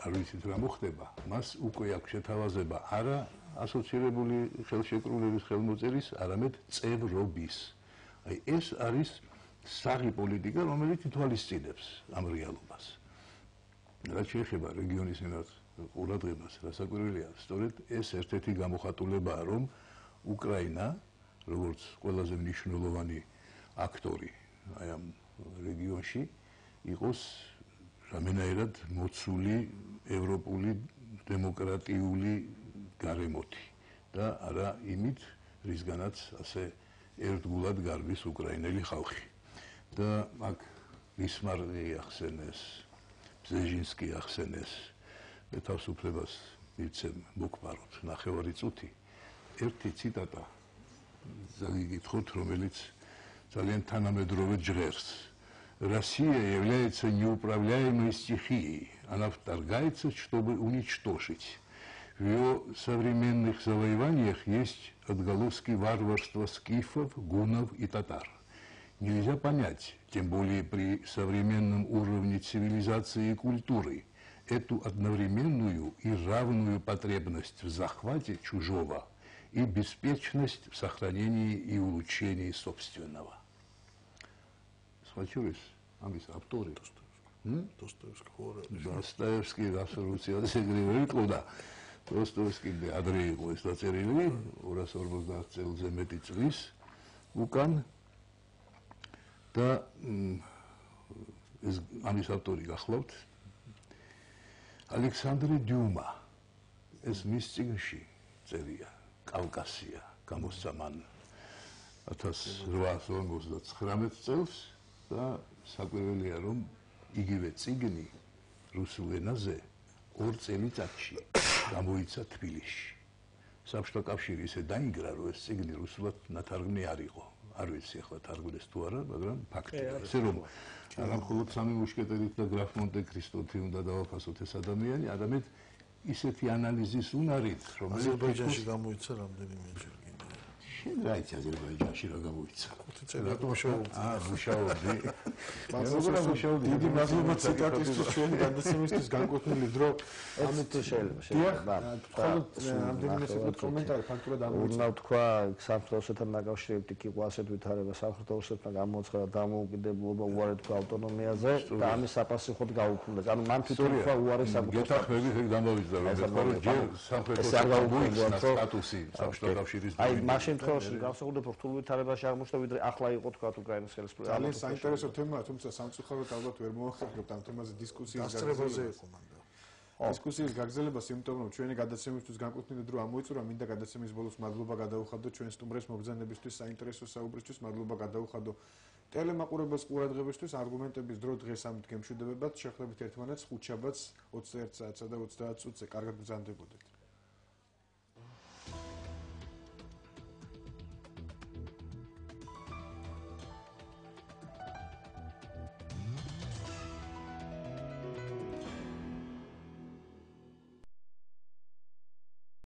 არ ვიცით რა მოხდება, მას უკვე აქვს შეთავაზება არა ასოცირებული ხელშეკრულების ხელმოწერის, არამედ წევრობის. აი ეს არის საღი პოლიტიკა, რომელიც ითვალისწინებს ამ რეალობას. რაც შეეხება რეგიონის მიმართ ყურადღებას, რასაკვირველია, სწორედ ეს ერთ-ერთი გამოხატულებაა, რომ უკრაინა, როგორც ყველაზე მნიშვნელოვანი აქტორი აი ამ რეგიონში, იყოს რამენაირად მოცული ევროპული დემოკრატიული გარემოთი და არა იმით, რისგანაც ასე ერთგულად გარბის უკრაინელი ხალხი. და აქ ბისმარკი ახსენეს, ბზეჟინსკი ახსენეს, მე თავისუფლებას მივცემ მოგბაროთ ნახევარი წუთი. ერთი ციტატა загикითხოთ, რომელიც ძალიან თანამედროვე ჟღერს. Россия является неуправляемой стихией. Она вторгается, чтобы уничтожить. В ее современных завоеваниях есть отголоски варварства скифов, гуннов и татар. Нельзя понять, тем более при современном уровне цивилизации и культуры, эту одновременную и равную потребность в захвате чужого и беспечность в сохранении и улучшении собственного. Схвачусь, амбис авторы. Достоевский революциясы гривы да. Достоевский ადრე იყო ეს დაწერილი 250 წელზე მეტი წლის უკან და ეს ამის ავტორი გახლავთ ალექსანდრე დიუმა ეს მის წიგნში წერია კავკასია გამოსცა მან 1859 წელს და საკვირველია რომ იგივე წიგნი რუსულ ენაზე 2 წელიწადში გამოიცა თბილისში. საბჭოთა კავშირი ისე დაინგრა, რომ ეს წიგნი რუსულად ნათარგმნი არ იყო. არ ვიცი ახლა თარგმნეს თუ არა, მაგრამ ფაქტია. ისე რომ არა მხოლოდ სამი მუშკეტერით და გრაფ მონტე-კრისტოთი უნდა დავაფასოთ ეს ადამიანი, არამედ ისეთი ანალიზის უნარით, რომელიც აზერბაიჯანში გამოიცა რამდენიმეჯერ კიდე. რაიც აზერბაიჯანში რა გამოიცა. 5 წელი რატომ მუშაობდი? მუშაობდი. დიდი მადლობა ციტატისთვის ჩვენი გადაცემისთვის განკუთვნილი დრო. ამით შეიძლება. მხოლოდ რამდენიმე სიტყვით კომენტარი ფაქტურად ამოიწურა. უნდა თქვა სამხრეთ ოსეთთან დაკავშირებით იქ იყო ასეთ ვითარება სამხრეთ ოსეთთან გამოცხადა დამოუკიდებლობა უარი თქვა ავტონომიაზე და ამის საპასუხოდ გაუქმდა. ანუ მან თვითონ თქვა უარი საქართველოს. გეთახმებით ეგ გამოვიდა რომ ჯერ სამხრეთ ოსეთის სტატუსი საბჭოთა კავშირის აი მას შემთხვევაში განსაკუთრებით რთულ ვითარებაში აღმოჩნდა ვიდრე ახლა იყო თქვა უკრაინის ხელისუფლება. ძალიან საინტერესო თემაა, თუმცა სამწუხაროდ ალბათ ვერ მოახერხებთ ამ თემაზე დისკუსიის გასწრებაზე იყო მანდ. დისკუსიის გაგრძელება იმიტომ რომ ჩვენი გადაცემისთვის განკუთვნილი დრო ამოიწურა, მინდა გადაცემის ბოლოს მადლობა გადაუხადო ჩვენ სტუმრებს მობრძანებისთვის, საინტერესო საუბრისთვის, მადლობა გადაუხადო ტელემაყურებელს ყურადღებისთვის, არგუმენტების დრო დღეს ამ გემშვიდობებად, შეხლებით ერთმანეთს 5 შაბათს 21 საათსა და 30 წუთზე. კარგად ბრძანდებოდეთ.